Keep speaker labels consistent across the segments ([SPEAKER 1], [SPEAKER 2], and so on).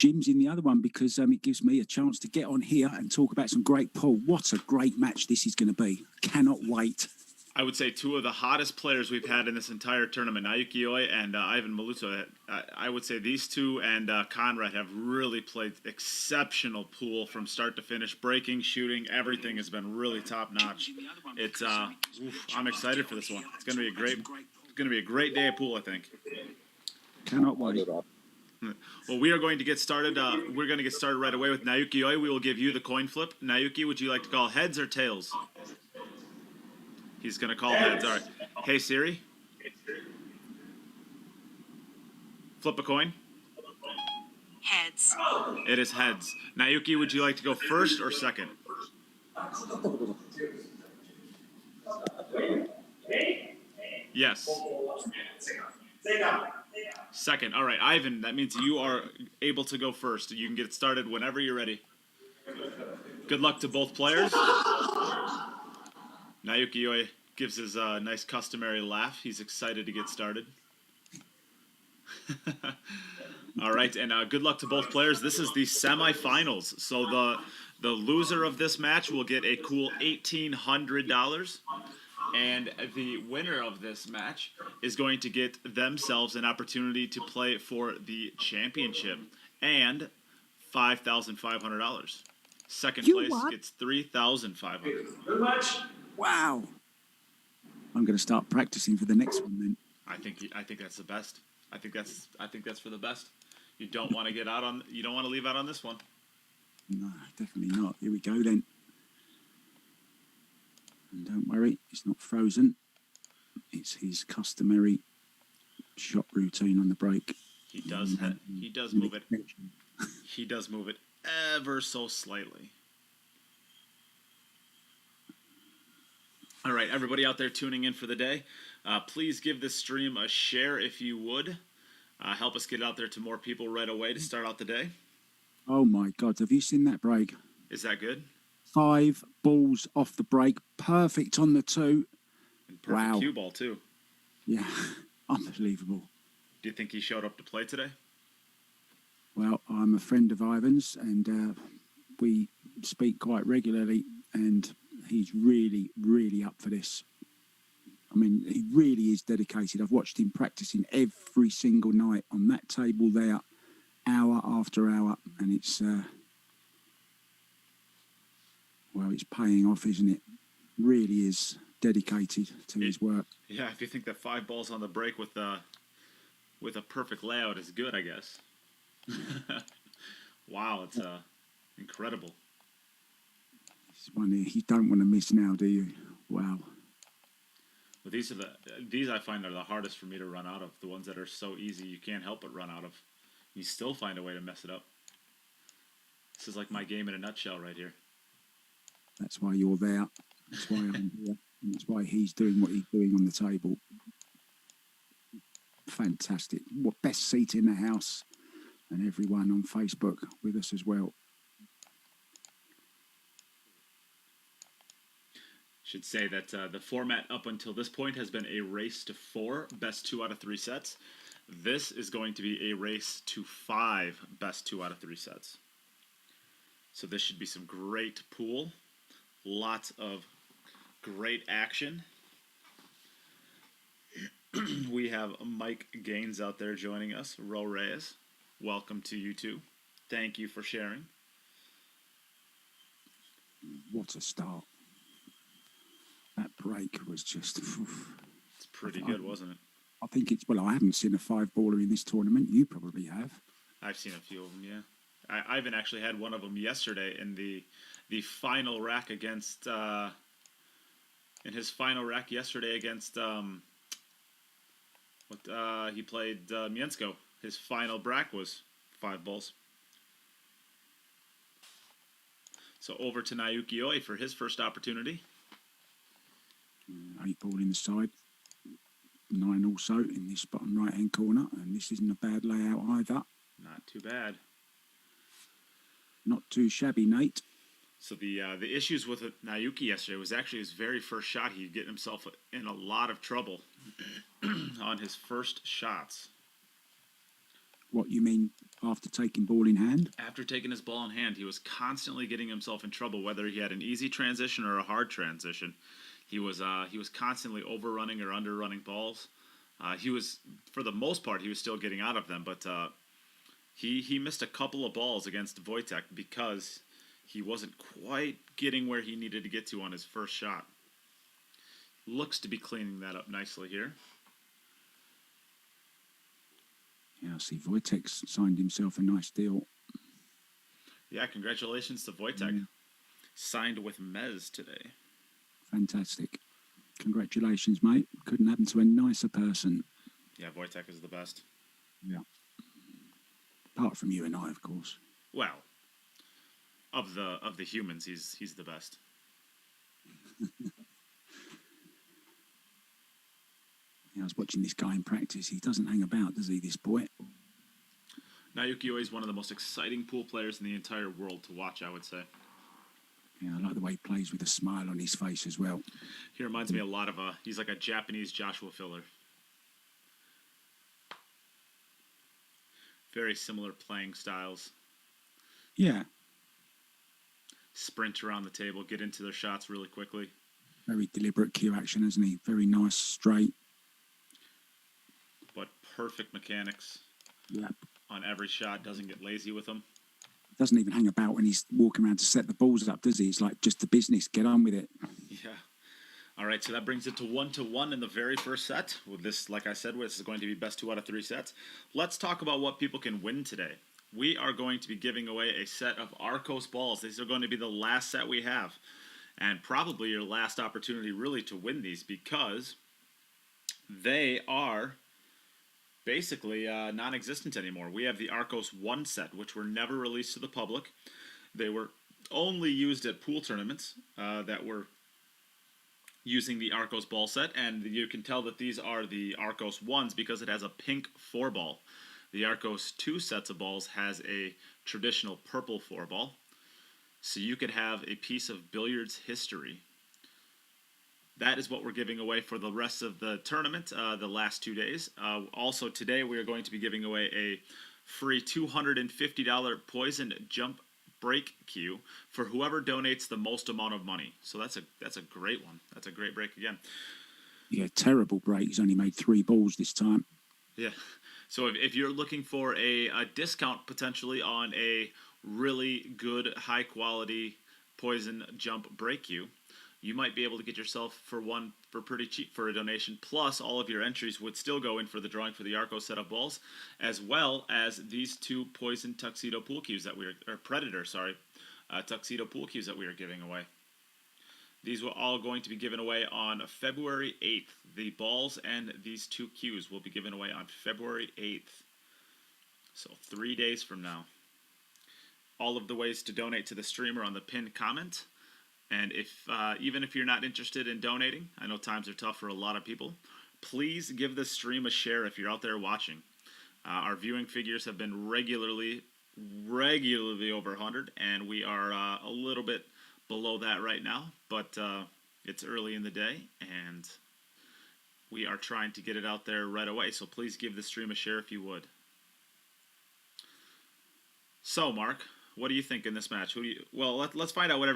[SPEAKER 1] Jim's in the other one because it gives me a chance to get on here and talk about some great pool. What a great match this is going to be. Cannot wait.
[SPEAKER 2] I would say two of the hottest players we've had in this entire tournament, Naoyuki and Aivhan Maluto. I would say these two and Konrad have really played exceptional pool from start to finish. Breaking, shooting, everything has been really top notch. It's I'm excited for this one. It's going to be a great day of pool, I think.
[SPEAKER 1] Cannot wait.
[SPEAKER 2] Well, we are going to get started. We're going to get started right away with Naoyuki. We will give you the coin flip. Naoyuki, would you like to call heads or tails? He's going to call heads. All right. Hey, Siri. Flip a coin.
[SPEAKER 3] Heads.
[SPEAKER 2] It is heads. Naoyuki, would you like to go first or second? Yes. Second. All right, Aivhan, that means you are able to go first. You can get started whenever you're ready. Good luck to both players. Naoyuki gives his nice customary laugh. He's excited to get started. All right, and good luck to both players. This is the semifinals. So the loser of this match will get a cool $1,800. And the winner of this match is going to get themselves an opportunity to play for the championship and $5,500. Second place gets $3,500.
[SPEAKER 1] Wow. I'm going to start practicing for the next one then.
[SPEAKER 2] I think that's the best. I think that's for the best. You don't want to you don't want to leave out on this one.
[SPEAKER 1] No, definitely not. Here we go then. And don't worry, it's not frozen. It's his customary shot routine on the break.
[SPEAKER 2] He does move it. He does move it ever so slightly. All right, everybody out there tuning in for the day, please give this stream a share if you would. Help us get out there to more people right away to start out the day.
[SPEAKER 1] Oh my God, have you seen that break?
[SPEAKER 2] Is that good?
[SPEAKER 1] 5 balls off the break, perfect on the 2.
[SPEAKER 2] And perfect cue ball too.
[SPEAKER 1] Yeah, unbelievable.
[SPEAKER 2] Do you think he showed up to play today?
[SPEAKER 1] Well, I'm a friend of Aivhan's and we speak quite regularly and he's really, really up for this. I mean, he really is dedicated. I've watched him practicing every single night on that table there, hour after hour, and it's it's paying off, isn't it? Really is dedicated to his work.
[SPEAKER 2] Yeah, if you think that 5 balls on the break with a perfect layout is good, I guess. Wow, it's incredible.
[SPEAKER 1] It's one you don't want to miss now, do you? Wow.
[SPEAKER 2] Well, these I find are the hardest for me to run out of. The ones that are so easy you can't help but run out of. You still find a way to mess it up. This is like my game in a nutshell right here.
[SPEAKER 1] That's why you're there. That's why I'm here. And that's why he's doing what he's doing on the table. Fantastic. What best seat in the house. And everyone on Facebook with us as well.
[SPEAKER 2] Should say that the format up until this point has been a race to 4 best 2 out of 3 sets. This is going to be a race to 5 best 2 out of 3 sets. So this should be some great pool. Lots of great action. We have Mike Gaines out there joining us. Ro Reyes, welcome to you too. Thank you for sharing.
[SPEAKER 1] What a start. That break was just...
[SPEAKER 2] It's pretty good, wasn't it?
[SPEAKER 1] I think it's... Well, I haven't seen a 5-baller in this tournament. You probably have.
[SPEAKER 2] I've seen a few of them, yeah. Ivan actually had one of them yesterday in the final rack against... in his final rack yesterday against... he played Miensko. His final brack was 5 balls. So over to Naoyuki for his first opportunity.
[SPEAKER 1] 8 ball inside. 9 also in this bottom right hand corner, and this isn't a bad layout either.
[SPEAKER 2] Not too bad.
[SPEAKER 1] Not too shabby, Nate.
[SPEAKER 2] So the issues with Naoyuki yesterday was actually his very first shot. He'd get himself in a lot of trouble on his first shots.
[SPEAKER 1] What you mean after taking ball in hand?
[SPEAKER 2] After taking his ball in hand, he was constantly getting himself in trouble, whether he had an easy transition or a hard transition. He was constantly overrunning or underrunning balls. He was, for the most part, he was still getting out of them, but he missed a couple of balls against Wojtek because he wasn't quite getting where he needed to get to on his first shot. Looks to be cleaning that up nicely here.
[SPEAKER 1] Yeah, I see Wojtek's signed himself a nice deal.
[SPEAKER 2] Yeah, congratulations to Wojtek. Signed with Mez today.
[SPEAKER 1] Fantastic. Congratulations, mate. Couldn't happen to a nicer person.
[SPEAKER 2] Yeah, Wojtek is the best.
[SPEAKER 1] Yeah. Apart from you and I, of course.
[SPEAKER 2] Well, of the humans, he's the best.
[SPEAKER 1] Yeah, I was watching this guy in practice. He doesn't hang about, does he, this boy?
[SPEAKER 2] Naoyuki is one of the most exciting pool players in the entire world to watch, I would say.
[SPEAKER 1] Yeah, I like the way he plays with a smile on his face as well.
[SPEAKER 2] He reminds me a lot of he's like a Japanese Joshua Filler. Very similar playing styles.
[SPEAKER 1] Yeah.
[SPEAKER 2] Sprint around the table, get into their shots really quickly.
[SPEAKER 1] Very deliberate cue action, isn't he? Very nice, straight.
[SPEAKER 2] But perfect mechanics.
[SPEAKER 1] Yep.
[SPEAKER 2] On every shot, doesn't get lazy with them.
[SPEAKER 1] Doesn't even hang about when he's walking around to set the balls up, does he? It's like just the business. Get on with it.
[SPEAKER 2] Yeah. All right, so that brings it to 1-1 in the very first set. With this, like I said, this is going to be best 2 out of 3 sets. Let's talk about what people can win today. We are going to be giving away a set of Arcos balls. These are going to be the last set we have. And probably your last opportunity really to win these because they are basically non-existent anymore. We have the Arcos 1 set, which were never released to the public. They were only used at pool tournaments that were using the Arcos ball set, and you can tell that these are the Arcos 1s because it has a pink 4-ball. The Arcos 2 sets of balls has a traditional purple 4-ball. So you could have a piece of billiards history. That is what we're giving away for the rest of the tournament, the last 2 days. Also today we are going to be giving away a free $250 poison jump break cue for whoever donates the most amount of money. So that's a great one. That's a great break again.
[SPEAKER 1] Yeah, terrible break. He's only made 3 balls this time.
[SPEAKER 2] Yeah. So if you're looking for a discount potentially on a really good, high quality poison jump break cue, you might be able to get yourself for one for pretty cheap for a donation. Plus, all of your entries would still go in for the drawing for the Arcos set of balls, as well as these 2 poison tuxedo pool cues that tuxedo pool cues that we are giving away. These were all going to be given away on February 8th. The balls and these 2 cues will be given away on February 8th. So 3 days from now. All of the ways to donate to the stream are on the pinned comment. And if even if you're not interested in donating, I know times are tough for a lot of people, please give the stream a share if you're out there watching. Our viewing figures have been regularly over 100, and we are a little bit below that right now, but it's early in the day, and we are trying to get it out there right away, so please give the stream a share if you would. So, Mark, what do you think in this match? Let's find out what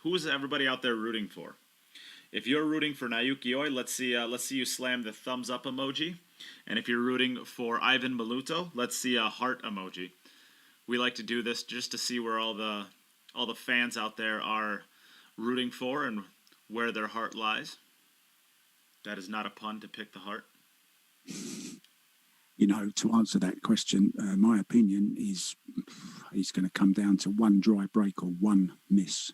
[SPEAKER 2] who is everybody out there rooting for? If you're rooting for Naoyuki, let's see you slam the thumbs up emoji. And if you're rooting for Aivhan Maluto, let's see a heart emoji. We like to do this just to see where all the fans out there are rooting for and where their heart lies. That is not a pun to pick the heart.
[SPEAKER 1] You know, to answer that question, my opinion is he's going to come down to 1 dry break or 1 miss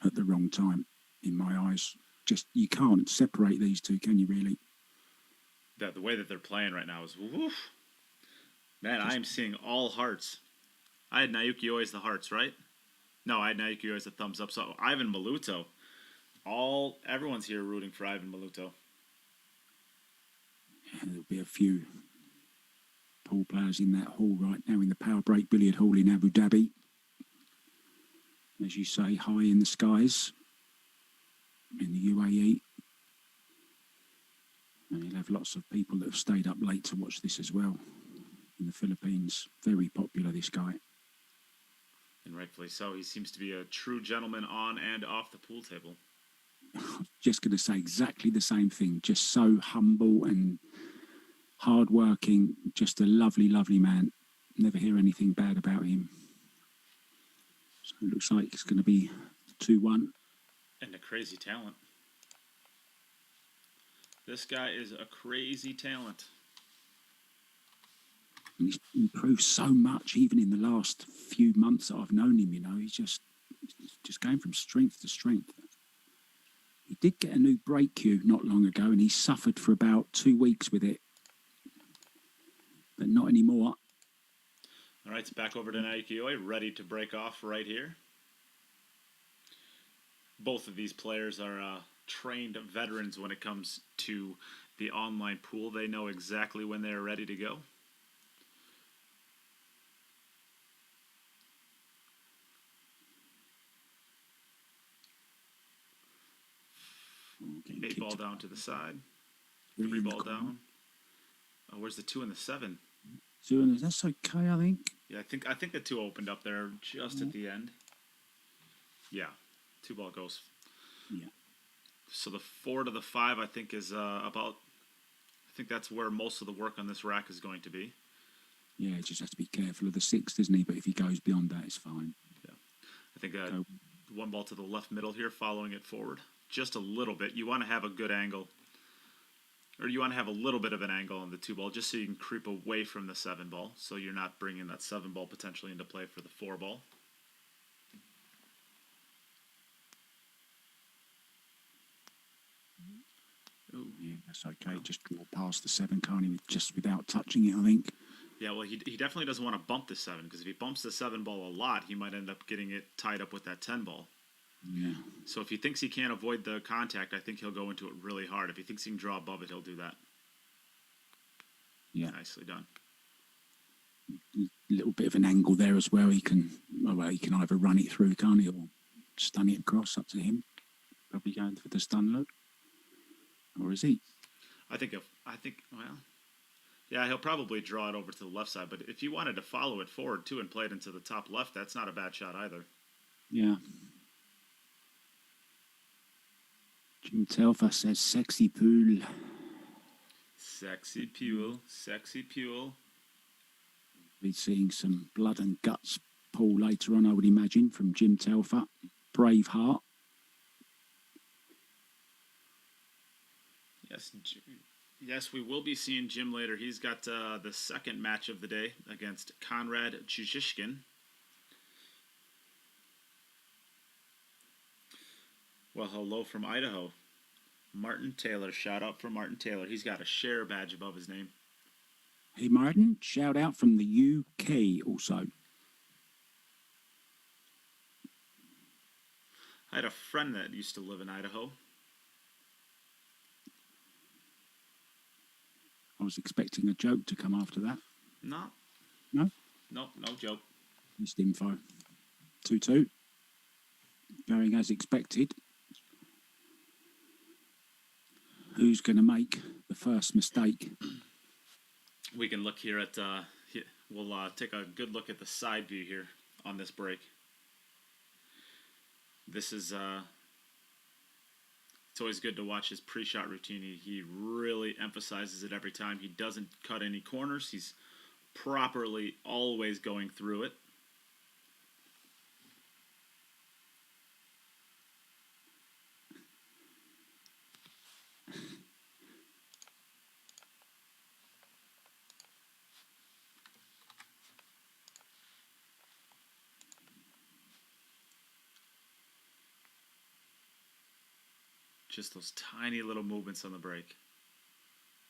[SPEAKER 1] at the wrong time, in my eyes. Just, you can't separate these 2, can you really?
[SPEAKER 2] The way that they're playing right now is woof. Man, I am seeing all hearts. I had Naoyuki as the hearts, right? No, I had Naoyuki as the thumbs up. So Aivhan Maluto. Everyone's here rooting for Aivhan Maluto.
[SPEAKER 1] And there'll be a few pool players in that hall right now in the Power Break Billiard Hall in Abu Dhabi. As you say, high in the skies in the UAE. And you'll have lots of people that have stayed up late to watch this as well. in the Philippines. Very popular, this guy.
[SPEAKER 2] And rightfully so. He seems to be a true gentleman on and off the pool table.
[SPEAKER 1] Just going to say exactly the same thing. Just so humble and hardworking. Just a lovely, lovely man. Never hear anything bad about him. So it looks like it's going to be 2-1.
[SPEAKER 2] And a crazy talent. This guy is a crazy talent.
[SPEAKER 1] And he's improved so much, even in the last few months that I've known him. You know, he's just going from strength to strength. He did get a new brake cue not long ago, and he suffered for about 2 weeks with it, but not anymore.
[SPEAKER 2] All right, it's back over to Naoyuki, ready to break off right here. Both of these players are trained veterans when it comes to the online pool. They know exactly when they're ready to go.
[SPEAKER 1] Okay,
[SPEAKER 2] 8 ball down to the side. 3 ball down. Oh, where's the 2 and the 7?
[SPEAKER 1] 2 and that's okay, I think.
[SPEAKER 2] Yeah, I think the 2 opened up there just at the end. Yeah, 2 ball goes.
[SPEAKER 1] Yeah.
[SPEAKER 2] So the 4 to the 5, I think, is about. I think that's where most of the work on this rack is going to be.
[SPEAKER 1] Yeah, just has to be careful of the 6, doesn't he? But if he goes beyond that, it's fine.
[SPEAKER 2] Yeah, I think 1 ball to the left middle here, following it forward just a little bit. You want to have a good angle, or you want to have a little bit of an angle on the 2 ball, just so you can creep away from the 7 ball, so you're not bringing that 7 ball potentially into play for the 4 ball.
[SPEAKER 1] Ooh, yeah, that's okay. Just draw past the 7, can't he? Just without touching it, I think.
[SPEAKER 2] Yeah, well, he definitely doesn't want to bump the 7, because if he bumps the 7 ball a lot, he might end up getting it tied up with that 10 ball.
[SPEAKER 1] Yeah.
[SPEAKER 2] So if he thinks he can't avoid the contact, I think he'll go into it really hard. If he thinks he can draw above it, he'll do that.
[SPEAKER 1] Yeah.
[SPEAKER 2] Nicely done.
[SPEAKER 1] A little bit of an angle there as well. He can either run it through, can't he, or stun it across. Up to him. Probably going for the stun look. Or is he?
[SPEAKER 2] Well, yeah, he'll probably draw it over to the left side. But if you wanted to follow it forward too and play it into the top left, that's not a bad shot either.
[SPEAKER 1] Yeah. Jim Telfer says sexy pool.
[SPEAKER 2] Sexy pool, sexy pool.
[SPEAKER 1] Be seeing some blood and guts pool later on, I would imagine, from Jim Telfer. Braveheart.
[SPEAKER 2] Yes, we will be seeing Jim later. He's got the second match of the day against Konrad Juszczyszyn. Well, hello from Idaho. Martin Taylor. Shout out for Martin Taylor. He's got a share badge above his name.
[SPEAKER 1] Hey, Martin. Shout out from the UK also.
[SPEAKER 2] I had a friend that used to live in Idaho.
[SPEAKER 1] I was expecting a joke to come after that.
[SPEAKER 2] No.
[SPEAKER 1] No?
[SPEAKER 2] No joke.
[SPEAKER 1] Missed info. 2-2. Going as expected. Who's going to make the first mistake?
[SPEAKER 2] We can look here at... we'll take a good look at the side view here on this break. This is... It's always good to watch his pre-shot routine. He really emphasizes it every time. He doesn't cut any corners. He's properly always going through it. Just those tiny little movements on the break.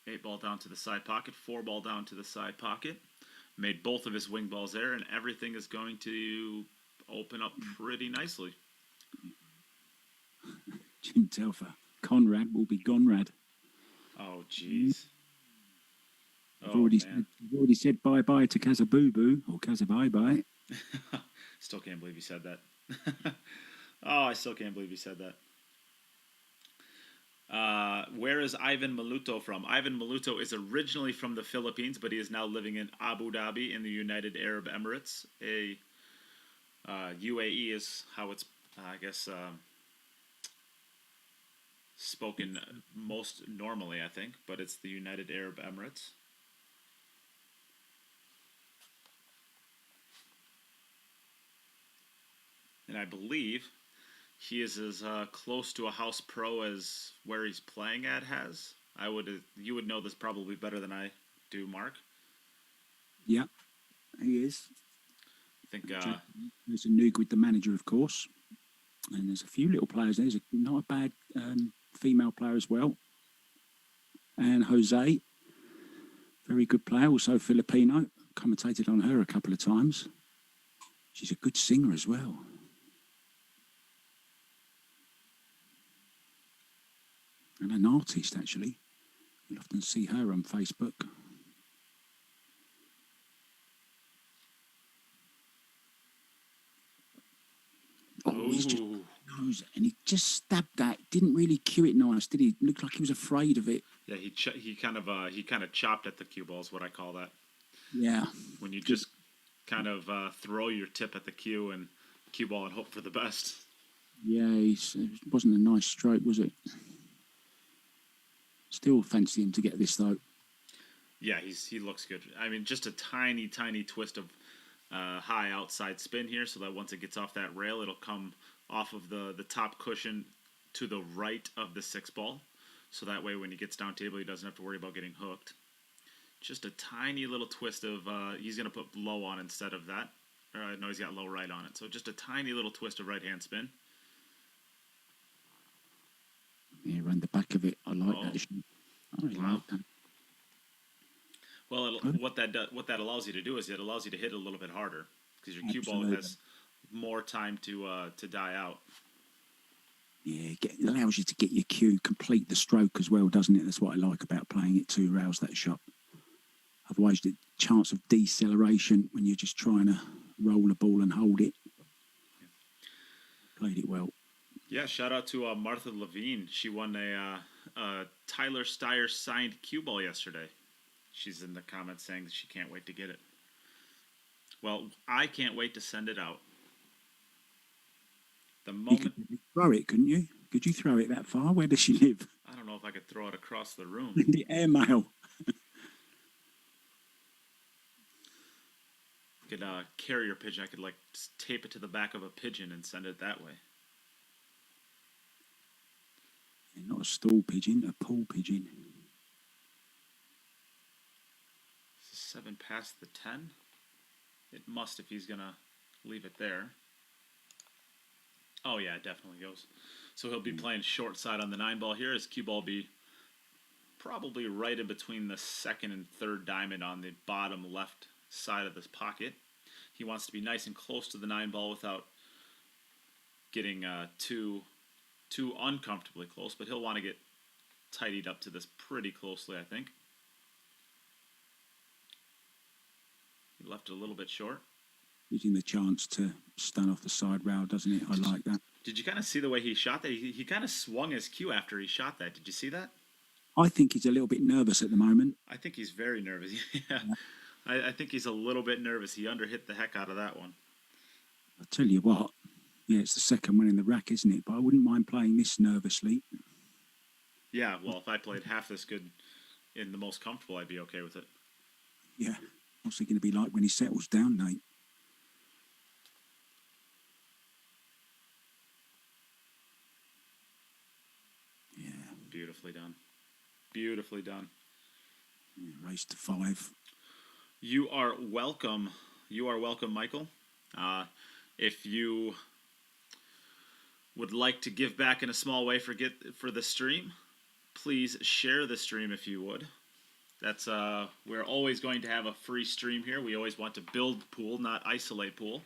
[SPEAKER 2] 8 ball down to the side pocket, 4 ball down to the side pocket. Made both of his wing balls there, and everything is going to open up pretty nicely.
[SPEAKER 1] Jim Telfer. Konrad will be Gonrad.
[SPEAKER 2] Oh, jeez.
[SPEAKER 1] I've already said bye-bye to Kazabubu, or Kazabye-bye.
[SPEAKER 2] Still can't believe he said that. Oh, I still can't believe he said that. Where is Aivhan Maluto from? Aivhan Maluto is originally from the Philippines, but he is now living in Abu Dhabi in the United Arab Emirates. UAE is how it's, I guess, spoken most normally, I think, but it's the United Arab Emirates. And I believe he is as close to a house pro as where he's playing at has. You would know this probably better than I do, Mark.
[SPEAKER 1] Yeah, he is.
[SPEAKER 2] I think
[SPEAKER 1] There's a Noog with the manager, of course, and there's a few little players. There's not a bad female player as well, and Jose, very good player, also Filipino. Commentated on her a couple of times. She's a good singer as well. And an artist, actually. You'll often see her on Facebook. Oh, he's just nose, and he just stabbed that. Didn't really cue it nice, did he? Looked like he was afraid of it.
[SPEAKER 2] Yeah, he kind of chopped at the cue ball is what I call that.
[SPEAKER 1] Yeah.
[SPEAKER 2] When you just kind of throw your tip at the cue and cue ball and hope for the best.
[SPEAKER 1] Yeah, it wasn't a nice stroke, was it? Still fancy him to get this, though.
[SPEAKER 2] Yeah, he looks good. I mean, just a tiny twist of high outside spin here, so that once it gets off that rail, it'll come off of the top cushion to the right of the 6-ball. So that way, when he gets down table, he doesn't have to worry about getting hooked. Just a tiny little twist of he's going to put low on instead of that. No, he's got low right on it. So just a tiny little twist of right-hand spin.
[SPEAKER 1] Yeah, around the back of it. I like that. I really like that.
[SPEAKER 2] Well, what that allows you to do is it allows you to hit it a little bit harder because your cue ball has more time to die out.
[SPEAKER 1] Yeah, it allows you to get your cue, complete the stroke as well, doesn't it? That's what I like about playing it to rouse that shot. Otherwise, the chance of deceleration when you're just trying to roll a ball and hold it. Played it well.
[SPEAKER 2] Yeah, shout out to Martha Levine. She won a Tyler Steyer signed cue ball yesterday. She's in the comments saying that she can't wait to get it. Well, I can't wait to send it out. The moment
[SPEAKER 1] you could throw it, couldn't you? Could you throw it that far? Where does she live?
[SPEAKER 2] I don't know if I could throw it across the room.
[SPEAKER 1] The airmail.
[SPEAKER 2] Could carrier pigeon. I could like tape it to the back of a pigeon and send it that way.
[SPEAKER 1] Not a stool pigeon, a pool pigeon.
[SPEAKER 2] 7 past the 10. It must if he's gonna leave it there. Oh yeah, it definitely goes. So he'll be playing short side on the 9-ball here. His cue ball be probably right in between the second and third diamond on the bottom left side of this pocket. He wants to be nice and close to the 9-ball without getting too uncomfortably close, but he'll want to get tidied up to this pretty closely, I think. He left it a little bit short.
[SPEAKER 1] Gives him the chance to stun off the side rail, doesn't it? I like that.
[SPEAKER 2] Did you kind of see the way he shot that? He kind of swung his cue after he shot that. Did you see that?
[SPEAKER 1] I think he's a little bit nervous at the moment.
[SPEAKER 2] I think he's very nervous. Yeah. I think he's a little bit nervous. He underhit the heck out of that one.
[SPEAKER 1] I'll tell you what. Yeah, it's the second one in the rack, isn't it? But I wouldn't mind playing this nervously.
[SPEAKER 2] Yeah, well, if I played half this good in the most comfortable, I'd be okay with it.
[SPEAKER 1] Yeah. What's he going to be like when he settles down, Nate? Yeah.
[SPEAKER 2] Beautifully done. Beautifully done.
[SPEAKER 1] Yeah, race to 5.
[SPEAKER 2] You are welcome. You are welcome, Michael. If you would like to give back in a small way for the stream, please share the stream if you would. That's we're always going to have a free stream here. We always want to build pool, not isolate pool.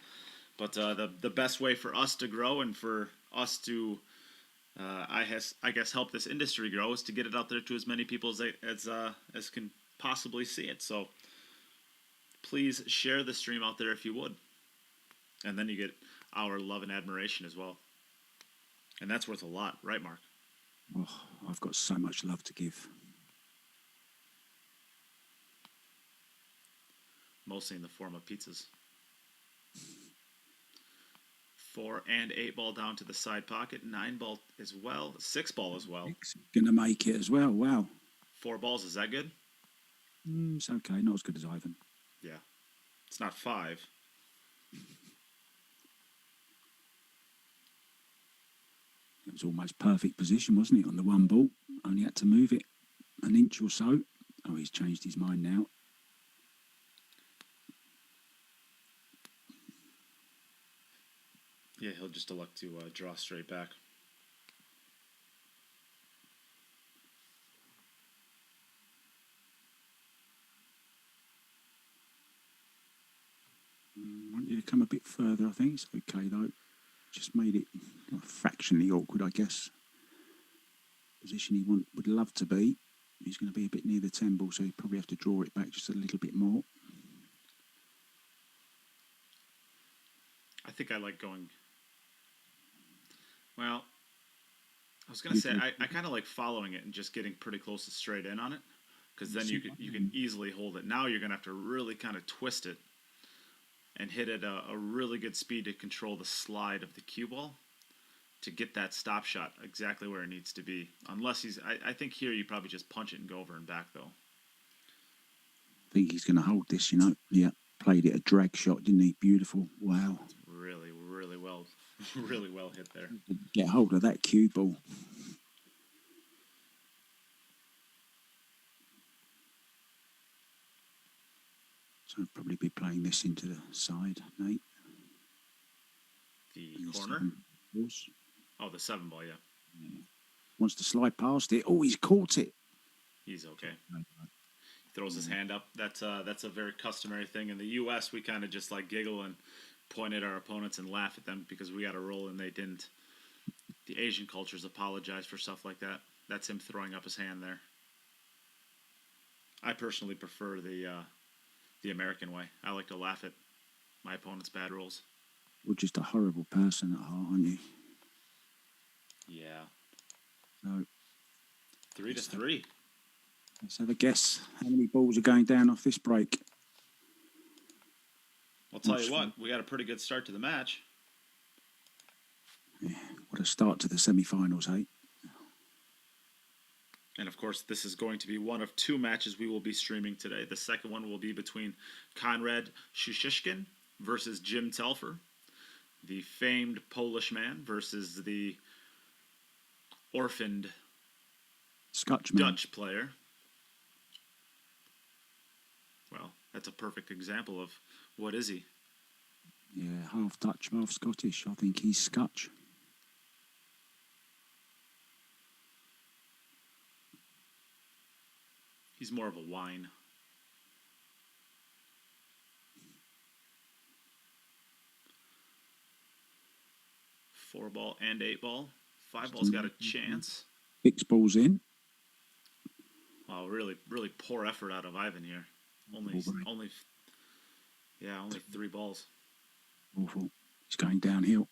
[SPEAKER 2] But the best way for us to grow and for us to I guess help this industry grow is to get it out there to as many people as can possibly see it. So please share the stream out there if you would. And then you get our love and admiration as well. And that's worth a lot, right, Mark?
[SPEAKER 1] Oh, I've got so much love to give.
[SPEAKER 2] Mostly in the form of pizzas. 4 and 8 ball down to the side pocket. 9 ball as well. 6 ball as well.
[SPEAKER 1] Going to make it as well. Wow.
[SPEAKER 2] 4 balls, is that good?
[SPEAKER 1] It's okay. Not as good as Aivhan.
[SPEAKER 2] Yeah. It's not 5.
[SPEAKER 1] It was almost perfect position, wasn't it, on the one ball? Only had to move it an inch or so. Oh, he's changed his mind now.
[SPEAKER 2] Yeah, he'll just elect to draw straight back.
[SPEAKER 1] Want you to come a bit further, I think. It's okay, though. Just made it fractionally awkward, I guess. Position he would love to be. He's going to be a bit near the 10 ball, so he'd probably have to draw it back just a little bit more.
[SPEAKER 2] I think I like going... Well, I was going to say, I kind of like following it and just getting pretty close to straight in on it. Because then you can easily hold it. Now you're going to have to really kind of twist it and hit it a really good speed to control the slide of the cue ball to get that stop shot exactly where it needs to be. Unless he's... I think here you probably just punch it and go over and back, though.
[SPEAKER 1] I think he's going to hold this, you know. Yeah, played it a drag shot, didn't he? Beautiful. Wow.
[SPEAKER 2] Really, really well, really well hit there.
[SPEAKER 1] Get hold of that cue ball. So I'll probably be playing this into the side, Nate.
[SPEAKER 2] The corner? Oh, the 7 ball, yeah.
[SPEAKER 1] Wants to slide past it. Oh, he's caught it.
[SPEAKER 2] He's okay. He throws his hand up. That's a very customary thing. In the U.S., we kind of just like giggle and point at our opponents and laugh at them because we got a roll and they didn't. The Asian cultures apologize for stuff like that. That's him throwing up his hand there. I personally prefer the American way. I like to laugh at my opponent's bad rolls.
[SPEAKER 1] You're just a horrible person at heart, aren't you?
[SPEAKER 2] Yeah.
[SPEAKER 1] No.
[SPEAKER 2] 3-3.
[SPEAKER 1] Let's have a guess. How many balls are going down off this break?
[SPEAKER 2] I'll tell you what, we got a pretty good start to the match.
[SPEAKER 1] Yeah, what a start to the semi-finals, hey?
[SPEAKER 2] And of course, this is going to be one of 2 matches we will be streaming today. The second one will be between Konrad Juszczyszyn versus Jim Telfer, the famed Polish man versus the orphaned
[SPEAKER 1] Scotchman.
[SPEAKER 2] Dutch player. Well, that's a perfect example of what is he?
[SPEAKER 1] Yeah, half Dutch, half Scottish. I think he's Scotch.
[SPEAKER 2] He's more of a wine. Four ball and 8 ball. 5 ball's got a chance.
[SPEAKER 1] 6 balls in.
[SPEAKER 2] Wow, really, really poor effort out of Aivhan here. Only 3 balls.
[SPEAKER 1] Awful. He's going downhill.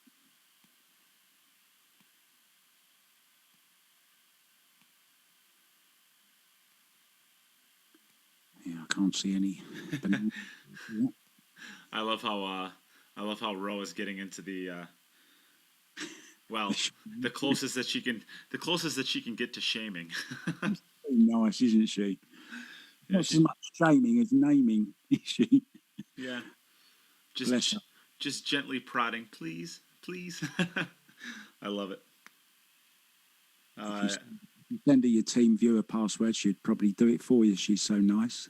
[SPEAKER 1] Yeah, I can't see any.
[SPEAKER 2] I love how Ro is getting into the the closest that she can get to shaming.
[SPEAKER 1] Nice, isn't she?
[SPEAKER 2] Yeah,
[SPEAKER 1] Not so much shaming as naming, is she?
[SPEAKER 2] Yeah.
[SPEAKER 1] Bless her.
[SPEAKER 2] Just gently prodding, please, please. I love it.
[SPEAKER 1] If you send her your team viewer password, she'd probably do it for you. She's so nice.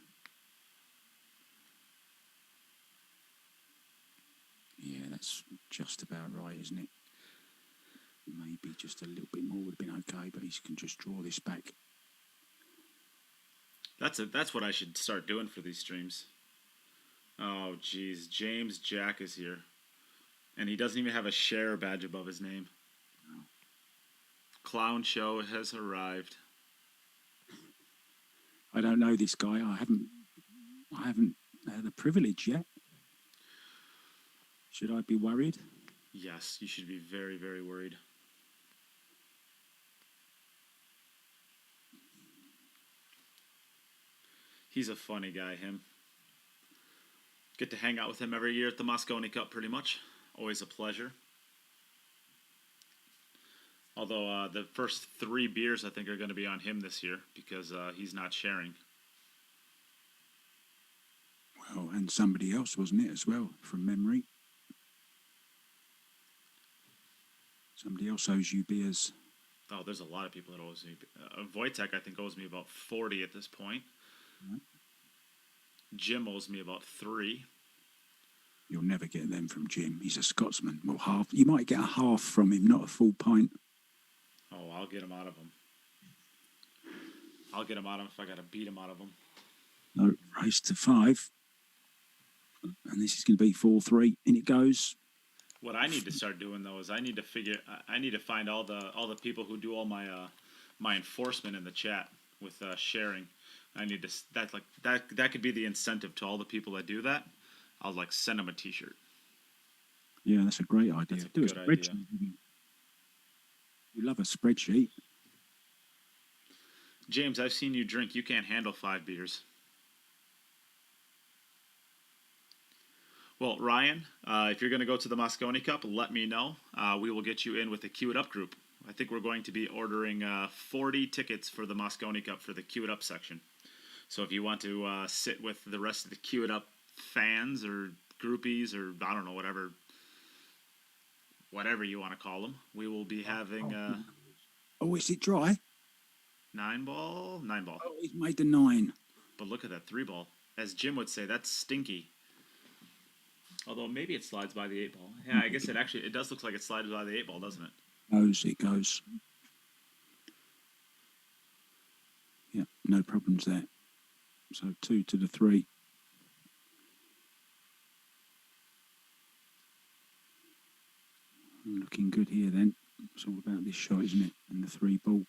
[SPEAKER 1] Yeah, that's just about right, isn't it? Maybe just a little bit more would have been okay, but he can just draw this back.
[SPEAKER 2] That's what I should start doing for these streams. Oh, geez. James Jack is here. And he doesn't even have a share badge above his name.
[SPEAKER 1] No.
[SPEAKER 2] Clown Show has arrived.
[SPEAKER 1] I don't know this guy. I haven't had the privilege yet. Should I be worried?
[SPEAKER 2] Yes, you should be very, very worried. He's a funny guy, him. Get to hang out with him every year at the Mosconi Cup, pretty much. Always a pleasure. Although the first 3 beers, I think, are going to be on him this year because he's not sharing.
[SPEAKER 1] Well, and somebody else, wasn't it, as well, from memory? Somebody else owes you beers.
[SPEAKER 2] Oh, there's a lot of people that owes me. Wojtek, I think, owes me about 40 at this point.
[SPEAKER 1] Right.
[SPEAKER 2] Jim owes me about 3.
[SPEAKER 1] You'll never get them from Jim. He's a Scotsman. Well, half. You might get a half from him, not a full pint.
[SPEAKER 2] Oh, I'll get him out of him. I'll get him out of him if I got to beat him out of him.
[SPEAKER 1] No, race to 5. And this is going to be 4-3. In it goes.
[SPEAKER 2] What I need to start doing though is I need to find all the people who do all my my enforcement in the chat with sharing. I need to that could be the incentive to all the people that do that. I'll send them a T-shirt.
[SPEAKER 1] Yeah, that's a great idea.
[SPEAKER 2] That's a
[SPEAKER 1] do
[SPEAKER 2] good
[SPEAKER 1] a spreadsheet.
[SPEAKER 2] idea.
[SPEAKER 1] You love a spreadsheet.
[SPEAKER 2] James, I've seen you drink. You can't handle 5 beers. Well, Ryan, if you're going to go to the Mosconi Cup, let me know. We will get you in with the Queue It Up group. I think we're going to be ordering 40 tickets for the Mosconi Cup for the Queue It Up section. So if you want to sit with the rest of the Queue It Up fans or groupies or I don't know, whatever you want to call them, we will be having
[SPEAKER 1] Oh, is it dry?
[SPEAKER 2] 9-ball.
[SPEAKER 1] Oh, he's made the 9.
[SPEAKER 2] But look at that 3-ball. As Jim would say, that's stinky. Although maybe it slides by the 8-ball. Yeah, I guess it does look like it slides by the 8-ball, doesn't it?
[SPEAKER 1] It goes. Yeah, no problems there. So 2 to the 3. Looking good here then. It's all about this shot, isn't it? And the 3-ball.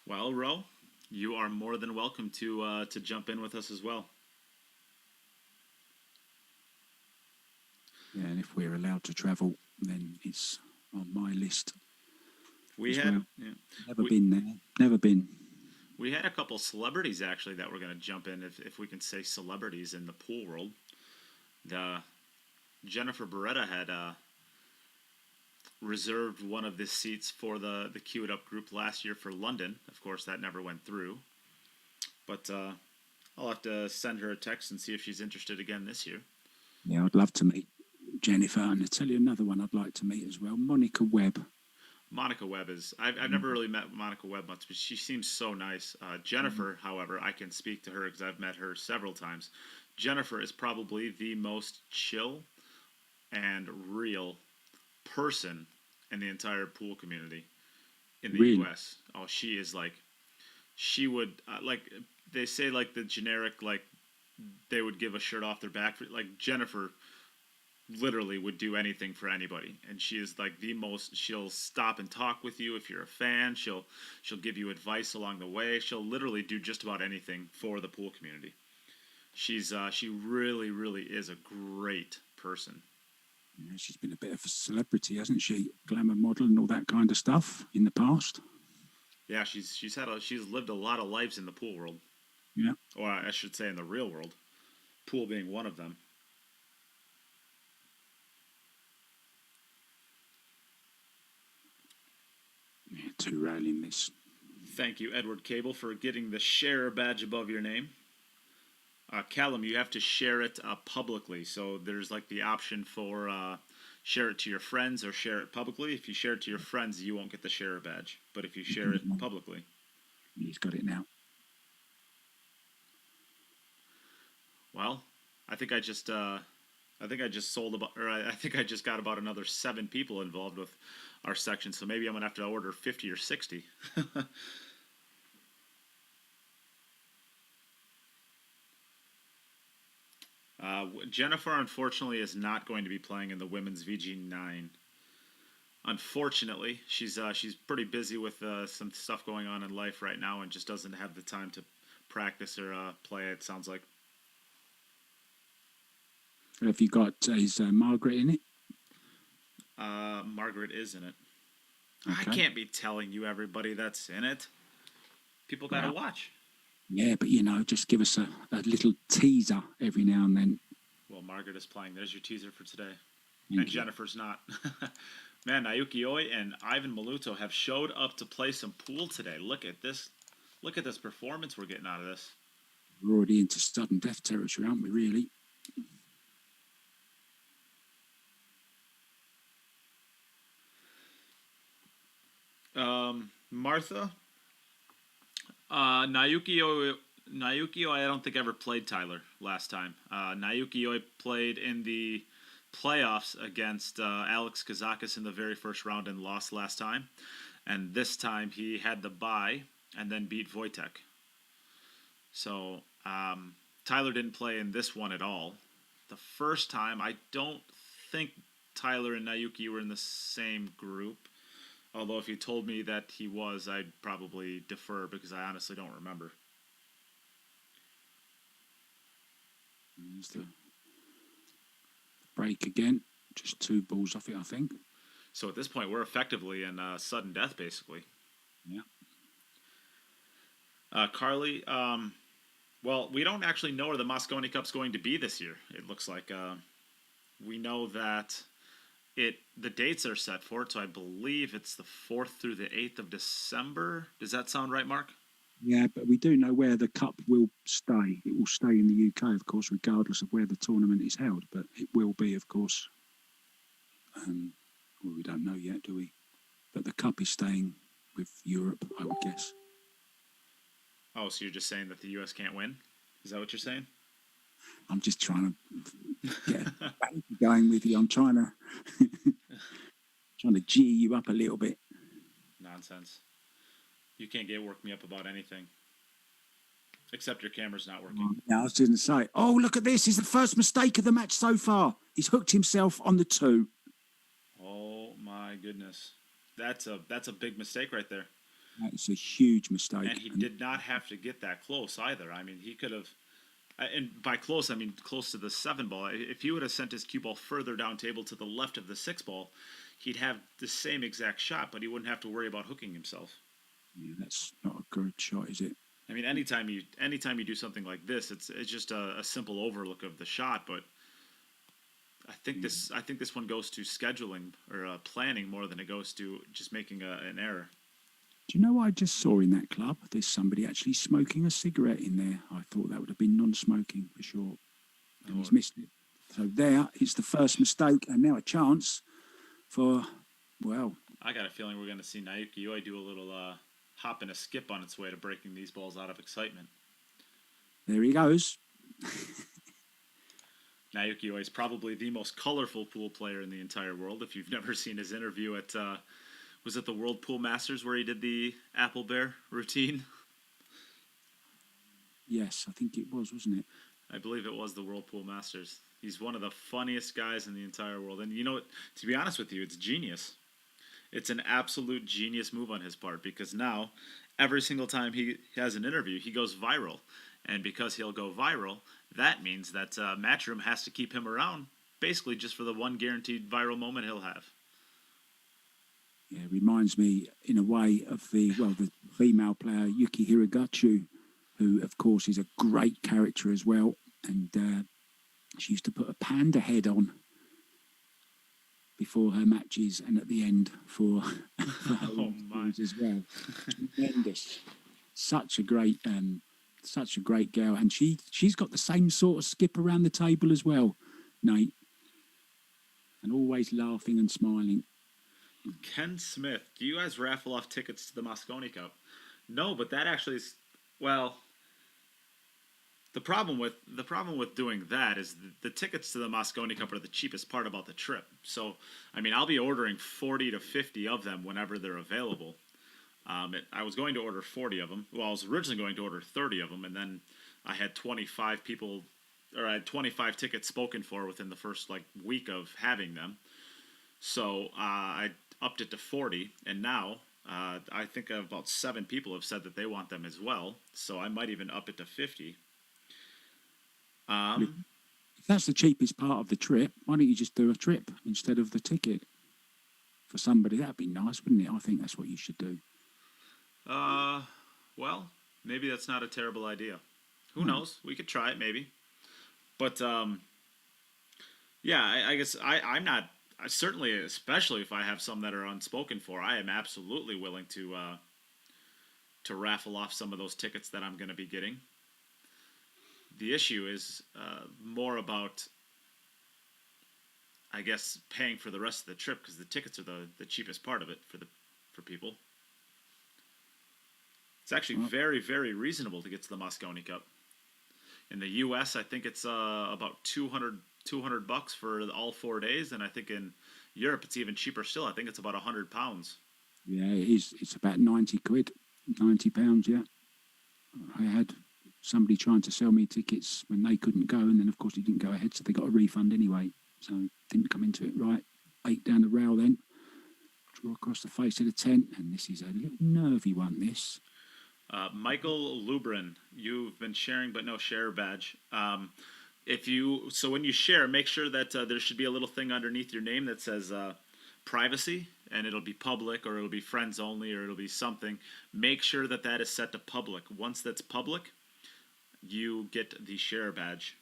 [SPEAKER 2] Well, Ro, you are more than welcome to jump in with us as well.
[SPEAKER 1] Yeah, and if we're allowed to travel, then it's on my list.
[SPEAKER 2] Never
[SPEAKER 1] been there. Never been.
[SPEAKER 2] We had a couple celebrities actually that were going to jump in, if we can say celebrities in the pool world. Jennifer Beretta had reserved one of the seats for the Queue It Up group last year for London. Of course, that never went through. But I'll have to send her a text and see if she's interested again this year.
[SPEAKER 1] Yeah, I'd love to meet Jennifer. And I'll tell you another one I'd like to meet as well, Monica Webb.
[SPEAKER 2] Monica Webb is... I've never really met Monica Webb much, but she seems so nice. Jennifer, however, I can speak to her because I've met her several times. Jennifer is probably the most chill and real person in the entire pool community in the U.S. Oh, she is she would, they say the generic, they would give a shirt off their back. Jennifer literally would do anything for anybody, and she is the most. She'll stop and talk with you if you're a fan. She'll give you advice along the way. She'll literally do just about anything for the pool community. She really, really is a great person.
[SPEAKER 1] Yeah, she's been a bit of a celebrity, hasn't she? Glamour model and all that kind of stuff in the past.
[SPEAKER 2] Yeah, she's lived a lot of lives in the pool world.
[SPEAKER 1] Yeah,
[SPEAKER 2] or I should say in the real world. Pool being one of them.
[SPEAKER 1] Yeah, 2 railing this.
[SPEAKER 2] Thank you, Edward Cable, for getting the share badge above your name. Callum, you have to share it publicly. So there's the option for share it to your friends or share it publicly. If you share it to your friends, you won't get the share badge. But if you share it publicly,
[SPEAKER 1] he's got it now.
[SPEAKER 2] Well, I think I just sold about, or I think I just got about another 7 people involved with our section. So maybe I'm gonna have to order 50 or 60. Jennifer, unfortunately, is not going to be playing in the women's VG9. Unfortunately, she's pretty busy with some stuff going on in life right now and just doesn't have the time to practice or play, it sounds like.
[SPEAKER 1] Have you got, is Margaret in it?
[SPEAKER 2] Margaret is in it. I
[SPEAKER 1] Okay.
[SPEAKER 2] can't be telling you everybody that's in it. People got to watch.
[SPEAKER 1] Yeah, but just give us a little teaser every now and then.
[SPEAKER 2] Well, Margaret is playing. There's your teaser for today.
[SPEAKER 1] Thank
[SPEAKER 2] And
[SPEAKER 1] you.
[SPEAKER 2] Jennifer's not. Man, Naoyuki Oi and Aivhan Maluto have showed up to play some pool today. Look at this. Look at this performance we're getting out of this.
[SPEAKER 1] We're already into sudden death territory, aren't we, really?
[SPEAKER 2] Martha, Naoyuki Oi, I don't think ever played Tyler last time. Naoyuki Oi played in the playoffs against Alex Kazakis in the very first round and lost last time. And this time he had the bye and then beat Wojtek. So Tyler didn't play in this one at all. The first time, I don't think Tyler and Naoyuki were in the same group. Although if you told me that he was, I'd probably defer because I honestly don't remember.
[SPEAKER 1] There's the break again. Just 2 balls off it, I think.
[SPEAKER 2] So at this point, we're effectively in sudden death, basically.
[SPEAKER 1] Yeah.
[SPEAKER 2] Carly, well, we don't actually know where the Mosconi Cup's going to be this year. It looks like we know that the dates are set for it, so I believe it's the 4th through the 8th of December. Does that sound right, Mark?
[SPEAKER 1] Yeah, but we do know where the cup will stay. It will stay in the UK, of course, regardless of where the tournament is held. But it will be, of course. Well, we don't know yet, do we? But the cup is staying with Europe, I would guess.
[SPEAKER 2] Oh, so you're just saying that the US can't win? Is that what you're saying?
[SPEAKER 1] I'm just trying to get going with you. I'm trying to G you up a little bit.
[SPEAKER 2] Nonsense. You can't work me up about anything. Except your camera's not working.
[SPEAKER 1] Yeah, I was going to say, oh, look at this. He's the first mistake of the match so far. He's hooked himself on the 2.
[SPEAKER 2] Oh, my goodness. That's a big mistake right there.
[SPEAKER 1] That's a huge mistake.
[SPEAKER 2] And he did not have to get that close either. I mean, he could have... And by close, I mean close to the 7 ball. If he would have sent his cue ball further down table to the left of the 6 ball, he'd have the same exact shot, but he wouldn't have to worry about hooking himself.
[SPEAKER 1] Yeah, that's not a good shot, is it?
[SPEAKER 2] I mean, anytime you do something like this, it's just a simple overlook of the shot. But I think this one goes to scheduling or planning more than it goes to just making an error.
[SPEAKER 1] Do you know what I just saw in that club? There's somebody actually smoking a cigarette in there. I thought that would have been non-smoking for sure. And he's missed it. So there, it's the first mistake, and now a chance for, well...
[SPEAKER 2] I got a feeling we're going to see Naoyuki Oi do a little hop and a skip on its way to breaking these balls out of excitement.
[SPEAKER 1] There he goes.
[SPEAKER 2] Naoyuki Oi is probably the most colorful pool player in the entire world. If you've never seen his interview at... was it the World Pool Masters where he did the apple bear routine?
[SPEAKER 1] Yes, I think it was, wasn't it?
[SPEAKER 2] I believe it was the World Pool Masters. He's one of the funniest guys in the entire world. And you know what? To be honest with you, it's genius. It's an absolute genius move on his part because now, every single time he has an interview, he goes viral. And because he'll go viral, that means that Matchroom has to keep him around basically just for the one guaranteed viral moment he'll have.
[SPEAKER 1] Yeah, it reminds me in a way of the female player Yuki Hiragachu, who of course is a great character as well, and she used to put a panda head on before her matches and at the end for her interviews as well. Tremendous, such a great girl, and she's got the same sort of skip around the table as well, Nate, and always laughing and smiling.
[SPEAKER 2] Ken Smith, do you guys raffle off tickets to the Mosconi Cup? No, but that actually is, well, the problem with doing that is the tickets to the Mosconi Cup are the cheapest part about the trip. So, I mean, I'll be ordering 40 to 50 of them whenever they're available. I was going to order 40 of them. Well, I was originally going to order 30 of them, and then I had 25 tickets spoken for within the first week of having them. So I upped it to 40, and now I think about 7 people have said that they want them as well. So I might even up it to 50.
[SPEAKER 1] If that's the cheapest part of the trip, why don't you just do a trip instead of the ticket? for somebody. That'd be nice, wouldn't it? I think that's what you should do.
[SPEAKER 2] Well, maybe that's not a terrible idea. Who knows? We could try it, maybe. But yeah, I guess I'm not. I certainly, especially if I have some that are unspoken for, I am absolutely willing to raffle off some of those tickets that I'm going to be getting. The issue is more about, I guess, paying for the rest of the trip, because the tickets are the cheapest part of it for people. It's actually very, very reasonable to get to the Mosconi Cup. In the U.S., I think it's about $200 for all 4 days, and I think in Europe it's even cheaper still. I think it's about £100.
[SPEAKER 1] Yeah, it is. It's about 90 quid, £90. Yeah, I had somebody trying to sell me tickets when they couldn't go, and then of course it didn't go ahead, so they got a refund anyway. So didn't come into it right. 8 down the rail, then draw across the face of the tent, and this is a little nervy one. This.
[SPEAKER 2] Michael Lubrin, you've been sharing, but no share badge. So when you share, make sure that there should be a little thing underneath your name that says privacy, and it'll be public, or it'll be friends only, or it'll be something. Make sure that is set to public. Once that's public, you get the share badge.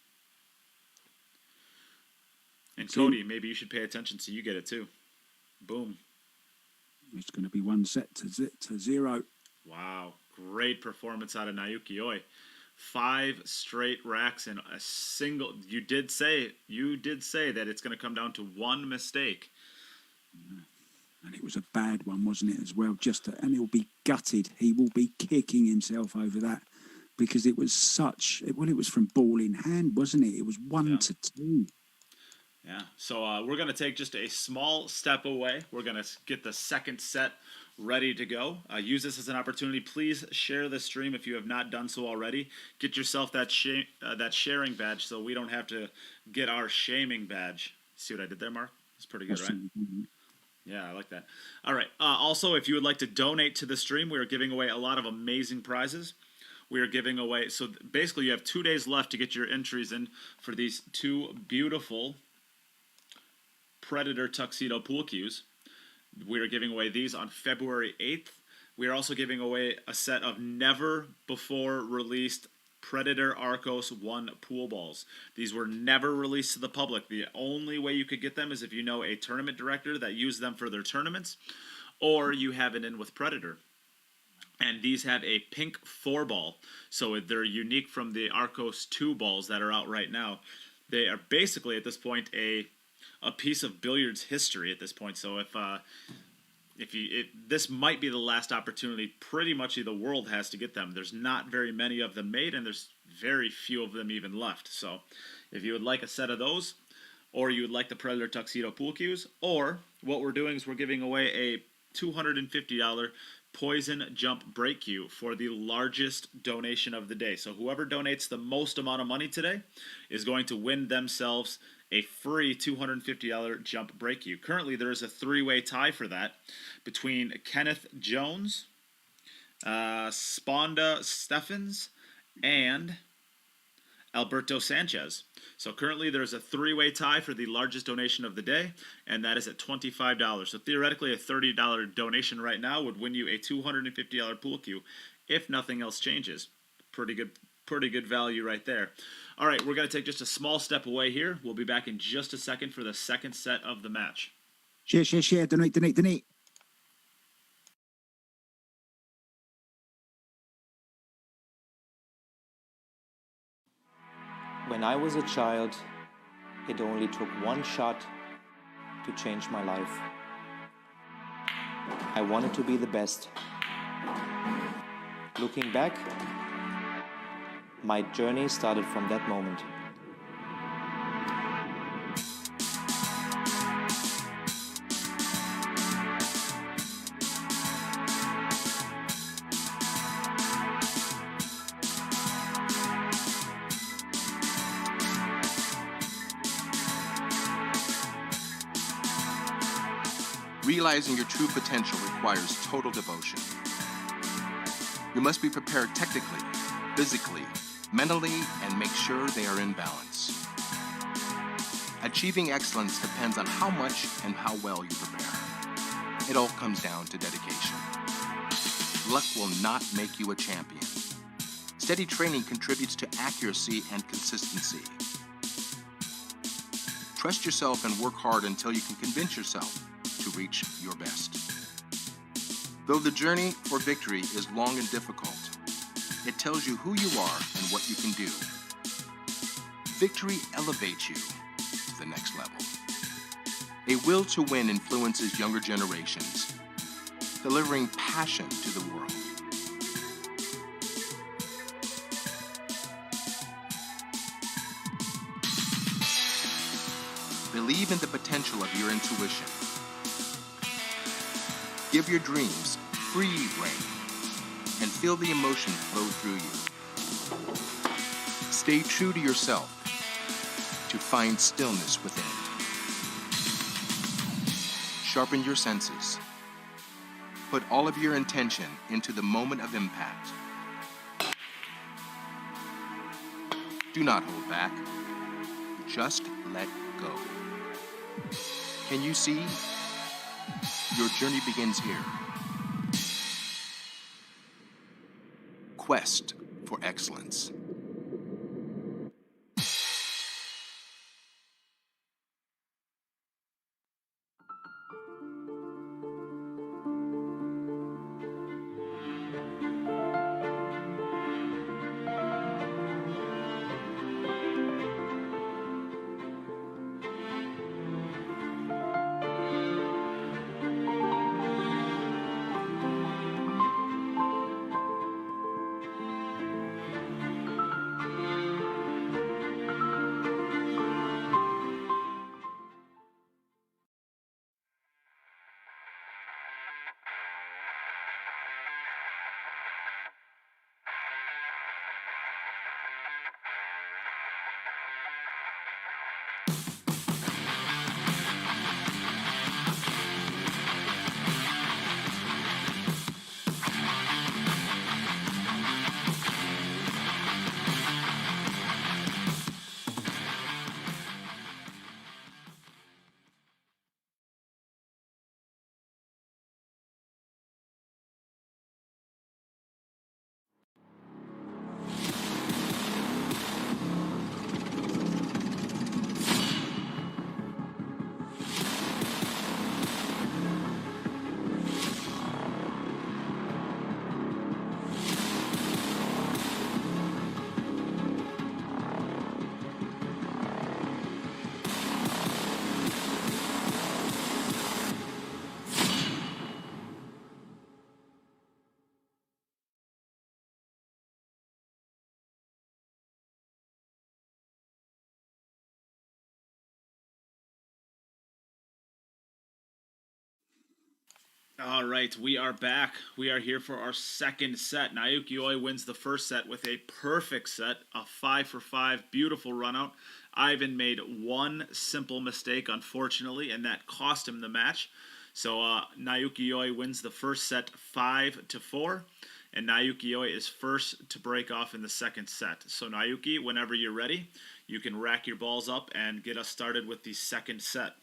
[SPEAKER 2] And Cody, maybe you should pay attention so you get it too. Boom.
[SPEAKER 1] It's going to be one set to 0.
[SPEAKER 2] Wow. Great performance out of Naoyuki Oi. 5 straight racks in a single. You did say that it's going to come down to one mistake.
[SPEAKER 1] And it was a bad one, wasn't it, as well? And he'll be gutted. He will be kicking himself over that, because it was it was from ball in hand, wasn't it? It was 1-2.
[SPEAKER 2] Yeah. So we're going to take just a small step away. We're going to get the second set ready to go. Use this as an opportunity. Please share the stream if you have not done so already. Get yourself that sharing badge so we don't have to get our shaming badge. See what I did there, Mark? That's pretty good, right? Yeah, I like that. All right. Also, if you would like to donate to the stream, we are giving away a lot of amazing prizes. We are giving away, so basically you have 2 days left to get your entries in for these 2 beautiful Predator tuxedo pool cues. We are giving away these on February 8th. We are also giving away a set of never before released Predator Arcos 1 pool balls. These were never released to the public. The only way you could get them is if you know a tournament director that used them for their tournaments, or you have it in with Predator. And these have a pink 4 ball, so they're unique from the Arcos 2 balls that are out right now. They are basically at this point a piece of billiards history at this point. So if this might be the last opportunity pretty much the world has to get them. There's not very many of them made, and there's very few of them even left. So if you would like a set of those, or you would like the Predator Tuxedo pool cues, or what we're doing is we're giving away a $250 Poison Jump break cue for the largest donation of the day. So whoever donates the most amount of money today is going to win themselves a free $250 jump break cue. Currently, there is a 3-way tie for that between Kenneth Jones, Sponda Steffens, and Alberto Sanchez. So currently, there's a 3-way tie for the largest donation of the day, and that is at $25. So theoretically, a $30 donation right now would win you a $250 pool cue if nothing else changes. Pretty good value right there. All right, we're going to take just a small step away here. We'll be back in just a second for the second set of the match.
[SPEAKER 1] Share. Donate.
[SPEAKER 4] When I was a child, it only took one shot to change my life. I wanted to be the best. Looking back, my journey started from that moment.
[SPEAKER 5] Realizing your true potential requires total devotion. You must be prepared technically, physically, mentally, and make sure they are in balance. Achieving excellence depends on how much and how well you prepare. It all comes down to dedication. Luck will not make you a champion. Steady training contributes to accuracy and consistency. Trust yourself and work hard until you can convince yourself to reach your best. Though the journey for victory is long and difficult, it tells you who you are and what you can do. Victory elevates you to the next level. A will to win influences younger generations, delivering passion to the world. Believe in the potential of your intuition. Give your dreams free rein and feel the emotion flow through you. Stay true to yourself to find stillness within. Sharpen your senses. Put all of your intention into the moment of impact. Do not hold back. Just let go. Can you see? Your journey begins here. Quest for excellence.
[SPEAKER 2] All right, we are back. We are here for our second set. Naoyuki Oi wins the first set with a perfect set, a 5-for-5, beautiful run out. Ivan made one simple mistake, unfortunately, and that cost him the match. So Naoyuki Oi wins the first set 5-4, and Naoyuki Oi is first to break off in the second set. So Naoyuki, whenever you're ready, you can rack your balls up and get us started with the second set.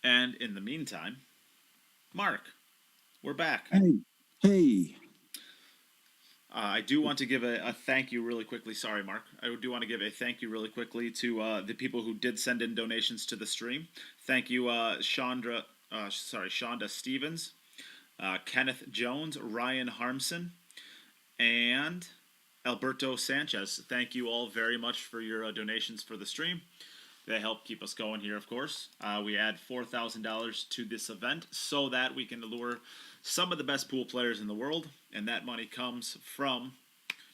[SPEAKER 2] And in the meantime, Mark, we're back.
[SPEAKER 1] Hey.
[SPEAKER 2] I do want to give a thank you really quickly. Sorry, Mark. I do want to give a thank you really quickly to the people who did send in donations to the stream. Thank you, Shonda Stevens, Kenneth Jones, Ryan Harmson, and Alberto Sanchez. Thank you all very much for your donations for the stream. They help keep us going here, of course. We add $4,000 to this event so that we can lure some of the best pool players in the world, and that money comes from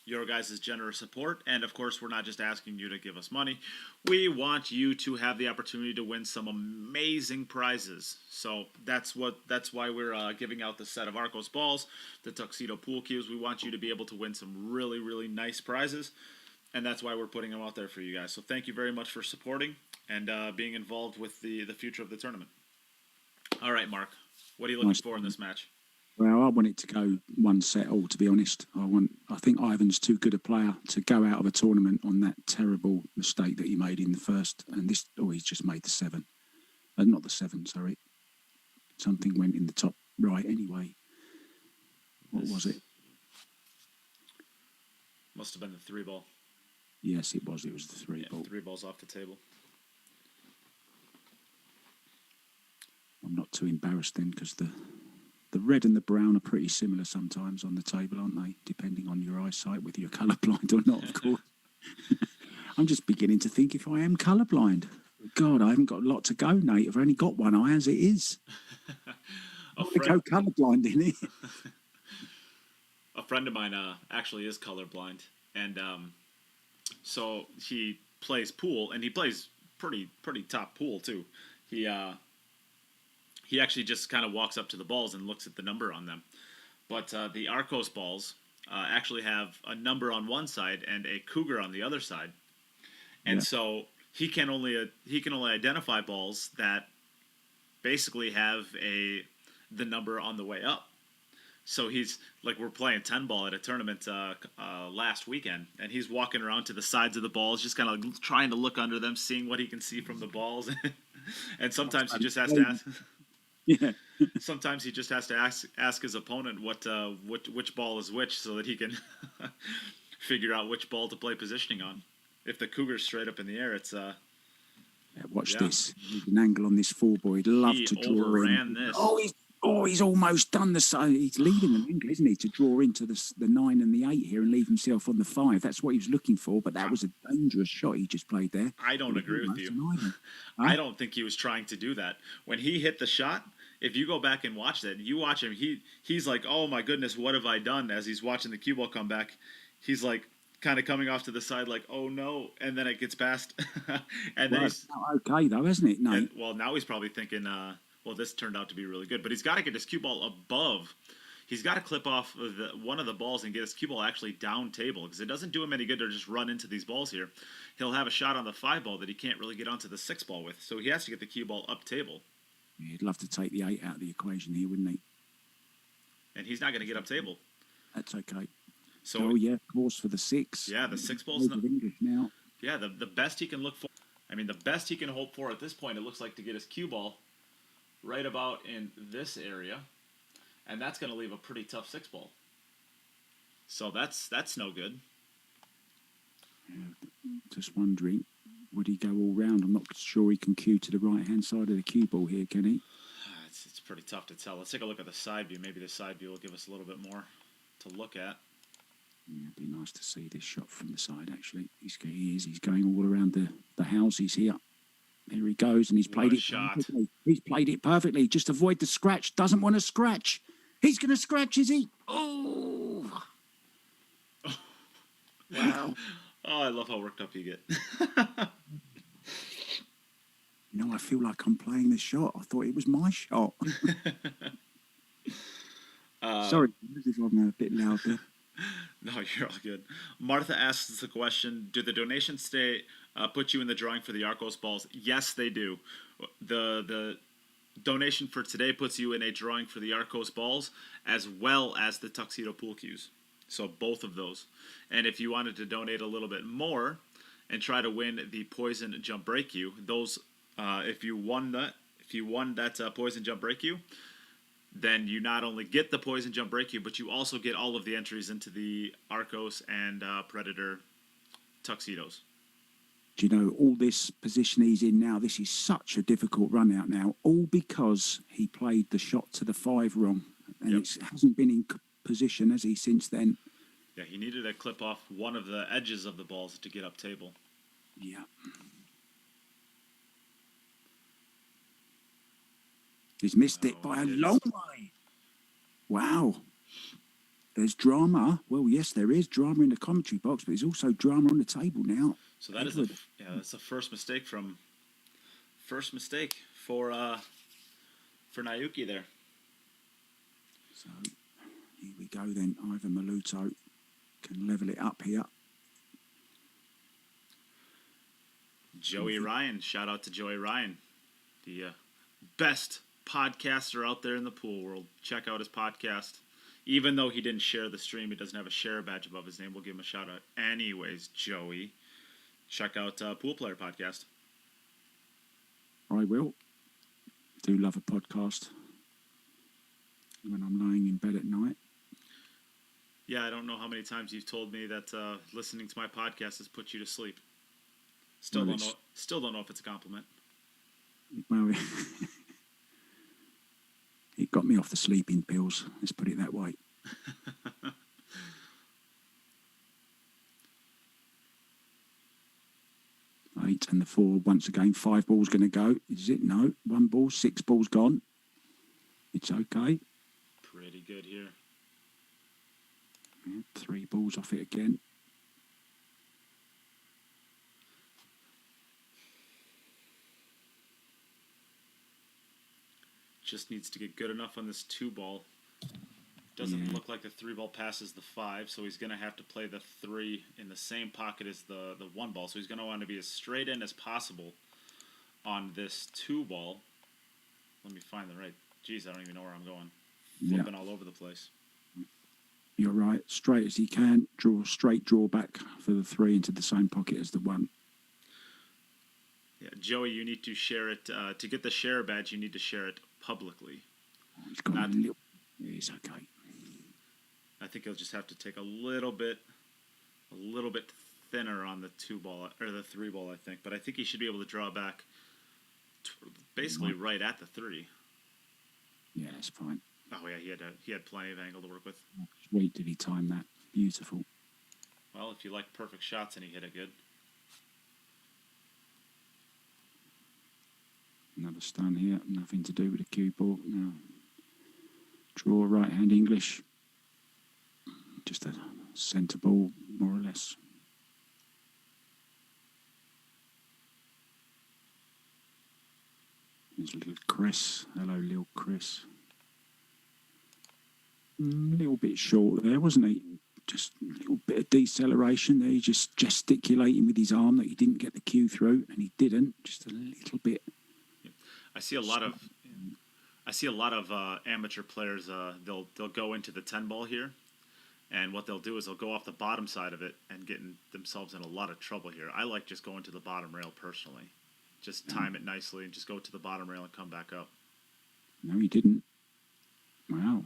[SPEAKER 2] your guys' generous support. And, of course, we're not just asking you to give us money. We want you to have the opportunity to win some amazing prizes. So that's why we're giving out the set of Arcos balls, the Tuxedo pool cues. We want you to be able to win some really, really nice prizes. And that's why we're putting them out there for you guys. So thank you very much for supporting and being involved with the future of the tournament. All right, Mark. What are you looking for in this match?
[SPEAKER 1] Well, I want it to go one set all, to be honest. I think Ivan's too good a player to go out of a tournament on that terrible mistake that he made in the first. And he's just made the 7. Not the 7, sorry. Something went in the top right anyway. What was it?
[SPEAKER 2] Must have been the 3 ball.
[SPEAKER 1] Yes, it was. It was the 3 ball.
[SPEAKER 2] 3 balls off the table.
[SPEAKER 1] I'm not too embarrassed then, because the red and the brown are pretty similar sometimes on the table, aren't they? Depending on your eyesight, whether you're colourblind or not, of course. I'm just beginning to think if I am colourblind. God, I haven't got a lot to go, Nate. I've only got one eye as it is. I want to go colourblind in it.
[SPEAKER 2] A friend of mine actually is colorblind, and so he plays pool, and he plays pretty top pool too. He actually just kind of walks up to the balls and looks at the number on them. But the Arcos balls actually have a number on one side and a cougar on the other side, and so he can only identify balls that basically have the number on the way up. So he's like, we're playing 10 ball at a tournament last weekend, and he's walking around to the sides of the balls, just kind of like trying to look under them, seeing what he can see from the balls. And sometimes he just has to ask.
[SPEAKER 1] Yeah.
[SPEAKER 2] Sometimes he just has to ask his opponent which ball is which, so that he can figure out which ball to play positioning on. If the cougar's straight up in the air, it's
[SPEAKER 1] watch this. There's an angle on this 4-ball. He'd love to draw
[SPEAKER 2] overran
[SPEAKER 1] in.
[SPEAKER 2] this.
[SPEAKER 1] He's almost done the side. He's leading an angle, isn't he, to draw into the 9 and the 8 here and leave himself on the 5. That's what he was looking for, but that was a dangerous shot he just played there.
[SPEAKER 2] I don't agree with you. I don't think he was trying to do that. When he hit the shot, if you go back and watch that, you watch him, he's like, oh my goodness, what have I done? As he's watching the cue ball come back, he's like kind of coming off to the side like, oh no, and then it gets past. And then
[SPEAKER 1] he's okay though, isn't it? No.
[SPEAKER 2] Well, now he's probably thinking, well, this turned out to be really good, but he's got to get his cue ball above. He's got to clip off one of the balls and get his cue ball actually down table, because it doesn't do him any good to just run into these balls here. He'll have a shot on the 5 ball that he can't really get onto the 6 ball with, so he has to get the cue ball up table.
[SPEAKER 1] Yeah, he'd love to take the 8 out of the equation here, wouldn't he?
[SPEAKER 2] And he's not going to get up table.
[SPEAKER 1] That's okay.
[SPEAKER 2] So,
[SPEAKER 1] of course, for the 6.
[SPEAKER 2] Yeah, the 6 ball's
[SPEAKER 1] not English now.
[SPEAKER 2] Yeah, the best he can look for. I mean, the best he can hope for at this point, it looks like, to get his cue ball right about in this area, and that's going to leave a pretty tough 6 ball. So that's no good.
[SPEAKER 1] Yeah, just wondering, would he go all round? I'm not sure he can cue to the right-hand side of the cue ball here, can he?
[SPEAKER 2] It's pretty tough to tell. Let's take a look at the side view. Maybe the side view will give us a little bit more to look at.
[SPEAKER 1] Yeah, it'd be nice to see this shot from the side, actually. He's going all around the houses here. There he goes, and he's played it perfectly. He's played it perfectly. Just avoid the scratch. Doesn't want to scratch. He's going to scratch, is he? Oh! Wow.
[SPEAKER 2] Oh, I love how worked up you get.
[SPEAKER 1] I feel like I'm playing the shot. I thought it was my shot. Sorry if I'm a bit loud there.
[SPEAKER 2] No, you're all good. Martha asks the question, do the donations stay put you in the drawing for the Arcos balls? Yes, they do. The donation for today puts you in a drawing for the Arcos balls as well as the tuxedo pool cues. So both of those. And if you wanted to donate a little bit more and try to win the poison jump break cue, those if you won that poison jump break cue, then you not only get the poison jump break cue, but you also get all of the entries into the Arcos and Predator tuxedos.
[SPEAKER 1] Do you know, all this position he's in now, this is such a difficult run out now, all because he played the shot to the 5 wrong. And it hasn't been in position, has he, since then?
[SPEAKER 2] Yeah, he needed to clip off one of the edges of the balls to get up table.
[SPEAKER 1] Yeah. He's missed it by a long way. Wow. There's drama. Well, yes, there is drama in the commentary box, but there's also drama on the table now.
[SPEAKER 2] So that's the first mistake for Naoyuki there.
[SPEAKER 1] So here we go then. Aivhan Maluto can level it up here.
[SPEAKER 2] Joey Ryan, shout out to Joey Ryan, the best podcaster out there in the pool world. Check out his podcast. Even though he didn't share the stream, he doesn't have a share badge above his name. We'll give him a shout out. Anyways, Joey, check out Pool Player Podcast.
[SPEAKER 1] I will. do love a podcast when I'm lying in bed at night.
[SPEAKER 2] Yeah, I don't know how many times you've told me that listening to my podcast has put you to sleep. Still don't know if it's a compliment.
[SPEAKER 1] Well, it got me off the sleeping pills. Let's put it that way. 8 and the 4 once again. 5 balls going to go. Is it? No. 1 ball. 6 balls gone. It's okay.
[SPEAKER 2] Pretty good here.
[SPEAKER 1] Yeah, 3 balls off it again.
[SPEAKER 2] Just needs to get good enough on this 2 ball. Doesn't look like the 3 ball passes the 5, so he's going to have to play the 3 in the same pocket as the 1 ball. So he's going to want to be as straight in as possible on this 2 ball. Let me find the right. Geez, I don't even know where I'm going. Flipping all over the place.
[SPEAKER 1] You're right. Straight as he can. Draw back for the 3 into the same pocket as the 1.
[SPEAKER 2] Yeah, Joey, you need to share it. To get the share badge, you need to share it publicly.
[SPEAKER 1] He's got a little. It's okay.
[SPEAKER 2] I think he'll just have to take a little bit thinner on the 2 ball or the 3 ball. I think, but I think he should be able to draw back, basically right at the 3.
[SPEAKER 1] Yeah, that's fine.
[SPEAKER 2] Oh yeah, he had plenty of angle to work with.
[SPEAKER 1] Wait, did he time that? Beautiful.
[SPEAKER 2] Well, if you like perfect shots and he hit it good.
[SPEAKER 1] Another stun here. Nothing to do with the cue ball. No. Draw right hand English. Just a centre ball, more or less. There's little Chris. Hello, little Chris. A little bit short there, wasn't he? Just a little bit of deceleration there. He's just gesticulating with his arm that he didn't get the cue through, and he didn't. Just a little bit.
[SPEAKER 2] I see a lot of amateur players. They'll go into the 10 ball here, and what they'll do is they'll go off the bottom side of it and getting themselves in a lot of trouble here. I like just going to the bottom rail personally. Just time it nicely and just go to the bottom rail and come back up.
[SPEAKER 1] No, he didn't. Wow.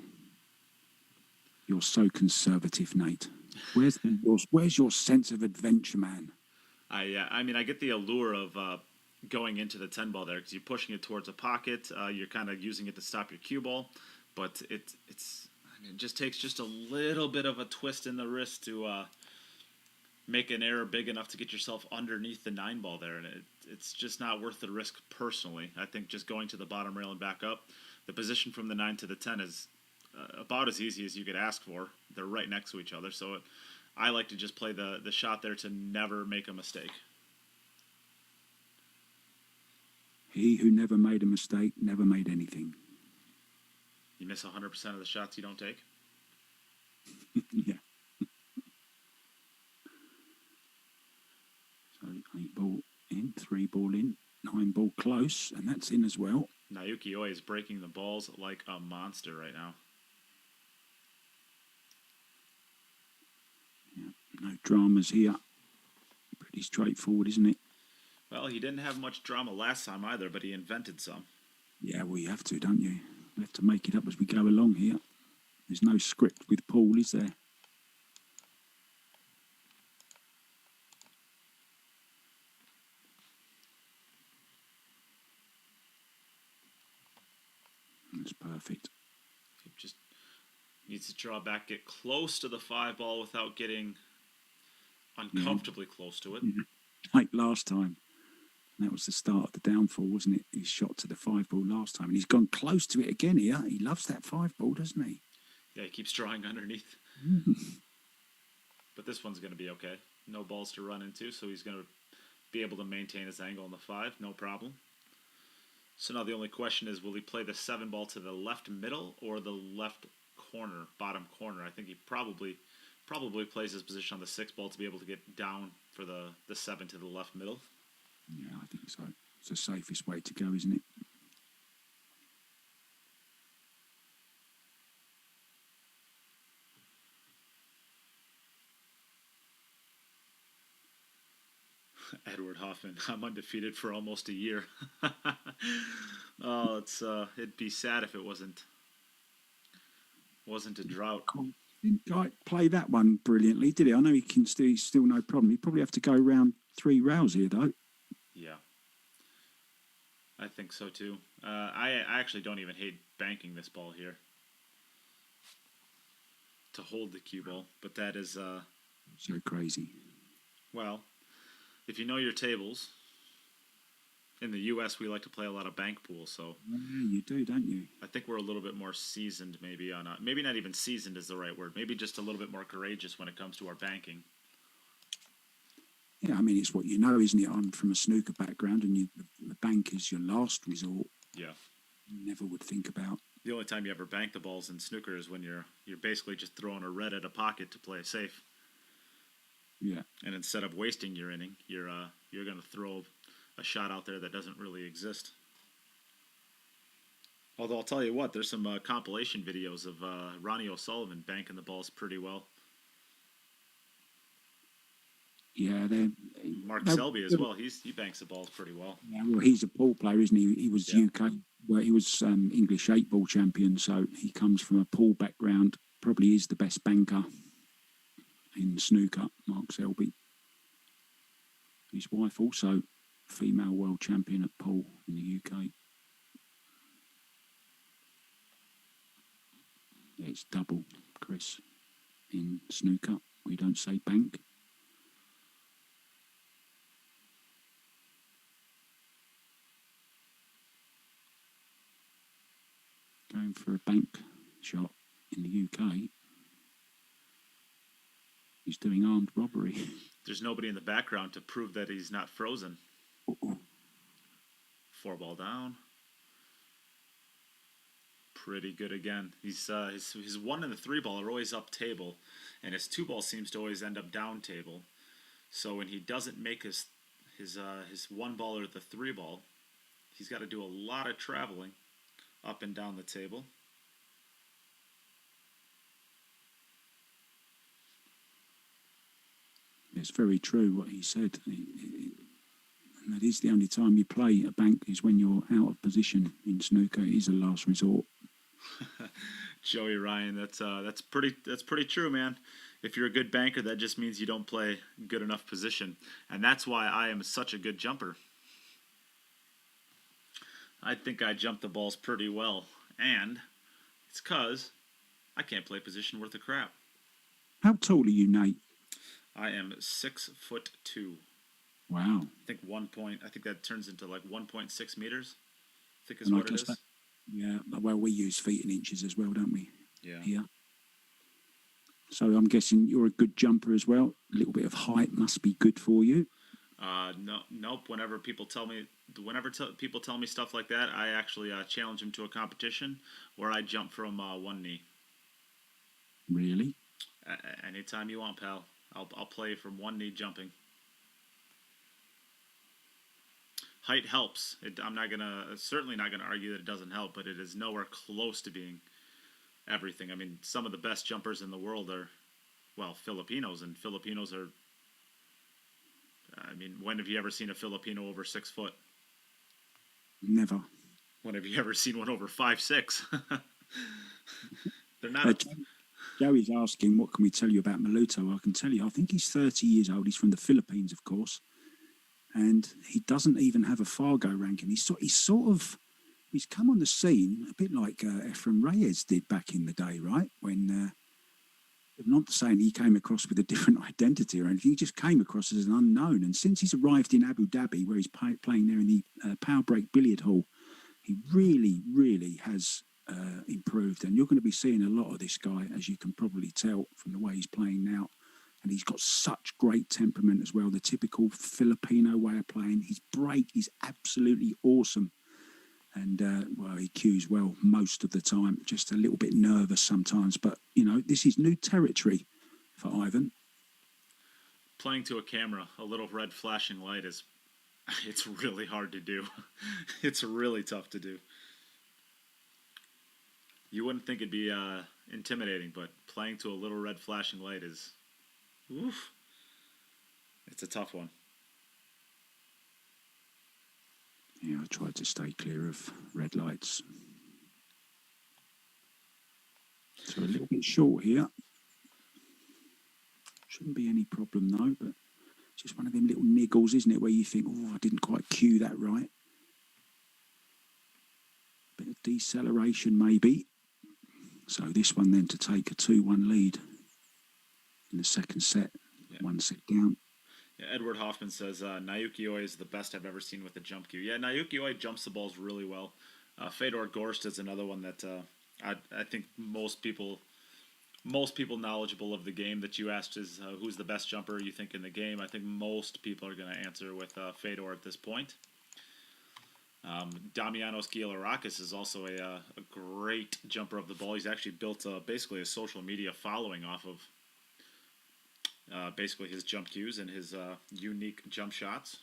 [SPEAKER 1] You're so conservative, Nate. Where's your sense of adventure, man?
[SPEAKER 2] I mean, I get the allure of going into the 10 ball there because you're pushing it towards a pocket. You're kind of using it to stop your cue ball, but it just takes just a little bit of a twist in the wrist to make an error big enough to get yourself underneath the 9 ball there, and it's just not worth the risk personally. I think just going to the bottom rail and back up, the position from the 9 to the 10 is about as easy as you could ask for. They're right next to each other, so I like to just play the shot there to never make a mistake.
[SPEAKER 1] He who never made a mistake never made anything.
[SPEAKER 2] You miss 100% of the shots you don't take?
[SPEAKER 1] Yeah. So 8 ball in, 3 ball in, 9 ball close, and that's in as well.
[SPEAKER 2] Naoyuki Oi is breaking the balls like a monster right now.
[SPEAKER 1] Yeah, no dramas here. Pretty straightforward, isn't it?
[SPEAKER 2] Well, he didn't have much drama last time either, but he invented some.
[SPEAKER 1] Yeah, well, you have to, don't you? We have to make it up as we go along here. There's no script with Paul, is there? That's perfect.
[SPEAKER 2] He just needs to draw back, get close to the 5 ball without getting uncomfortably close to it.
[SPEAKER 1] Yeah. Like last time. That was the start of the downfall, wasn't it? He shot to the 5 ball last time, and he's gone close to it again here. He loves that 5 ball, doesn't he?
[SPEAKER 2] Yeah, he keeps drawing underneath. But this one's going to be okay. No balls to run into, so he's going to be able to maintain his angle on the 5, no problem. So now the only question is, will he play the 7 ball to the left middle or the left corner, bottom corner? I think he probably plays his position on the 6 ball to be able to get down for the 7 to the left middle.
[SPEAKER 1] Yeah, I think so. It's the safest way to go, isn't it?
[SPEAKER 2] Edward Hoffman. I'm undefeated for almost a year. Oh, it'd be sad if it wasn't a drought.
[SPEAKER 1] Didn't like play that one brilliantly, did he? I know he can still no problem. He'd probably have to go round 3 rounds here, though.
[SPEAKER 2] Yeah, I think so too. I actually don't even hate banking this ball here to hold the cue ball, but that is
[SPEAKER 1] So crazy.
[SPEAKER 2] well, if you know your tables. In the U.S., we like to play a lot of bank pool, so
[SPEAKER 1] Yeah, you do, don't you?
[SPEAKER 2] I think we're a little bit more seasoned, maybe maybe not even seasoned is the right word. Maybe just a little bit more courageous when it comes to our banking.
[SPEAKER 1] Yeah, I mean, it's what you know, isn't it? I'm from a snooker background, and the bank is your last resort.
[SPEAKER 2] Yeah.
[SPEAKER 1] You never would think about.
[SPEAKER 2] The only time you ever bank the balls in snooker is when you're basically just throwing a red at a pocket to play safe.
[SPEAKER 1] Yeah.
[SPEAKER 2] And instead of wasting your inning, you're going to throw a shot out there that doesn't really exist. Although I'll tell you what, there's some compilation videos of Ronnie O'Sullivan banking the balls pretty well.
[SPEAKER 1] Yeah,
[SPEAKER 2] Mark Selby as well. He banks the balls pretty well.
[SPEAKER 1] Yeah, well, he's a pool player, isn't he? He was UK. Well, he was English 8-ball champion, so he comes from a pool background. Probably is the best banker in snooker, Mark Selby. His wife also female world champion at pool in the UK. It's double, Chris, in snooker. We don't say bank. Going for a bank shot in the UK. He's doing armed robbery.
[SPEAKER 2] There's nobody in the background to prove that he's not frozen. 4 ball down. Pretty good again. He's his 1 and the 3 ball are always up table, and his 2 ball seems to always end up down table. So when he doesn't make his 1 ball or the 3 ball, he's got to do a lot of traveling up and down the table.
[SPEAKER 1] It's very true what he said. And that is the only time you play a bank is when you're out of position in snooker. It is a last resort.
[SPEAKER 2] Joey Ryan, that's pretty true, man. If you're a good banker, that just means you don't play good enough position, and that's why I am such a good jumper. I think I jump the balls pretty well, and it's 'cause I can't play position worth of crap.
[SPEAKER 1] How tall are you, Nate?
[SPEAKER 2] I am 6'2".
[SPEAKER 1] Wow.
[SPEAKER 2] I think that turns into like 1.6 meters. I think is
[SPEAKER 1] And I
[SPEAKER 2] what it
[SPEAKER 1] guess
[SPEAKER 2] is.
[SPEAKER 1] that, yeah, well, we use feet and inches as well, don't we?
[SPEAKER 2] Yeah.
[SPEAKER 1] Here. So I'm guessing you're a good jumper as well. A little bit of height must be good for you.
[SPEAKER 2] Nope. Whenever people tell me stuff like that, I actually challenge them to a competition where I jump from 1 knee.
[SPEAKER 1] Really?
[SPEAKER 2] Anytime you want, pal. I'll play from 1 knee jumping. Height helps. I'm certainly not gonna argue that it doesn't help, but it is nowhere close to being everything. I mean, some of the best jumpers in the world are, well, Filipinos, and Filipinos are. I mean, when have you ever seen a Filipino over 6 foot?
[SPEAKER 1] Never.
[SPEAKER 2] When have you ever seen one over 5'6"? They're not.
[SPEAKER 1] Joey's asking, what can we tell you about Maluto? I can tell you, I think he's 30 years old. He's from the Philippines, of course. And he doesn't even have a Fargo ranking. He's come on the scene a bit like Efren Reyes did back in the day, right? When, I'm not saying he came across with a different identity or anything. He just came across as an unknown. And since he's arrived in Abu Dhabi, where he's playing there in the Power Break Billiard Hall, he really, really has improved. And you're going to be seeing a lot of this guy, as you can probably tell from the way he's playing now. And he's got such great temperament as well, the typical Filipino way of playing. His break is absolutely awesome. And, well, he cues well most of the time, just a little bit nervous sometimes. But, this is new territory for Aivhan.
[SPEAKER 2] Playing to a camera, a little red flashing light it's really hard to do. It's really tough to do. You wouldn't think it'd be intimidating, but playing to a little red flashing light is... Oof. It's a tough one.
[SPEAKER 1] Yeah, I tried to stay clear of red lights. So a little bit short here. Shouldn't be any problem though, but just one of them little niggles, isn't it, where you think, oh, I didn't quite cue that right. Bit of deceleration maybe. So this one then to take a 2-1 lead in the second set, 1 set down.
[SPEAKER 2] Yeah, Edward Hoffman says Naoyuki Oi is the best I've ever seen with a jump cue. Yeah, Naoyuki Oi jumps the balls really well. Fedor Gorst is another one that I think most people knowledgeable of the game that you asked is who's the best jumper you think in the game. I think most people are going to answer with Fedor at this point. Damianos Gilarakis is also a great jumper of the ball. He's actually built basically a social media following off of basically his jump cues and his unique jump shots.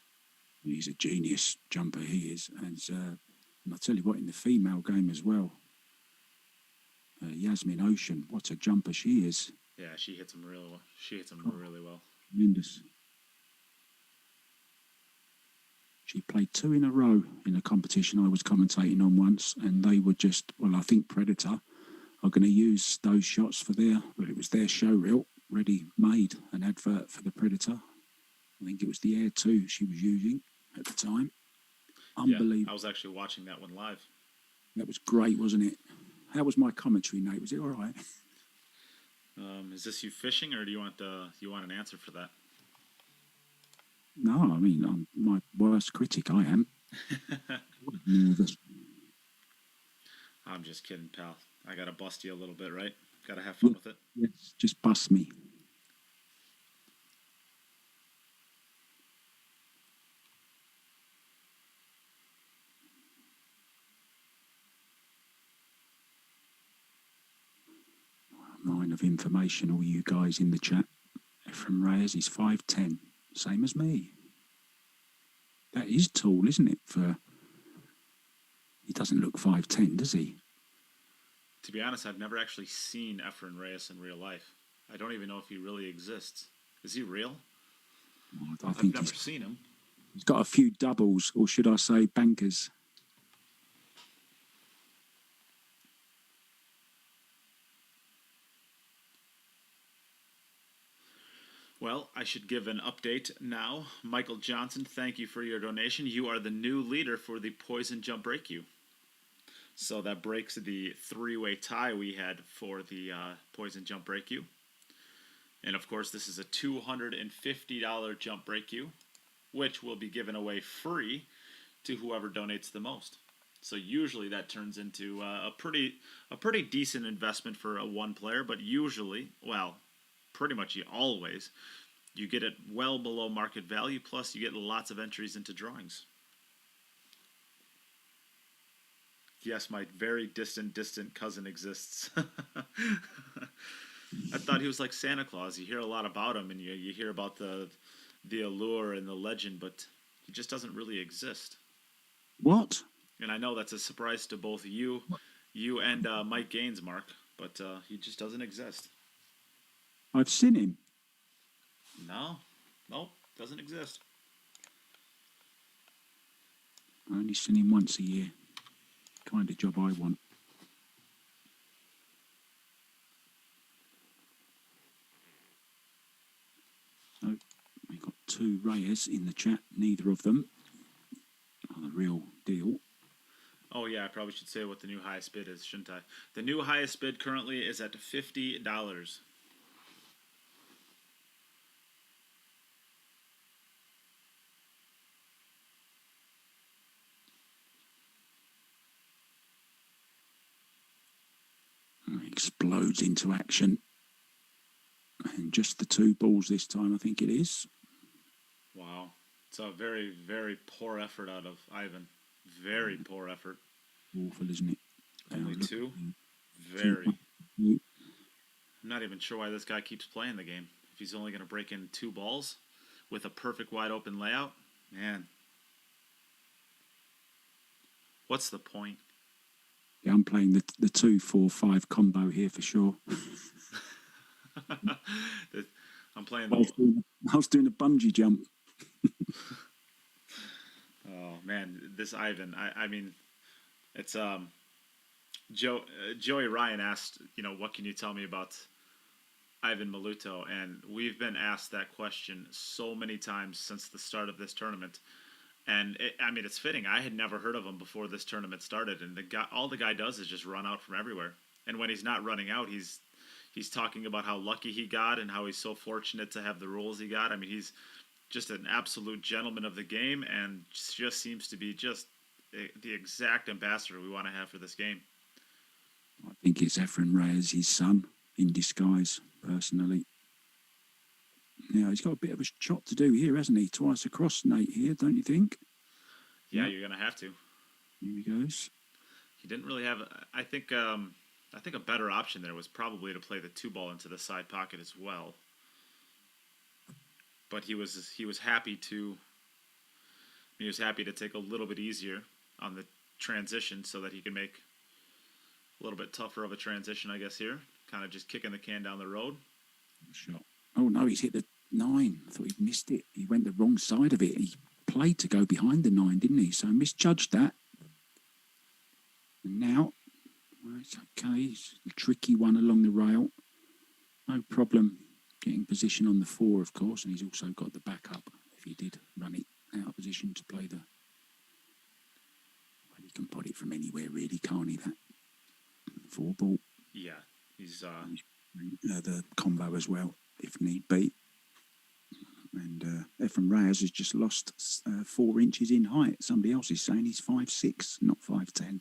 [SPEAKER 1] He's a genius jumper, he is. And I'll tell you what, in the female game as well, Yasmin Ocean, what a jumper she is.
[SPEAKER 2] Yeah, she hits him really well. Really well.
[SPEAKER 1] Tremendous. She played 2 in a row in a competition I was commentating on once, and they were just, well, I think Predator are going to use those shots for it was their show reel, ready-made, an advert for the Predator. I think it was the Air 2 she was using at the time. Unbelievable.
[SPEAKER 2] Yeah, I was actually watching that one live.
[SPEAKER 1] That was great, wasn't it? How was my commentary, Nate? Was it all right?
[SPEAKER 2] Is this you fishing, or do you want an answer for that?
[SPEAKER 1] No, I mean, I'm my worst critic, I am. Nervous.
[SPEAKER 2] I'm just kidding, pal. I got to bust you a little bit, right? Got to have fun with it.
[SPEAKER 1] Yes, just bust me. Line of information, all you guys in the chat. Ephraim Reyes is 5'10", same as me. That is tall, isn't it? He doesn't look 5'10", does he?
[SPEAKER 2] To be honest, I've never actually seen Ephraim Reyes in real life. I don't even know if he really exists. Is he real?
[SPEAKER 1] I
[SPEAKER 2] I've
[SPEAKER 1] think
[SPEAKER 2] never seen him.
[SPEAKER 1] He's got a few doubles, or should I say bankers.
[SPEAKER 2] Well, I should give an update now. Michael Johnson, thank you for your donation. You are the new leader for the Poison Jump Break-You. So that breaks the 3-way tie we had for the Poison Jump Break-You. And of course, this is a $250 Jump Break-You, which will be given away free to whoever donates the most. So usually that turns into a pretty decent investment for a one player, but usually, well, pretty much always, you get it well below market value, plus you get lots of entries into drawings. Yes, my very distant cousin exists. I thought he was like Santa Claus. You hear a lot about him, and you hear about the allure and the legend, but he just doesn't really exist.
[SPEAKER 1] What?
[SPEAKER 2] And I know that's a surprise to both you and Mike Gaines, Mark, but he just doesn't exist.
[SPEAKER 1] I've seen him.
[SPEAKER 2] No, doesn't exist.
[SPEAKER 1] I only seen him once a year. Kind of job I want. So we got 2 Reyes in the chat. Neither of them are the real deal.
[SPEAKER 2] Oh yeah, I probably should say what the new highest bid is, shouldn't I? The new highest bid currently is at $50.
[SPEAKER 1] Explodes into action. And just the 2 balls this time, I think it is.
[SPEAKER 2] Wow. It's a very, very poor effort out of Aivhan. Very poor effort.
[SPEAKER 1] Awful, isn't it?
[SPEAKER 2] Only 2? Very. I'm not even sure why this guy keeps playing the game. If he's only going to break in 2 balls with a perfect wide open layout, man. What's the point?
[SPEAKER 1] Yeah, I'm playing the 2-4-5 combo here for sure.
[SPEAKER 2] I'm playing
[SPEAKER 1] I was doing a bungee jump.
[SPEAKER 2] Oh man, this Ivan. I mean, it's Joey Ryan asked, what can you tell me about Ivan Maluto? And we've been asked that question so many times since the start of this tournament. And it's fitting. I had never heard of him before this tournament started, and all the guy does is just run out from everywhere. And when he's not running out, he's talking about how lucky he got and how he's so fortunate to have the rules he got. I mean, he's just an absolute gentleman of the game, and just seems to be just the exact ambassador we want to have for this game.
[SPEAKER 1] I think it's Aivhan Reyes, his son, in disguise, personally. Now, he's got a bit of a shot to do here, hasn't he? Twice across, Nate, here, don't you think?
[SPEAKER 2] Yeah, you're going to have to.
[SPEAKER 1] Here he goes.
[SPEAKER 2] He didn't really have... I think a better option there was probably to play the 2-ball into the side pocket as well. But he was happy to... He was happy to take a little bit easier on the transition so that he could make a little bit tougher of a transition, I guess, here. Kind of just kicking the can down the road.
[SPEAKER 1] Shot. Oh, no, he's hit the 9. I thought he'd missed it. He went the wrong side of it. He played to go behind the 9, didn't he? So misjudged that. And now, well, it's okay. It's a tricky one along the rail. No problem getting position on the 4, of course. And he's also got the backup if he did run it out of position to play the... Well, he can pot it from anywhere, really, can't he, that 4-ball?
[SPEAKER 2] Yeah, he's...
[SPEAKER 1] the combo as well, if need be. And Aivhan Reyes has just lost 4 inches in height. Somebody else is saying he's 5'6", not 5'10".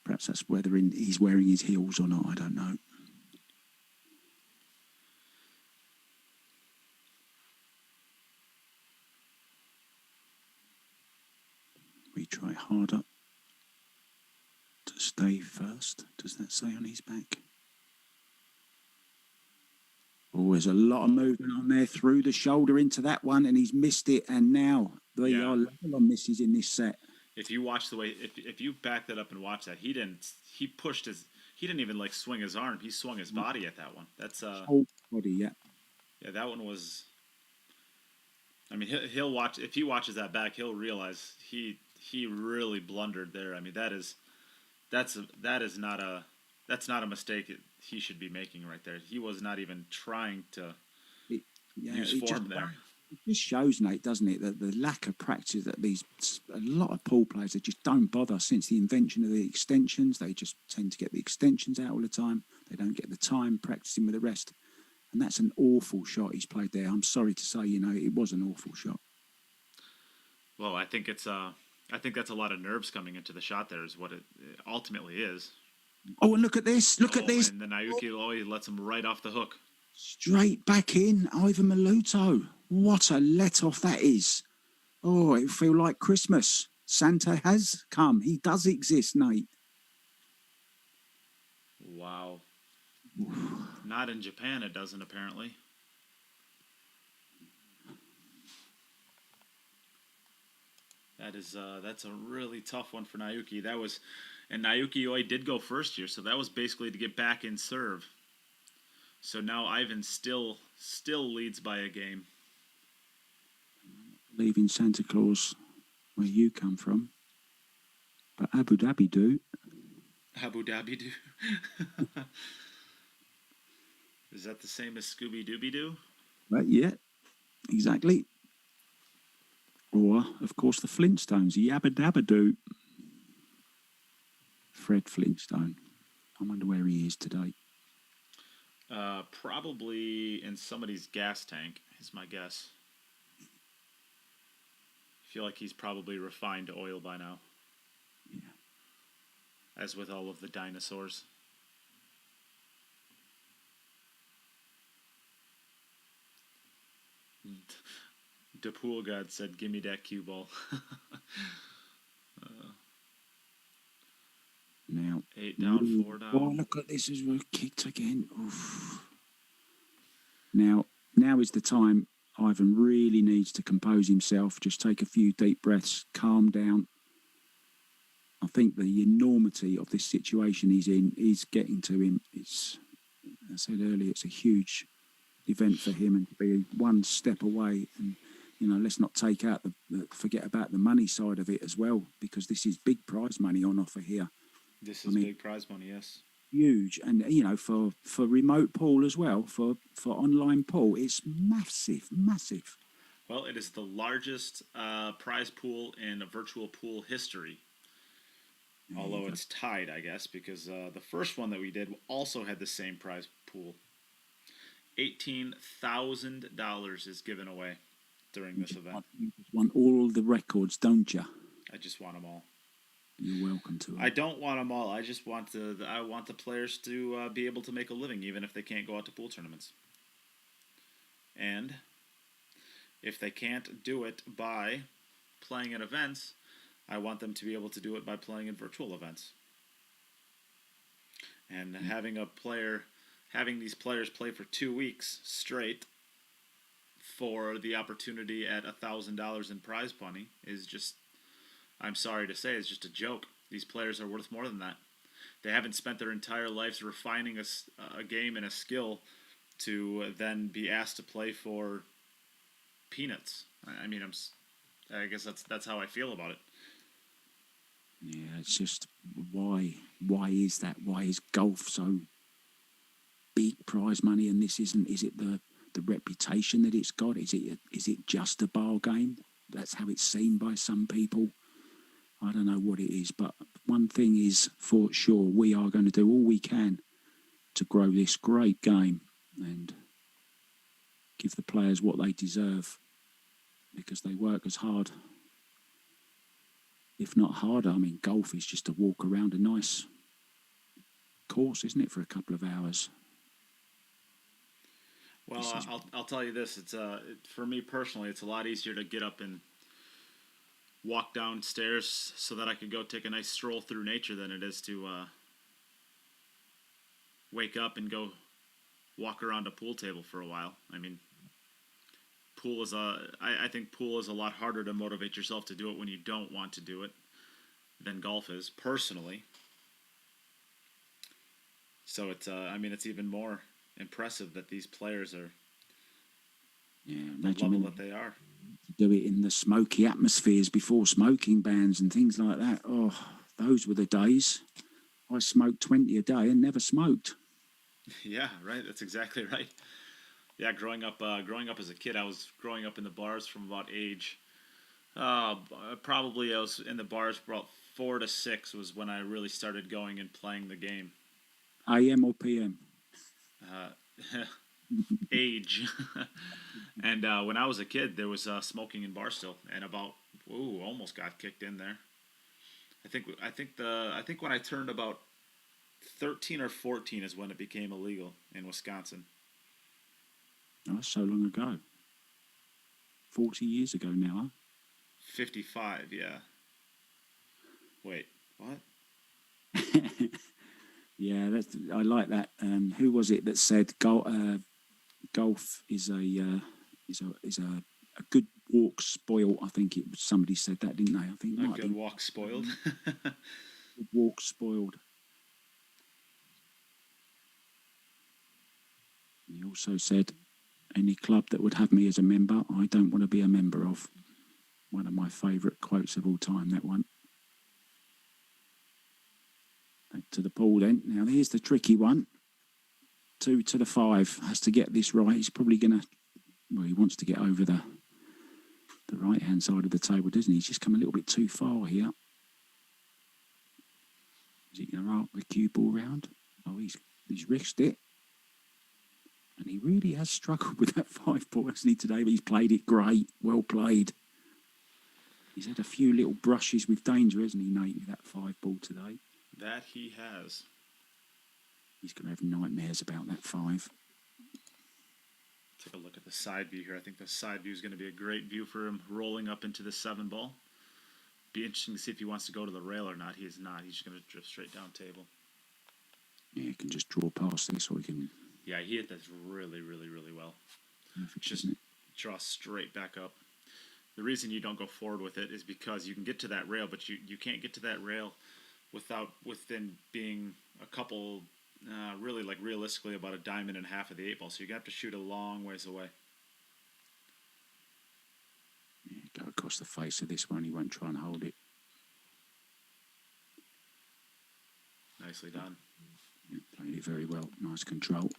[SPEAKER 1] Perhaps that's whether he's wearing his heels or not, I don't know. We try harder to stay first. Does that say on his back? Oh, there's a lot of movement on there through the shoulder into that one, and he's missed it. And now they are level on misses in this set.
[SPEAKER 2] If you watch the way, if you back that up and watch that, he didn't even swing his arm. He swung his body at that one. That's
[SPEAKER 1] whole body, yeah.
[SPEAKER 2] Yeah, that one was. I mean, he'll watch. If he watches that back, he'll realize he really blundered there. I mean, that's not a mistake he should be making right there. He was not even trying to use form there.
[SPEAKER 1] It just shows, Nate, doesn't it, that the lack of practice that a lot of pool players, they just don't bother since the invention of the extensions. They just tend to get the extensions out all the time. They don't get the time practicing with the rest. And that's an awful shot he's played there. I'm sorry to say, it was an awful shot.
[SPEAKER 2] Well, I think that's a lot of nerves coming into the shot there is what it ultimately is.
[SPEAKER 1] Oh, and look at this. Look at this.
[SPEAKER 2] And then Naoyuki lets him right off the hook.
[SPEAKER 1] Straight back in, Aivhan Maluto. What a let-off that is. Oh, it'll feel like Christmas. Santa has come. He does exist, Nate.
[SPEAKER 2] Wow. Not in Japan, it doesn't, apparently. That's a really tough one for Naoyuki. And Naoyuki Oi did go first here, so that was basically to get back in serve. So now Ivan still leads by a game.
[SPEAKER 1] Leaving Santa Claus where you come from, but Abu Dhabi do.
[SPEAKER 2] Abu Dhabi do. Is that the same as Scooby Dooby Doo?
[SPEAKER 1] Right, yeah, exactly. Or, of course, the Flintstones, Yabba Dabba Doo. Fred Flintstone. I wonder where he is today.
[SPEAKER 2] Probably in somebody's gas tank, is my guess. I feel like he's probably refined oil by now.
[SPEAKER 1] Yeah.
[SPEAKER 2] As with all of the dinosaurs. The pool god said, "Give me that cue ball."
[SPEAKER 1] Now,
[SPEAKER 2] 8 down, 4 down.
[SPEAKER 1] Oh, look at this as we're kicked again. Oof. Now is the time Ivan really needs to compose himself, just take a few deep breaths, calm down. I think the enormity of this situation he's in is getting to him. As I said earlier, it's a huge event for him, and to be one step away and let's not take out forget about the money side of it as well, because this is big prize money on offer here.
[SPEAKER 2] This is big prize money, yes.
[SPEAKER 1] Huge, and for remote pool as well, for online pool, it's massive.
[SPEAKER 2] Well, it is the largest prize pool in virtual pool history. Although it's tied, I guess, because the first one that we did also had the same prize pool. $18,000 is given away during this event.
[SPEAKER 1] You just want all the records, don't you?
[SPEAKER 2] I just want them all.
[SPEAKER 1] You're welcome to them.
[SPEAKER 2] I don't want them all. I just want I want the players to be able to make a living, even if they can't go out to pool tournaments. And if they can't do it by playing at events, I want them to be able to do it by playing in virtual events. And having these players play for 2 weeks straight for the opportunity at $1,000 in prize money is just, I'm sorry to say, it's just a joke. These players are worth more than that. They haven't spent their entire lives refining a game and a skill to then be asked to play for peanuts. I mean, I guess that's how I feel about it.
[SPEAKER 1] Yeah, it's just why is that? Why is golf so big prize money and this isn't? Is it the reputation that it's got? Is it just a bar game? That's how it's seen by some people. I don't know what it is, but one thing is for sure, we are going to do all we can to grow this great game and give the players what they deserve, because they work as hard, if not harder. I mean, golf is just to walk around a nice course, isn't it, for a couple of hours?
[SPEAKER 2] Well, I'll tell you this. It's for me personally, it's a lot easier to get up and walk downstairs so that I could go take a nice stroll through nature than it is to wake up and go walk around a pool table for a while. I mean, I think pool is a lot harder to motivate yourself to do it when you don't want to do it than golf is, personally. So it's even more impressive that these players are the level that they are.
[SPEAKER 1] Do it in the smoky atmospheres before smoking bans and things like that. Oh, those were the days. I smoked 20 a day and never smoked.
[SPEAKER 2] Yeah, right. That's exactly right. Yeah, growing up as a kid, I was growing up in the bars from about age. Probably I was in the bars for about 4 to 6 was when I really started going and playing the game.
[SPEAKER 1] AM or PM?
[SPEAKER 2] Age. And when I was a kid, there was smoking in bars still, and almost got kicked in there. I think when I turned about 13 or 14 is when it became illegal in Wisconsin.
[SPEAKER 1] Oh, that's so long ago. 40 years ago now, huh?
[SPEAKER 2] 55, yeah. Wait, what?
[SPEAKER 1] Yeah, I like that. Who was it that said golf is a good walk spoiled? I think it was somebody said that, didn't they? I think
[SPEAKER 2] a good walk spoiled.
[SPEAKER 1] Good walk spoiled. He also said, any club that would have me as a member, I don't want to be a member of. One of my favourite quotes of all time, that one. Back to the pool then. Now here's the tricky one. 2 to the 5. Has to get this right. He's probably going to... Well, he wants to get over the right-hand side of the table, doesn't he? He's just come a little bit too far here. Is he going to roll the cue ball round? Oh, he's risked it. And he really has struggled with that 5 ball, hasn't he, today? But he's played it great. Well played. He's had a few little brushes with danger, hasn't he, Nate, with that 5 ball today?
[SPEAKER 2] That he has.
[SPEAKER 1] He's going to have nightmares about that 5.
[SPEAKER 2] Take a look at the side view here. I think the side view is going to be a great view for him rolling up into the 7 ball. Be interesting to see if he wants to go to the rail or not. He is not. He's just going to drift straight down table.
[SPEAKER 1] Yeah, he can just draw past this, or he can...
[SPEAKER 2] Yeah, he hit this really, really, really well. Just draw straight back up. The reason you don't go forward with it is because you can get to that rail, but you can't get to that rail within being a couple, really, like, realistically about a diamond and a half of the 8 ball. So you're going to have to shoot a long ways away.
[SPEAKER 1] Go across the face of this one. He won't try and hold it.
[SPEAKER 2] Nicely done.
[SPEAKER 1] Yeah, played it very well. Nice control.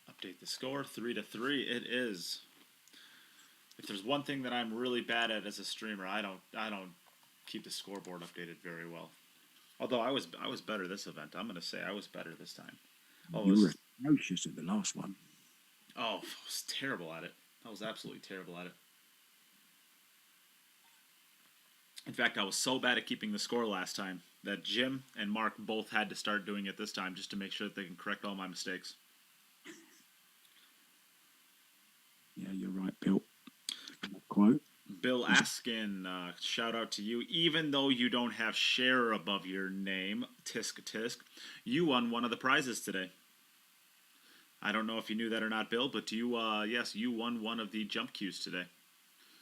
[SPEAKER 2] Update the score, 3-3. It is. If there's one thing that I'm really bad at as a streamer, I don't keep the scoreboard updated very well. Although I was better this event. I'm gonna say I was better this time.
[SPEAKER 1] You were atrocious at the last one.
[SPEAKER 2] Oh, I was terrible at it. I was absolutely terrible at it. In fact, I was so bad at keeping the score last time that Jim and Mark both had to start doing it this time just to make sure that they can correct all my mistakes.
[SPEAKER 1] Yeah, you're right, Bill. Quote.
[SPEAKER 2] Bill Askin, shout out to you. Even though you don't have share above your name, tisk tisk, you won one of the prizes today. I don't know if you knew that or not, Bill, but yes, you won one of the jump cues today.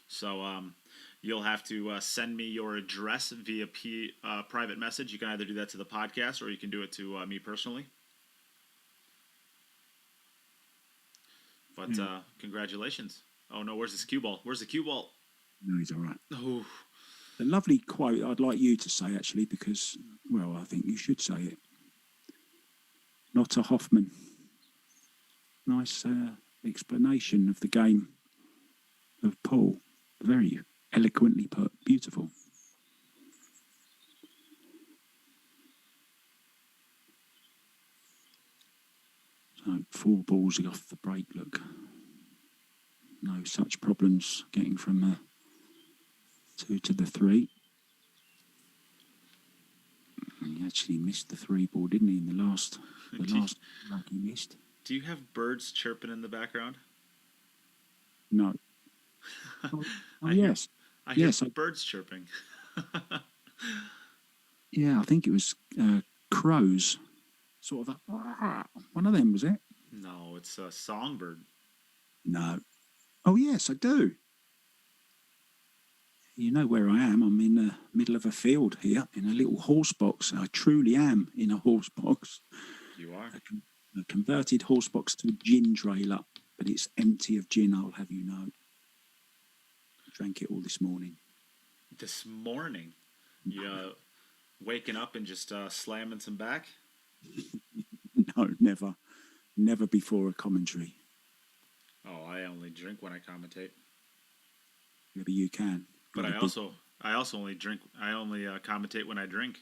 [SPEAKER 2] So you'll have to send me your address via private message. You can either do that to the podcast or you can do it to me personally. But congratulations. Oh, no, where's this cue ball? Where's the cue ball?
[SPEAKER 1] No, he's all right.
[SPEAKER 2] Oh.
[SPEAKER 1] A lovely quote I'd like you to say, actually, because, well, I think you should say it. Not a Hoffman. Nice explanation of the game of Paul. Very eloquently put. Beautiful. So 4 balls off the break, look. No such problems getting from the 2 to the 3. He actually missed the 3 ball, didn't he, in the last rug he missed.
[SPEAKER 2] Do you have birds chirping in the background?
[SPEAKER 1] No. Yes.
[SPEAKER 2] I hear
[SPEAKER 1] Yes.
[SPEAKER 2] birds chirping.
[SPEAKER 1] Yeah, I think it was crows. Sort of one of them, was it?
[SPEAKER 2] No, it's a songbird.
[SPEAKER 1] No. Oh, yes, I do. You know where I am. I'm in the middle of a field here in a little horse box. I truly am in a horse box.
[SPEAKER 2] You are?
[SPEAKER 1] A converted horse box to a gin trailer, but it's empty of gin, I'll have you know. I drank it all this morning.
[SPEAKER 2] This morning? You waking up and just slamming some back?
[SPEAKER 1] No, never. Never before a commentary.
[SPEAKER 2] Oh, I only drink when I commentate.
[SPEAKER 1] Maybe you can.
[SPEAKER 2] But I also only drink. I only commentate when I drink.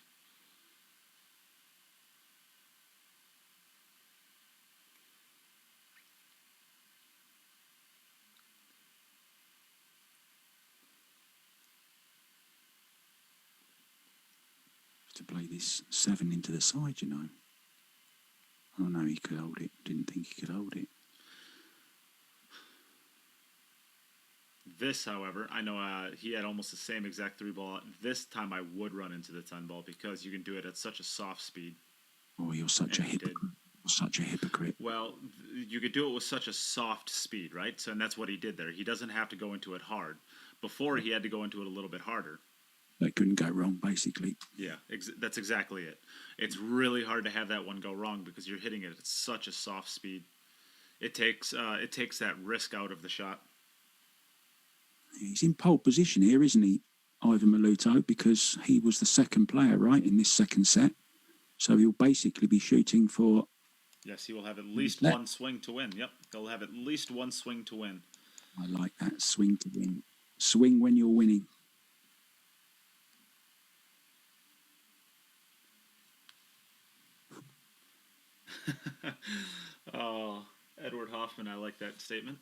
[SPEAKER 1] To play this 7 into the side, you know. Oh no, he could hold it. Didn't think he could hold it.
[SPEAKER 2] This, however, I know he had almost the same exact 3 ball. This time I would run into the 10 ball because you can do it at such a soft speed.
[SPEAKER 1] Oh, you're such a hypocrite. You're such a hypocrite.
[SPEAKER 2] Well, you could do it with such a soft speed, right? So, and that's what he did there. He doesn't have to go into it hard. Before, he had to go into it a little bit harder.
[SPEAKER 1] That couldn't go wrong, basically.
[SPEAKER 2] Yeah, that's exactly it. It's really hard to have that one go wrong because you're hitting it at such a soft speed. It takes that risk out of the shot.
[SPEAKER 1] He's in pole position here, isn't he, Aivhan Maluto? Because he was the second player, right, in this second set. So he'll basically be shooting for...
[SPEAKER 2] Yes, he will have at least one swing to win. Yep, he'll have at least one swing to win.
[SPEAKER 1] I like that, swing to win. Swing when you're winning.
[SPEAKER 2] Oh, Edward Hoffman, I like that statement.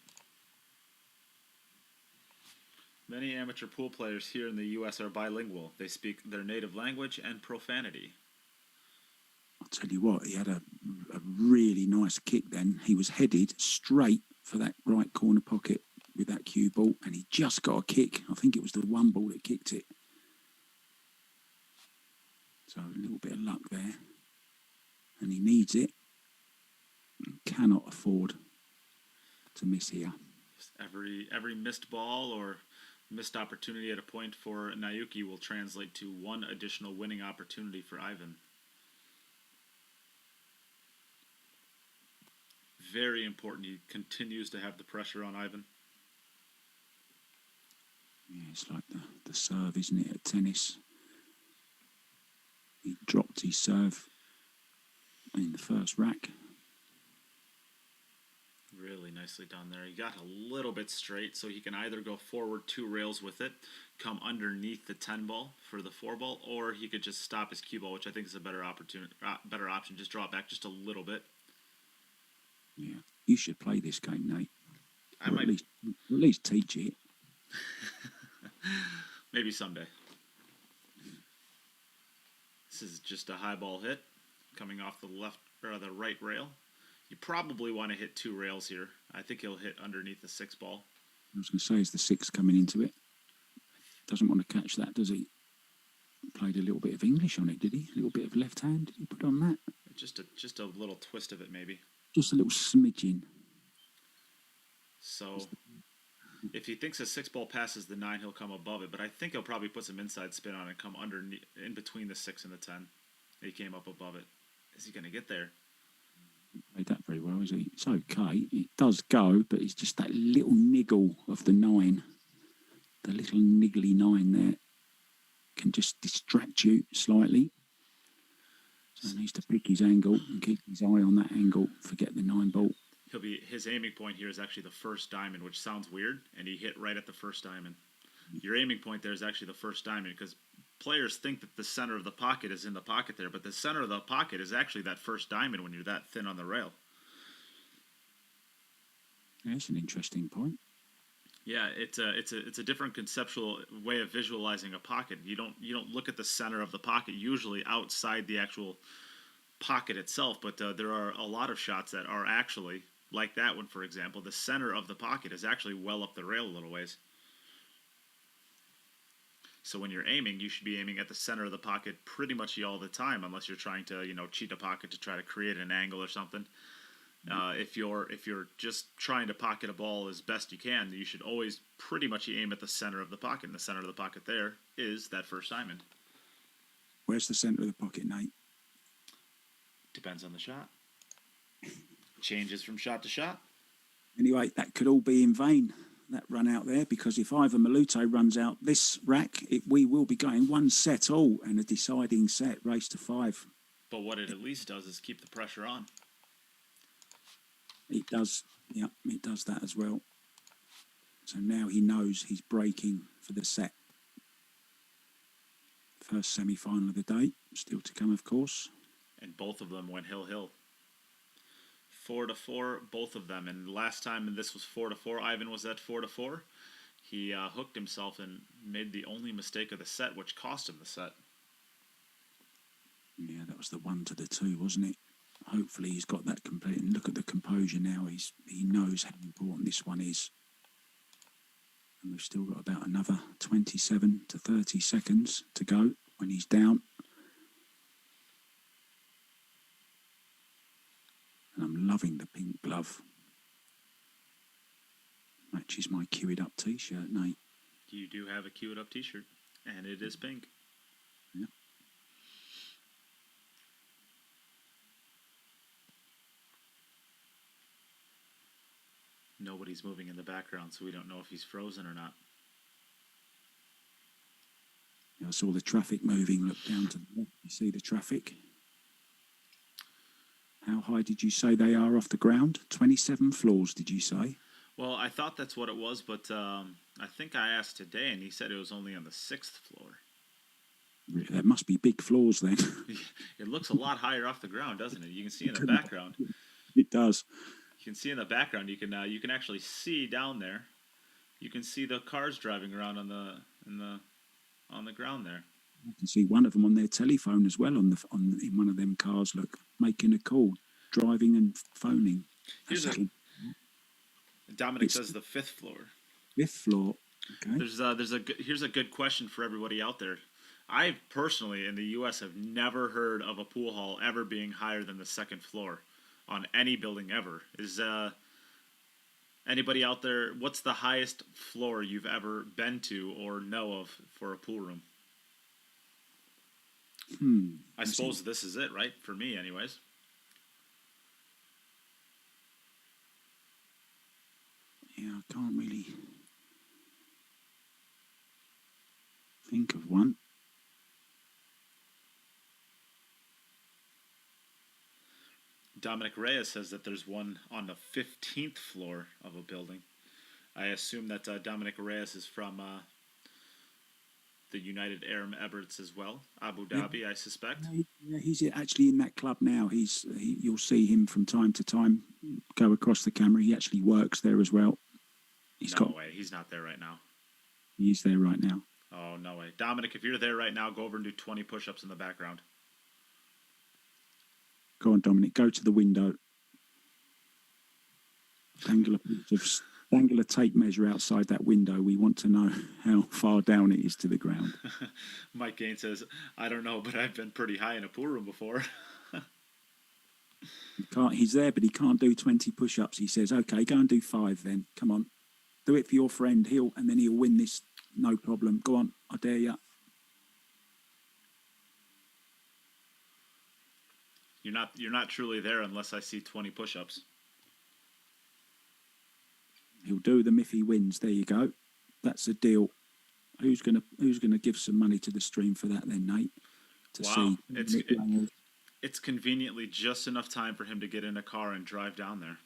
[SPEAKER 2] Many amateur pool players here in the U.S. are bilingual. They speak their native language and profanity.
[SPEAKER 1] I'll tell you what, he had a really nice kick then. He was headed straight for that right corner pocket with that cue ball, and he just got a kick. I think it was the 1 ball that kicked it. So a little bit of luck there. And he needs it. Cannot afford to miss here.
[SPEAKER 2] Every missed ball or missed opportunity at a point for Naoyuki will translate to 1 additional winning opportunity for Aivhan. Very important. He continues to have the pressure on Aivhan.
[SPEAKER 1] It's like the serve, isn't it, at tennis? He dropped his serve in the first rack.
[SPEAKER 2] Really nicely done there. He got a little bit straight, so he can either go forward 2 rails with it, come underneath the 10 ball for the 4 ball, or he could just stop his cue ball, which I think is a better option. Just draw it back just a little bit.
[SPEAKER 1] Yeah, you should play this game, Nate.
[SPEAKER 2] I might
[SPEAKER 1] at least teach it.
[SPEAKER 2] maybe someday. This is just a high ball hit coming off the left or the right rail. You probably want to hit 2 rails here. I think he'll hit underneath the 6 ball.
[SPEAKER 1] I was going to say, is the 6 coming into it? Doesn't want to catch that, does he? Played a little bit of English on it, did he? A little bit of left hand, did he put on that?
[SPEAKER 2] Just a little twist of it, maybe.
[SPEAKER 1] Just a little smidgen.
[SPEAKER 2] So, if he thinks a 6 ball passes the 9, he'll come above it. But I think he'll probably put some inside spin on it and come underneath, in between the 6 and the 10. He came up above it. Is he going to get there?
[SPEAKER 1] Played that very well, is he? It's okay. It does go, but it's just that little niggle of the 9. The little niggly 9 there can just distract you slightly. So he needs to pick his angle and keep his eye on that angle. Forget the 9 ball.
[SPEAKER 2] His aiming point here is actually the first diamond, which sounds weird, and he hit right at the first diamond. Your aiming point there is actually the first diamond, because players think that the center of the pocket is in the pocket there, but the center of the pocket is actually that first diamond when you're that thin on the rail.
[SPEAKER 1] That's an interesting point.
[SPEAKER 2] Yeah, it's a different conceptual way of visualizing a pocket. You don't look at the center of the pocket usually outside the actual pocket itself, but there are a lot of shots that are actually like that one, for example. The center of the pocket is actually well up the rail a little ways. So when you're aiming, you should be aiming at the center of the pocket pretty much all the time, unless you're trying to cheat a pocket to try to create an angle or something. If you're just trying to pocket a ball as best you can, you should always pretty much aim at the center of the pocket. And the center of the pocket there is that first diamond.
[SPEAKER 1] Where's the center of the pocket, Nate?
[SPEAKER 2] Depends on the shot. Changes from shot to shot.
[SPEAKER 1] Anyway, that could all be in vain, that run out there, because if Aivhan Maluto runs out this rack, we will be going 1 set all and a deciding set, race to 5.
[SPEAKER 2] But what it at least does is keep the pressure on.
[SPEAKER 1] It does, yeah, it does that as well. So now he knows he's breaking for the set. First semi-final of the day, still to come, of course.
[SPEAKER 2] And both of them went hill-hill. 4-4, both of them. And last time this was 4-4, Aivhan was at 4-4. He hooked himself and made the only mistake of the set, which cost him the set.
[SPEAKER 1] Yeah, that was the 1-2, wasn't it? Hopefully he's got that complete. And look at the composure now. He knows how important this one is. And we've still got about another 27 to 30 seconds to go when he's down. And I'm loving the pink glove. Matches my Cue It Up t-shirt, Nate.
[SPEAKER 2] You do have a Cue It Up t-shirt, and it is pink.
[SPEAKER 1] Yeah.
[SPEAKER 2] Nobody's moving in the background, so we don't know if he's frozen or not.
[SPEAKER 1] I saw the traffic moving. Look down to the left. You see the traffic? How high did you say they are off the ground? 27 floors, did you say?
[SPEAKER 2] Well, I thought that's what it was, but I think I asked today, and he said it was only on the 6th floor.
[SPEAKER 1] That must be big floors then.
[SPEAKER 2] It looks a lot higher off the ground, doesn't it? You can see in the background.
[SPEAKER 1] It does.
[SPEAKER 2] You can see in the background. You can actually see down there. You can see the cars driving around on the ground there.
[SPEAKER 1] I can see one of them on their telephone as well in one of them cars. Look, making a call, driving and phoning.
[SPEAKER 2] Dominic says the 5th floor.
[SPEAKER 1] 5th floor. Okay.
[SPEAKER 2] Here's a good question for everybody out there. I personally in the U.S. have never heard of a pool hall ever being higher than the 2nd floor on any building ever. Is anybody out there? What's the highest floor you've ever been to or know of for a pool room? I suppose this is it, right? For me, anyways.
[SPEAKER 1] Yeah, I can't really. think of one.
[SPEAKER 2] Dominic Reyes says that there's one on the 15th floor of a building. I assume that Dominic Reyes is from the United Arab Emirates as well, Abu Dhabi, I suspect.
[SPEAKER 1] Yeah, he's actually in that club now. You'll see him from time to time go across the camera. He actually works there as well.
[SPEAKER 2] No way, he's not there right now.
[SPEAKER 1] He's there right now.
[SPEAKER 2] Oh, no way. Dominic, if you're there right now, go over and do 20 push-ups in the background.
[SPEAKER 1] Go on, Dominic, go to the window. Dangle a tape measure outside that window. We want to know how far down it is to the ground.
[SPEAKER 2] Mike Gaines says, I don't know, but I've been pretty high in a pool room before.
[SPEAKER 1] He's there, but he can't do 20 push-ups. He says, okay, go and do 5 then. Come on. Do it for your friend. He'll win this, no problem. Go on, I dare you.
[SPEAKER 2] You're not truly there unless I see 20 push-ups.
[SPEAKER 1] He'll do them if he wins. There you go. That's a deal. Who's gonna give some money to the stream for that then, Nate?
[SPEAKER 2] Wow, it's conveniently just enough time for him to get in a car and drive down there.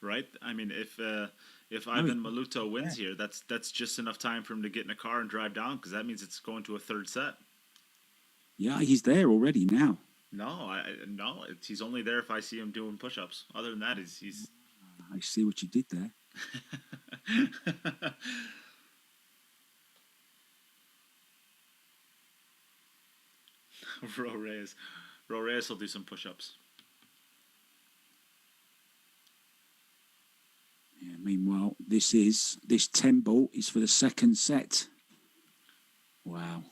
[SPEAKER 2] Right? I mean, if Aivhan Maluto wins here, that's just enough time for him to get in a car and drive down, because that means it's going to a third set. Yeah,
[SPEAKER 1] he's there already now.
[SPEAKER 2] No, he's only there if I see him doing push-ups. Other than that, he's.
[SPEAKER 1] I see what you did there.
[SPEAKER 2] Ro Reyes will do some push-ups.
[SPEAKER 1] Yeah, meanwhile, this 10 ball is for the second set. Wow.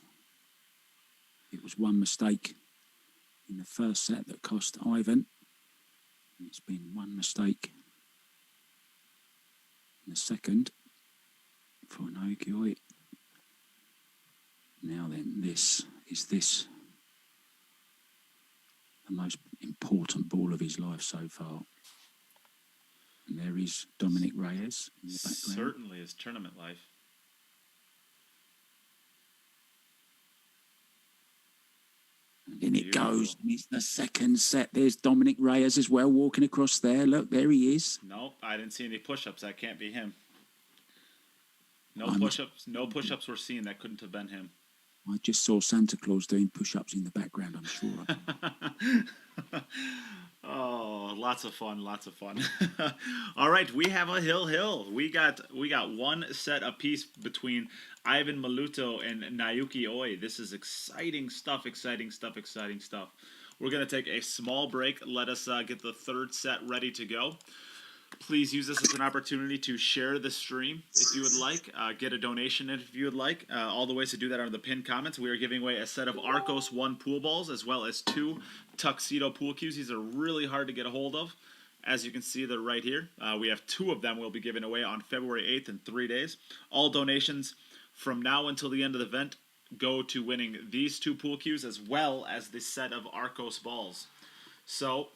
[SPEAKER 1] It was one mistake in the first set that cost Aivhan. And it's been one mistake in the second for Naoyuki. Now then, this is the most important ball of his life so far. And there is Dominic Reyes in the background.
[SPEAKER 2] Certainly his tournament life.
[SPEAKER 1] And in it goes. And it's the second set. There's Dominic Reyes as well, walking across there. Look, there he is.
[SPEAKER 2] Nope, I didn't see any push-ups. That can't be him. No push-ups were seen. That couldn't have been him.
[SPEAKER 1] I just saw Santa Claus doing push-ups in the background, I'm sure.
[SPEAKER 2] Oh, lots of fun. All right, we have a hill. We got one set apiece between Aivhan Maluto and Naoyuki Oi. This is exciting stuff. We're going to take a small break. Let us get the third set ready to go. Please use this as an opportunity to share the stream if you would like. Get a donation if you would like. All the ways to do that are in the pinned comments. We are giving away a set of Arcos 1 pool balls as well as 2 Tuxedo pool cues. These are really hard to get a hold of. As you can see, they're right here. We have 2 of them we'll be giving away on February 8th in 3 days. All donations from now until the end of the event go to winning these 2 pool cues as well as the set of Arcos balls. So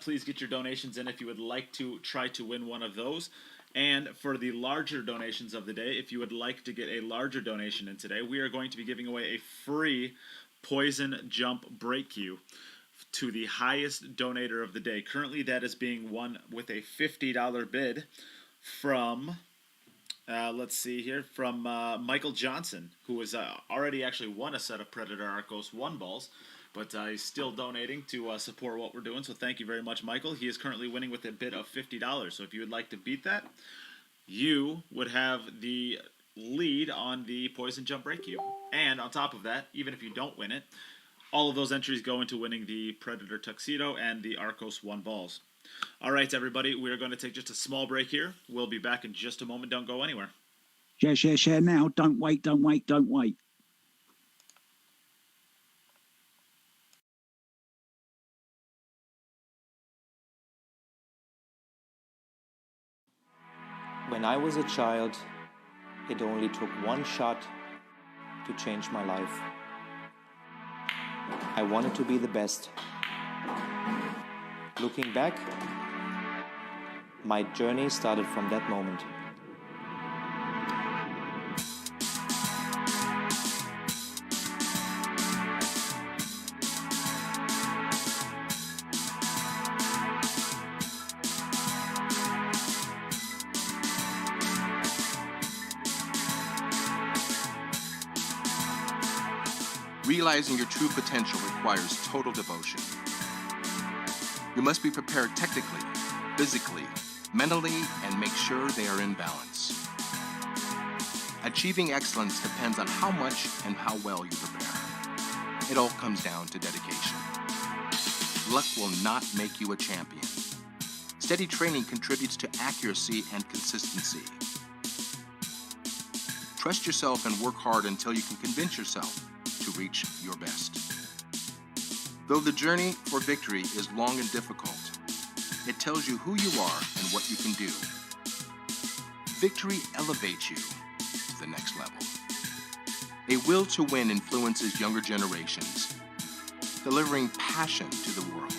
[SPEAKER 2] please get your donations in if you would like to try to win one of those. And for the larger donations of the day, if you would like to get a larger donation in today, we are going to be giving away a free Poison Jump break cue to the highest donator of the day. Currently, that is being won with a $50 bid from, from Michael Johnson, who has already actually won a set of Predator Arcos 1 balls. But he's still donating to support what we're doing. So thank you very much, Michael. He is currently winning with a bid of $50. So if you would like to beat that, you would have the lead on the Poison Jump break cue. And on top of that, even if you don't win it, all of those entries go into winning the Predator Tuxedo and the Arcos 1 balls. All right, everybody, we are going to take just a small break here. We'll be back in just a moment. Don't go anywhere.
[SPEAKER 1] Share now. Don't wait.
[SPEAKER 4] When I was a child, it only took one shot to change my life. I wanted to be the best. Looking back, my journey started from that moment.
[SPEAKER 5] Realizing your true potential requires total devotion. You must be prepared technically, physically, mentally, and make sure they are in balance. Achieving excellence depends on how much and how well you prepare. It all comes down to dedication. Luck will not make you a champion. Steady training contributes to accuracy and consistency. Trust yourself and work hard until you can convince yourself to reach your best. Though the journey for victory is long and difficult, it tells you who you are and what you can do. Victory elevates you to the next level. A will to win influences younger generations, delivering passion to the world.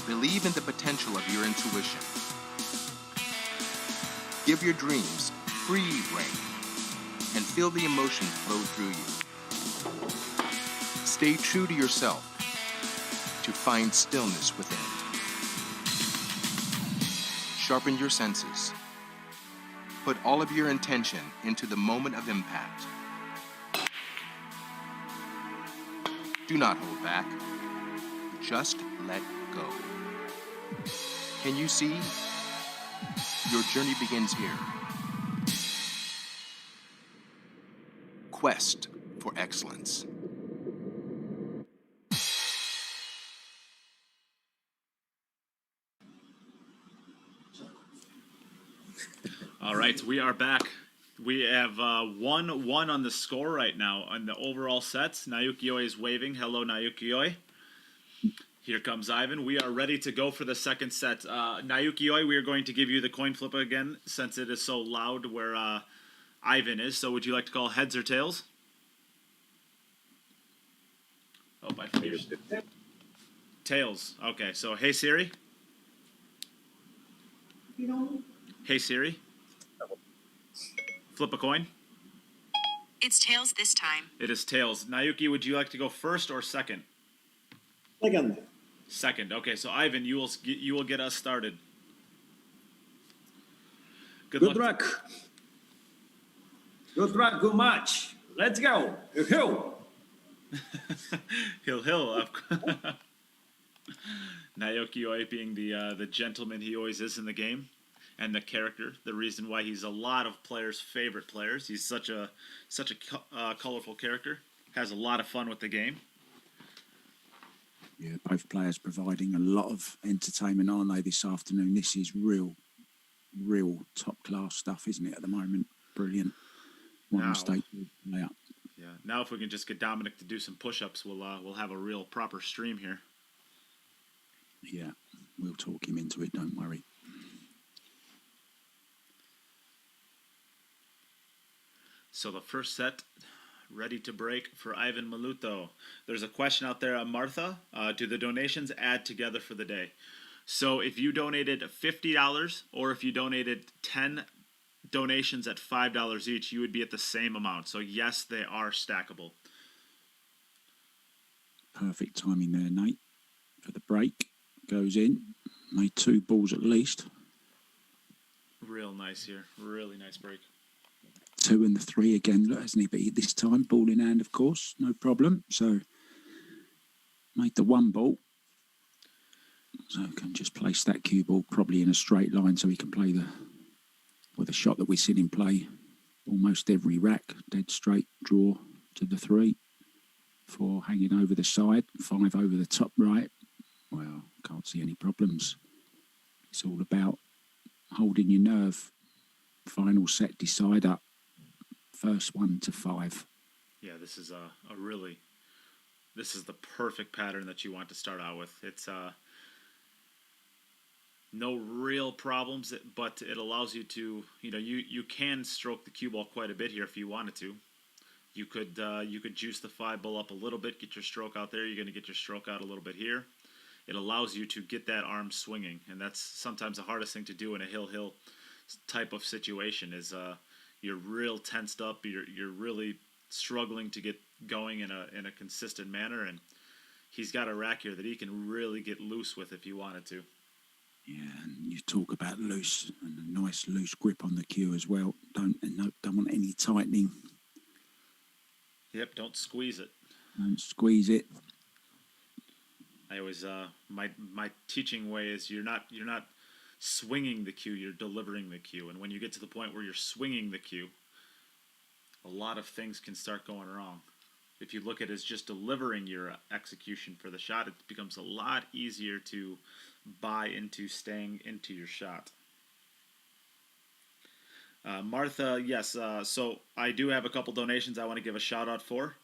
[SPEAKER 5] Believe in the potential of your intuition. Give your dreams free rein and feel the emotion flow through you. Stay true to yourself to find stillness within. Sharpen your senses. Put all of your intention into the moment of impact. Do not hold back. Just let go. Can you see? Your journey begins here. Quest for excellence.
[SPEAKER 2] All right, we are back. We have 1-1 on the score right now on the overall sets. Naoyuki is waving. Hello, Naoyuki. Here comes Aivhan. We are ready to go for the second set. Naoyuki, we are going to give you the coin flip again since it is so loud where Aivhan is. So would you like to call heads or tails? Oh, I finished. Tails. Okay, so hey Siri. Hey Siri. Flip a coin.
[SPEAKER 3] It's tails this time.
[SPEAKER 2] It is tails. Naoyuki, would you like to go first or second?
[SPEAKER 6] Second.
[SPEAKER 2] Second. Okay, so Aivhan, you will get us started. Good luck.
[SPEAKER 6] Good luck, good match. Let's go. Hill.
[SPEAKER 2] Hill. Naoyuki being the gentleman he always is in the game, and the character, the reason why he's a lot of players' favorite players. He's such a colorful character. Has a lot of fun with the game.
[SPEAKER 1] Yeah, both players providing a lot of entertainment, aren't they, this afternoon? This is real top-class stuff, isn't it, at the moment? Brilliant. One mistake. Yeah.
[SPEAKER 2] Yeah. Now if we can just get Dominic to do some push-ups, we'll have a real proper stream here.
[SPEAKER 1] Yeah, we'll talk him into it, don't worry.
[SPEAKER 2] So the first set, ready to break for Aivhan Maluto. There's a question out there, Martha. Do the donations add together for the day? So if you donated $50 or if you donated 10 donations at $5 each, you would be at the same amount. So yes, they are stackable.
[SPEAKER 1] Perfect timing there, Nate. For the break, goes in. Made 2 balls at least.
[SPEAKER 2] Real nice here. Really nice break.
[SPEAKER 1] 2 and the 3 again, hasn't he? But this time, ball in hand, of course, no problem. So, made the 1 ball. So, can just place that cue ball probably in a straight line so he can play the shot that we've seen him play almost every rack. Dead straight draw to the 3. 4 hanging over the side, 5 over the top right. Well, can't see any problems. It's all about holding your nerve. Final set decider. First 1 to 5.
[SPEAKER 2] Yeah, this is this is the perfect pattern that you want to start out with. It's no real problems, but it allows you to, you can stroke the cue ball quite a bit here if you wanted to. You could juice the 5 ball up a little bit, get your stroke out there. You're going to get your stroke out a little bit here. It allows you to get that arm swinging, and that's sometimes the hardest thing to do in a hill type of situation is you're real tensed up. You're really struggling to get going in a consistent manner, and he's got a rack here that he can really get loose with if he wanted to.
[SPEAKER 1] Yeah, and you talk about loose and a nice loose grip on the cue as well. Don't want any tightening.
[SPEAKER 2] Yep, don't squeeze it.
[SPEAKER 1] Don't squeeze it.
[SPEAKER 2] I always my teaching way is you're not swinging the cue, you're delivering the cue, and when you get to the point where you're swinging the cue, a lot of things can start going wrong. If you look at it as just delivering your execution for the shot, it becomes a lot easier to buy into staying into your shot. Martha, yes. So I do have a couple donations I want to give a shout out for.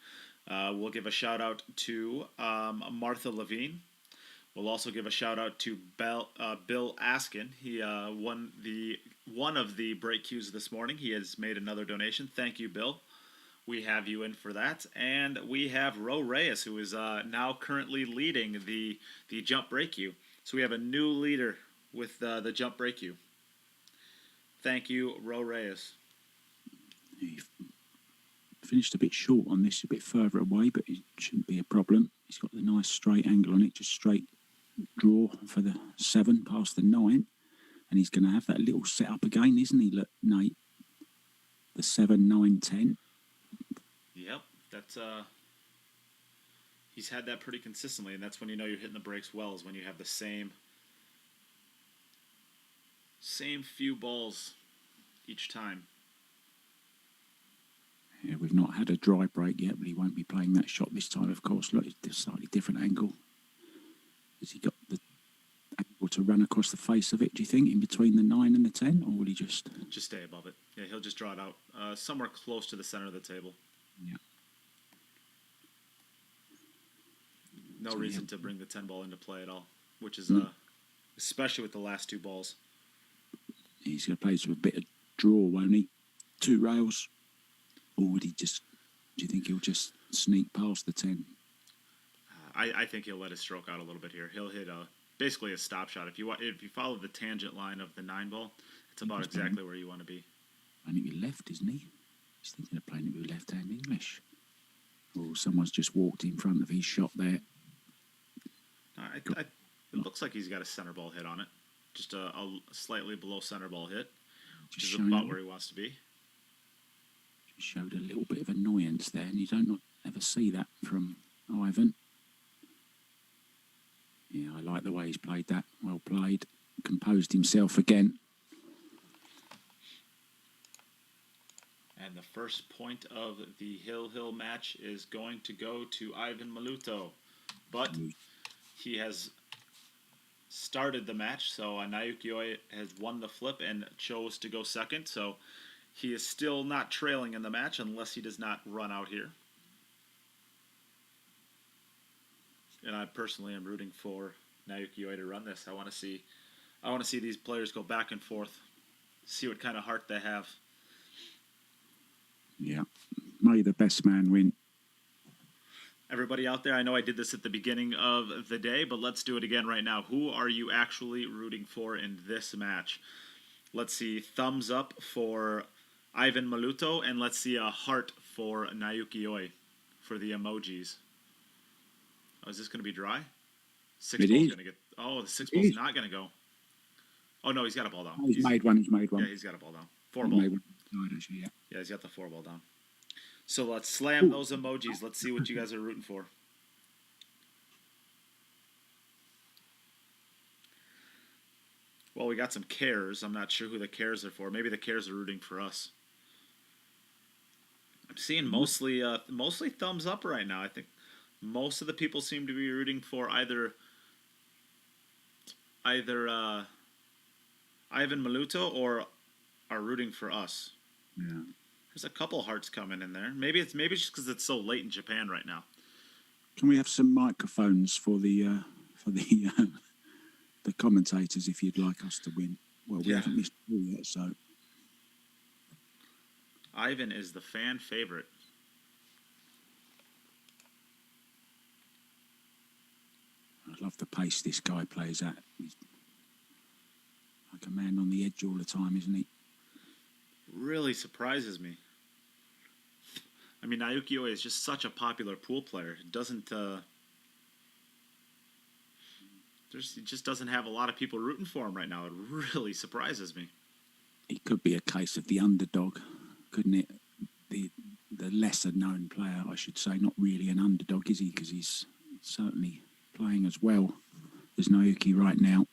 [SPEAKER 2] We'll give a shout out to Martha Levine. We'll also give a shout out to Bill Askin. He won one of the break cues this morning. He has made another donation. Thank you, Bill. We have you in for that. And we have Ro Reyes, who is now currently leading the jump break cue. So we have a new leader with the jump break cue. Thank you, Ro Reyes.
[SPEAKER 1] He finished a bit short on this, a bit further away, but it shouldn't be a problem. He's got the nice straight angle on it, just straight draw for the 7 past the 9. And he's going to have that little set up again, isn't he, look, Nate? The 7, 9, 10.
[SPEAKER 2] Yep, that's he's had that pretty consistently, and that's when you know you're hitting the brakes well, is when you have the same few balls each time.
[SPEAKER 1] Yeah, we've not had a dry break yet, but he won't be playing that shot this time, of course. Look, it's a slightly different angle. Has he got the angle to run across the face of it, do you think, in between the 9 and the 10? Or will he just
[SPEAKER 2] stay above it? Yeah, he'll just draw it out somewhere close to the center of the table.
[SPEAKER 1] Yeah.
[SPEAKER 2] No reason to bring the 10 ball into play at all, which is especially with the last 2 balls.
[SPEAKER 1] He's going to play with a bit of draw, won't he? 2 rails. Or would he just, do you think he'll just sneak past the 10?
[SPEAKER 2] I think he'll let his stroke out a little bit here. He'll hit basically a stop shot. If you follow the tangent line of the 9 ball, it's about exactly where you want to be.
[SPEAKER 1] I think with left, isn't he? He's thinking of playing it with left-hand English. Or someone's just walked in front of his shot there.
[SPEAKER 2] It looks like he's got a center ball hit on it. Just a slightly below center ball hit, which is about where he wants to be.
[SPEAKER 1] Showed a little bit of annoyance there, and you don't ever see that from Aivhan. Yeah, I like the way he's played that. Well played. Composed himself again.
[SPEAKER 2] And the first point of the Hill match is going to go to Aivhan Maluto. But he has started the match, so Naoyuki has won the flip and chose to go second. So he is still not trailing in the match unless he does not run out here. And I personally am rooting for Naoyuki to run this. I want to see these players go back and forth, see what kind of heart they have.
[SPEAKER 1] Yeah. May the best man win.
[SPEAKER 2] Everybody out there, I know I did this at the beginning of the day, but let's do it again right now. Who are you actually rooting for in this match? Let's see thumbs up for Aivhan Maluto, and let's see a heart for Naoyuki for the emojis. Oh, is this going to be dry? 6 ball's going to get... Oh, the 6 ball's not going to go. Oh, no, he's got a ball down.
[SPEAKER 1] Oh, he's made one.
[SPEAKER 2] Yeah, he's got a ball down. 4 ball. Yeah, he's got the 4 ball down. So let's slam those emojis. Let's see what you guys are rooting for. Well, we got some cares. I'm not sure who the cares are for. Maybe the cares are rooting for us. I'm seeing mostly thumbs up right now. I think most of the people seem to be rooting for either Aivhan Maluto or are rooting for us.
[SPEAKER 1] Yeah.
[SPEAKER 2] There's a couple hearts coming in there. Maybe it's just because it's so late in Japan right now.
[SPEAKER 1] Can we have some microphones for the the commentators if you'd like us to win? Well, we haven't missed through yet, so.
[SPEAKER 2] Aivhan is the fan favorite.
[SPEAKER 1] I love the pace this guy plays at. He's like a man on the edge all the time, isn't he?
[SPEAKER 2] Really surprises me. I mean, Naoyuki is just such a popular pool player. It doesn't he just doesn't have a lot of people rooting for him right now. It really surprises me.
[SPEAKER 1] It could be a case of the underdog, couldn't it? The lesser known player, I should say, not really an underdog, is he? Because he's certainly playing as well as Naoyuki right now.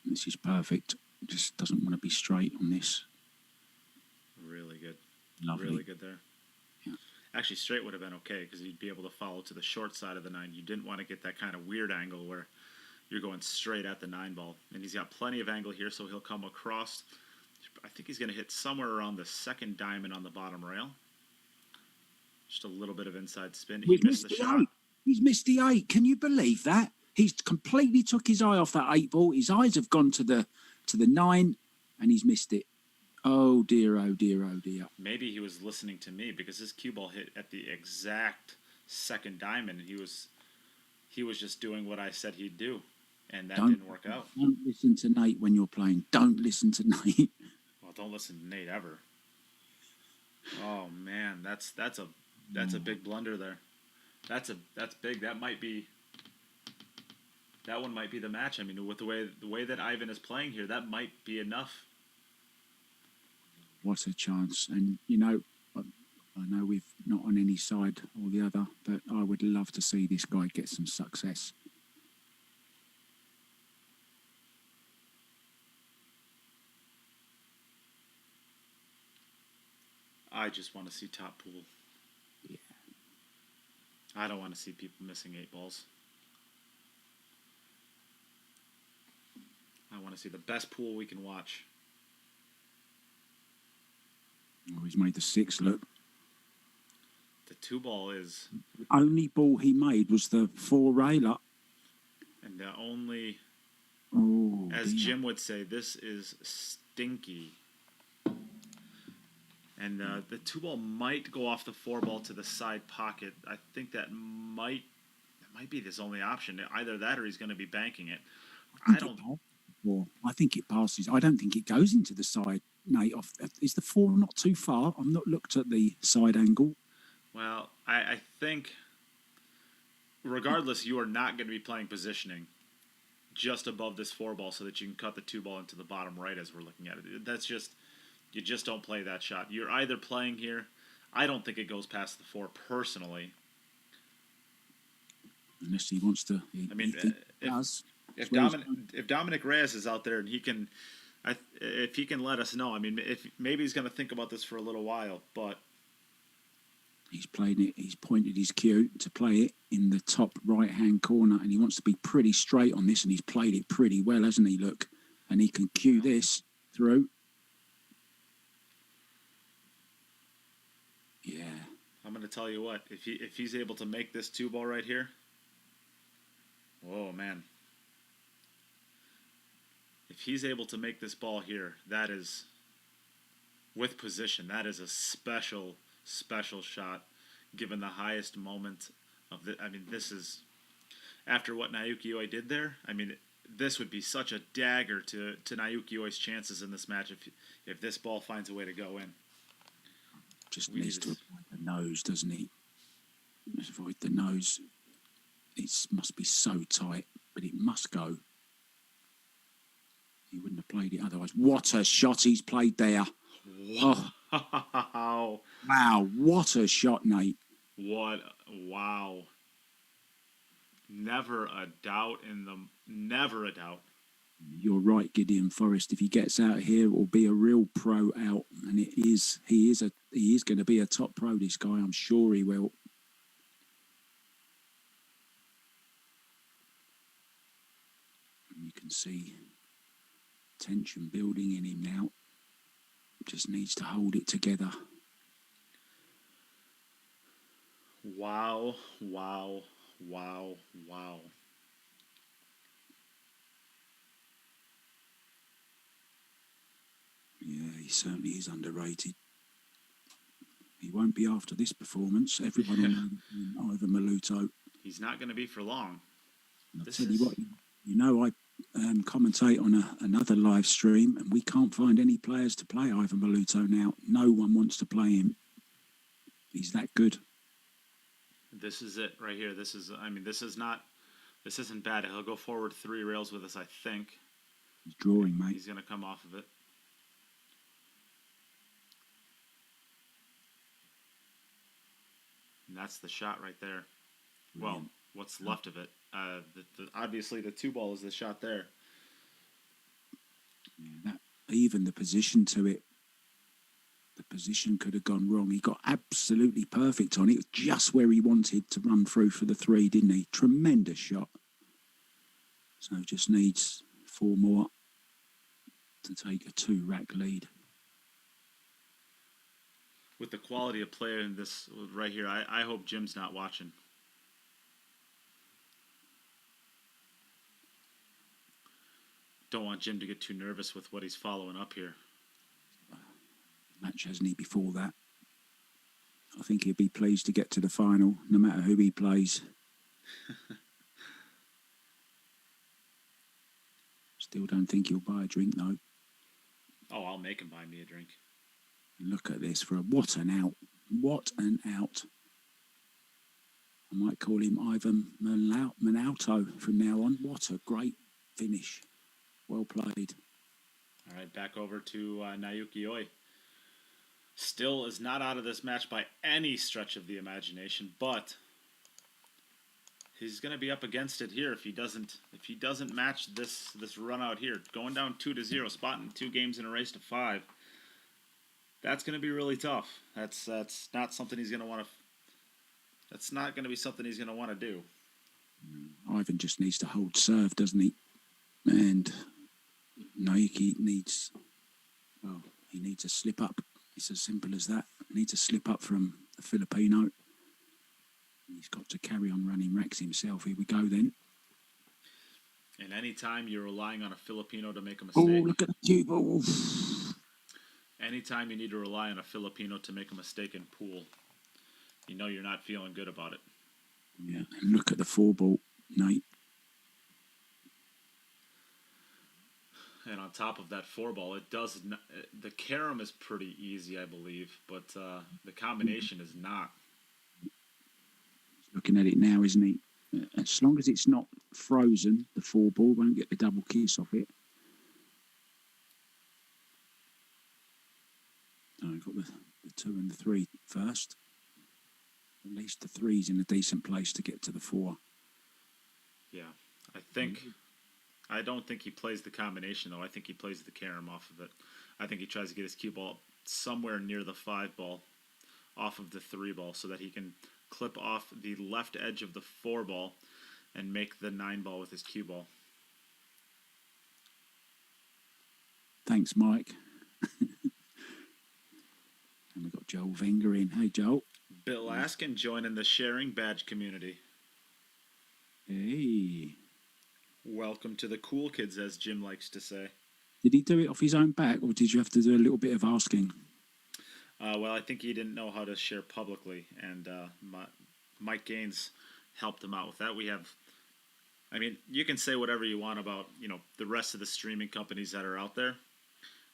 [SPEAKER 1] This is perfect. Just doesn't want to be straight on this.
[SPEAKER 2] Really good.
[SPEAKER 1] Lovely.
[SPEAKER 2] Really good there.
[SPEAKER 1] Yeah.
[SPEAKER 2] Actually, straight would have been okay because you'd be able to follow to the short side of the 9. You didn't want to get that kind of weird angle where you're going straight at the 9 ball. And he's got plenty of angle here, so he'll come across. I think he's going to hit somewhere around the second diamond on the bottom rail. Just a little bit of inside spin. He missed the shot.
[SPEAKER 1] 8. He's missed the 8. Can you believe that? He's completely took his eye off that 8 ball. His eyes have gone to the 9, and he's missed it. Oh dear, oh dear, oh dear.
[SPEAKER 2] Maybe he was listening to me because his cue ball hit at the exact second diamond. He was just doing what I said he'd do, and that didn't work out.
[SPEAKER 1] Don't listen to Nate when you're playing. Don't listen to Nate.
[SPEAKER 2] Well, don't listen to Nate ever. Oh man, that's a big blunder there. That's big. That one might be the match. I mean, with the way that Aivhan is playing here, that might be enough.
[SPEAKER 1] What a chance. And, you know, I know we're not on any side or the other, but I would love to see this guy get some success.
[SPEAKER 2] I just want to see top pool.
[SPEAKER 1] Yeah.
[SPEAKER 2] I don't want to see people missing 8 balls. I want to see the best pool we can watch.
[SPEAKER 1] Oh, he's made the 6 look.
[SPEAKER 2] The 2 ball is...
[SPEAKER 1] The only ball he made was the 4 railer.
[SPEAKER 2] And the only...
[SPEAKER 1] Oh,
[SPEAKER 2] as
[SPEAKER 1] dear.
[SPEAKER 2] Jim would say, this is stinky. And the 2 ball might go off the 4 ball to the side pocket. I think that might be his only option. Either that or he's going to be banking it. I
[SPEAKER 1] think it passes. I don't think it goes into the side, Nate. Is the 4 not too far? I've not looked at the side angle.
[SPEAKER 2] Well, I think regardless, you are not going to be playing positioning just above this 4 ball so that you can cut the 2 ball into the bottom right as we're looking at it. That's just... You just don't play that shot. You're either playing here. I don't think it goes past the 4 personally.
[SPEAKER 1] Unless he wants to.
[SPEAKER 2] If Dominic Reyes is out there and he can, if he can let us know. I mean, if maybe he's going to think about this for a little while, but
[SPEAKER 1] he's played it. He's pointed his cue to play it in the top right-hand corner, and he wants to be pretty straight on this, and he's played it pretty well, hasn't he? Look, and he can cue this through. Yeah.
[SPEAKER 2] I'm going to tell you what, if he's able to make this 2 ball right here, oh man. If he's able to make this ball here, that is, with position, that is a special shot, given the highest moment of the, I mean, this is, after what Naoyuki did there, I mean, this would be such a dagger to Naoyuki's chances in this match if this ball finds a way to go in.
[SPEAKER 1] Just needs to avoid the nose, doesn't he? Just avoid the nose. It must be so tight, but it must go. He wouldn't have played it otherwise. What a shot he's played there.
[SPEAKER 2] Wow.
[SPEAKER 1] Oh. Wow, what a shot, Nate.
[SPEAKER 2] Wow. Never a doubt.
[SPEAKER 1] You're right, Gideon Forrest. If he gets out here, it will be a real pro out, and he is going to be a top pro. This guy, I'm sure he will. And you can see tension building in him now. Just needs to hold it together.
[SPEAKER 2] Wow.
[SPEAKER 1] Yeah, he certainly is underrated. He won't be after this performance. Everyone will know Aivhan Maluto.
[SPEAKER 2] He's not going to be for long.
[SPEAKER 1] I'll tell you what, you know, I commentate on another live stream, and we can't find any players to play Aivhan Maluto now. No one wants to play him. He's that good.
[SPEAKER 2] This is it right here. This is not This isn't bad. He'll go forward 3 rails with us, I think.
[SPEAKER 1] He's drawing, mate.
[SPEAKER 2] He's going to come off of it. And that's the shot right there. Well, what's left of it. Obviously, the 2-ball is the shot there.
[SPEAKER 1] Yeah, even the position to it, the position could have gone wrong. He got absolutely perfect on it, just where he wanted to run through for the 3, didn't he? Tremendous shot. So just needs 4 more to take a 2-rack lead.
[SPEAKER 2] With the quality of play in this right here, I hope Jim's not watching. Don't want Jim to get too nervous with what he's following up here.
[SPEAKER 1] Match, hasn't he, before that? I think he'd be pleased to get to the final, no matter who he plays. Still don't think he'll buy a drink, though.
[SPEAKER 2] Oh, I'll make him buy me a drink.
[SPEAKER 1] Look at this for what an out. What an out. I might call him Aivhan Maluto from now on. What a great finish. Well played.
[SPEAKER 2] All right, back over to Naoyuki Oi. Still is not out of this match by any stretch of the imagination, but he's going to be up against it here if he doesn't match this run out here. Going down 2-0, spotting 2 games in a race to 5. That's going to be really tough. That's not something he's going to want to. That's not going to be something he's going to want to do.
[SPEAKER 1] Aivhan just needs to hold serve, doesn't he? And Naoyuki needs, well, he needs a slip up. It's as simple as that. He needs a slip up from the Filipino. He's got to carry on running racks himself. Here we go then.
[SPEAKER 2] And anytime you're relying on a Filipino to make a mistake.
[SPEAKER 1] Oh, look at the cue ball.
[SPEAKER 2] Anytime you need to rely on a Filipino to make a mistake in pool, you know you're not feeling good about it.
[SPEAKER 1] Yeah, and look at the 4-ball, Nate.
[SPEAKER 2] And on top of that 4-ball, it does not, the carom is pretty easy, I believe, but the combination is not.
[SPEAKER 1] Looking at it now, isn't he? As long as it's not frozen, the 4-ball won't get the double kiss off it. So I've got the 2 and the 3 first. At least the 3's in a decent place to get to the 4.
[SPEAKER 2] Yeah, I don't think he plays the combination, though. I think he plays the carom off of it. I think he tries to get his cue ball somewhere near the 5-ball off of the 3-ball so that he can clip off the left edge of the 4-ball and make the 9-ball with his cue ball.
[SPEAKER 1] Thanks, Mike. And we've got Joel Wenger in. Hey, Joel.
[SPEAKER 2] Bill Askin joining the sharing badge community.
[SPEAKER 1] Hey.
[SPEAKER 2] Welcome to the cool kids, as Jim likes to say.
[SPEAKER 1] Did he do it off his own back, or did you have to do a little bit of asking?
[SPEAKER 2] Well, I think he didn't know how to share publicly, and Mike Gaines helped him out with that. I mean, you can say whatever you want about, the rest of the streaming companies that are out there.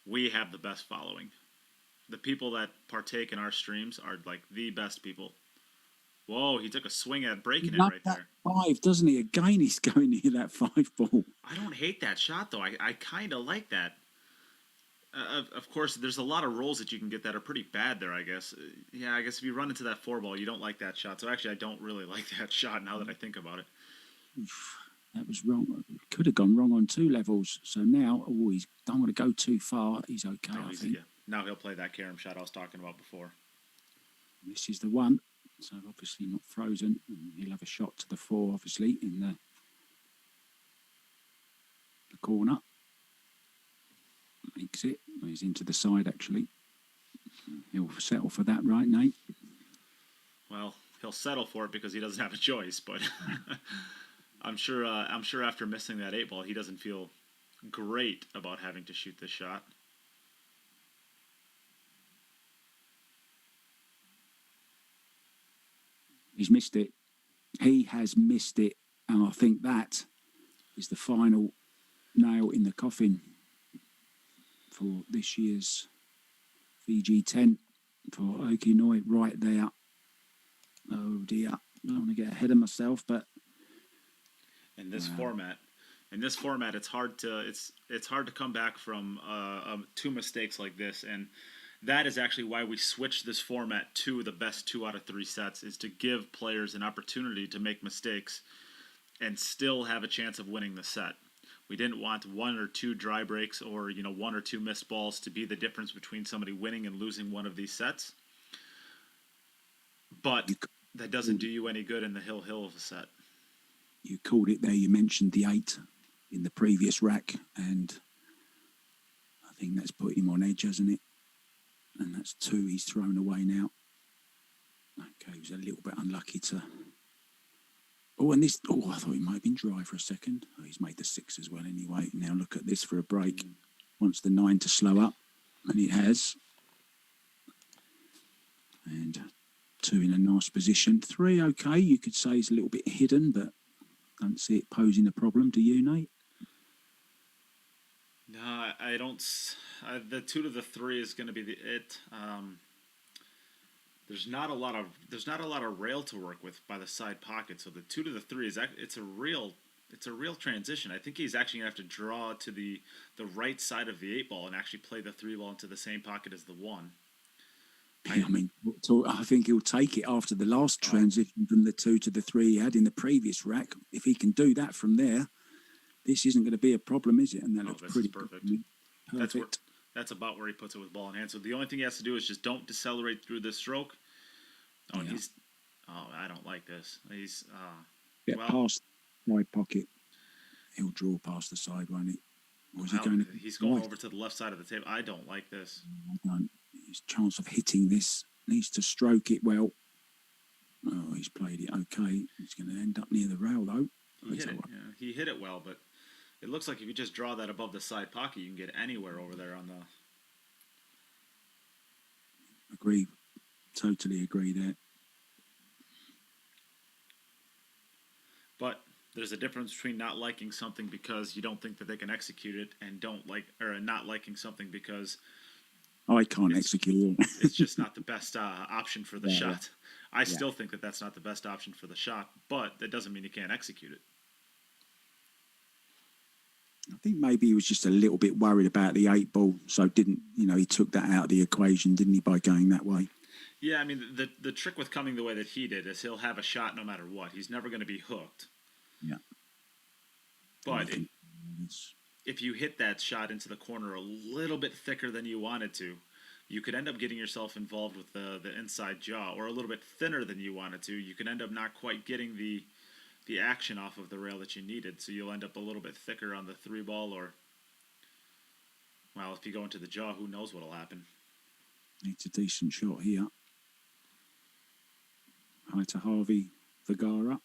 [SPEAKER 2] We have the best following. The people that partake in our streams are like the best people. Whoa, he took a swing at breaking it right there.
[SPEAKER 1] 5, doesn't he? Again, he's going near that 5-ball.
[SPEAKER 2] I don't hate that shot, though. I kind of like that. Of course, there's a lot of rolls that you can get that are pretty bad there, I guess. Yeah, I guess if you run into that 4-ball, you don't like that shot. So actually, I don't really like that shot now that I think about it.
[SPEAKER 1] That was wrong. Could have gone wrong on 2 levels. So now, he don't want to go too far. He's okay, I think.
[SPEAKER 2] Yeah. Now he'll play that carom shot I was talking about before.
[SPEAKER 1] This is the one. So obviously not frozen. He'll have a shot to the 4, obviously, in the corner. Makes it. He's into the side, actually. He'll settle for that, right, Nate?
[SPEAKER 2] Well, he'll settle for it because he doesn't have a choice. But I'm sure after missing that 8-ball, he doesn't feel great about having to shoot this shot.
[SPEAKER 1] He's missed it. He has missed it. And I think that is the final nail in the coffin for this year's VG10 for Okinoe right there. Oh dear. I don't want to get ahead of myself, but
[SPEAKER 2] in this format. In this format, it's hard to come back from two mistakes like this, and that is actually why we switched this format to the best 2 out of 3 sets, is to give players an opportunity to make mistakes and still have a chance of winning the set. We didn't want 1 or 2 dry breaks or 1 or 2 missed balls to be the difference between somebody winning and losing one of these sets. But that doesn't do you any good in the hill of a set.
[SPEAKER 1] You called it there. You mentioned the 8 in the previous rack, and I think that's put him on edge, hasn't it? And that's 2 he's thrown away now. Okay, he was a little bit unlucky to... Oh, and this... Oh, I thought he might have been dry for a second. Oh, he's made the 6 as well anyway. Now look at this for a break. Wants the 9 to slow up, and it has. And 2 in a nice position. 3, okay, you could say is a little bit hidden, but don't see it posing a problem. Do you, Nate?
[SPEAKER 2] No, I don't. The 2 to the 3 is going to be it. There's not a lot of rail to work with by the side pocket. So the 2 to the 3 it's a real transition. I think he's actually going to have to draw to the right side of the 8 ball and actually play the 3 ball into the same pocket as the 1.
[SPEAKER 1] I mean, I think he'll take it after the last transition from the 2 to the 3 he had in the previous rack. If he can do that from there, this isn't going to be a problem, is it? And that looks pretty
[SPEAKER 2] perfect.
[SPEAKER 1] Good. Perfect.
[SPEAKER 2] That's about where he puts it with ball in hand. So the only thing he has to do is just don't decelerate through this stroke. Oh, yeah. I don't like this. He's
[SPEAKER 1] get past my pocket. He'll draw past the side, won't he? Or is he going?
[SPEAKER 2] He's going over to the left side of the table. I don't like this.
[SPEAKER 1] I don't. His chance of hitting this needs to stroke it well. Oh, he's played it okay. He's going to end up near the rail though.
[SPEAKER 2] He hit it well, but it looks like if you just draw that above the side pocket, you can get anywhere over there on the.
[SPEAKER 1] Agree. Totally agree there.
[SPEAKER 2] But there's a difference between not liking something because you don't think that they can execute it, and not liking something because
[SPEAKER 1] I can't execute it.
[SPEAKER 2] It's just not the best option for the shot. I still think that that's not the best option for the shot, but that doesn't mean you can't execute it.
[SPEAKER 1] I think maybe he was just a little bit worried about the 8 ball, so he took that out of the equation, didn't he, by going that way?
[SPEAKER 2] Yeah, I mean, the trick with coming the way that he did is he'll have a shot no matter what. He's never going to be hooked.
[SPEAKER 1] Yeah.
[SPEAKER 2] But if you hit that shot into the corner a little bit thicker than you wanted to, you could end up getting yourself involved with the inside jaw, or a little bit thinner than you wanted to. You could end up not quite getting the action off of the rail that you needed, so you'll end up a little bit thicker on the 3 ball, or, well, if you go into the jaw, who knows what'll happen.
[SPEAKER 1] It's a decent shot here. Hi to Harvey Vergara,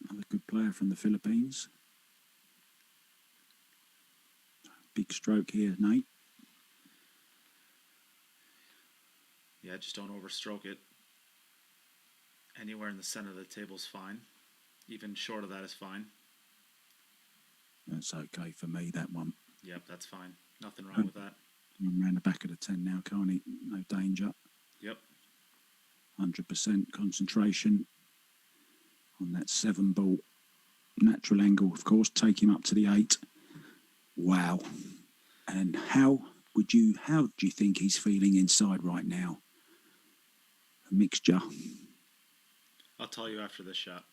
[SPEAKER 1] another good player from the Philippines. Big stroke here, Nate.
[SPEAKER 2] Yeah, just don't overstroke it. Anywhere in the center of the table is fine. Even short of that is fine.
[SPEAKER 1] That's okay for me, that one.
[SPEAKER 2] Yep, that's fine. Nothing wrong with that.
[SPEAKER 1] Around the back of the 10 now, can't he? No danger.
[SPEAKER 2] Yep.
[SPEAKER 1] 100% concentration on that 7 ball. Natural angle, of course. Take him up to the 8. Wow. And how do you think he's feeling inside right now? A mixture.
[SPEAKER 2] I'll tell you after this shot.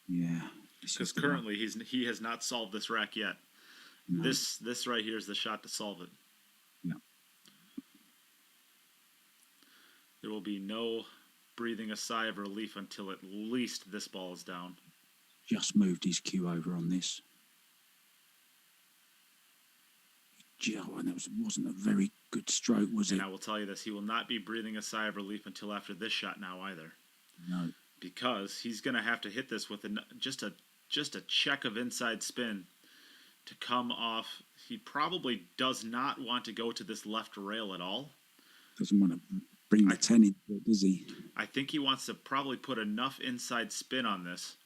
[SPEAKER 1] Yeah.
[SPEAKER 2] Because currently he has not solved this rack yet. No. This right here is the shot to solve it.
[SPEAKER 1] Yeah.
[SPEAKER 2] There will be no breathing a sigh of relief until at least this ball is down.
[SPEAKER 1] Just moved his cue over on this. And that wasn't a very good stroke, was it?
[SPEAKER 2] And I will tell you this, he will not be breathing a sigh of relief until after this shot now either.
[SPEAKER 1] No.
[SPEAKER 2] Because he's going to have to hit this with just a check of inside spin to come off. He probably does not want to go to this left rail at all.
[SPEAKER 1] Doesn't want to bring the 10 into it, does he?
[SPEAKER 2] I think he wants to probably put enough inside spin on this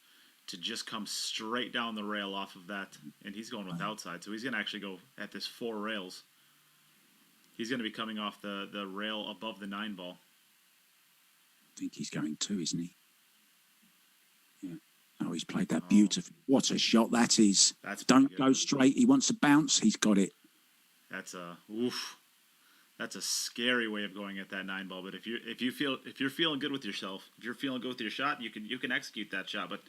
[SPEAKER 2] to just come straight down the rail off of that. And he's going with outside, so he's going to actually go at this 4 rails. He's going to be coming off the rail above the 9 ball.
[SPEAKER 1] I think he's going 2, isn't he? Yeah. Oh, he's played that beautifully. What a shot that is.
[SPEAKER 2] That's
[SPEAKER 1] Don't
[SPEAKER 2] pretty
[SPEAKER 1] go
[SPEAKER 2] good.
[SPEAKER 1] straight. He wants to bounce. He's got it.
[SPEAKER 2] That's a oof. That's a scary way of going at that 9-ball. But if you're feeling good with yourself, if you're feeling good with your shot, you can execute that shot. But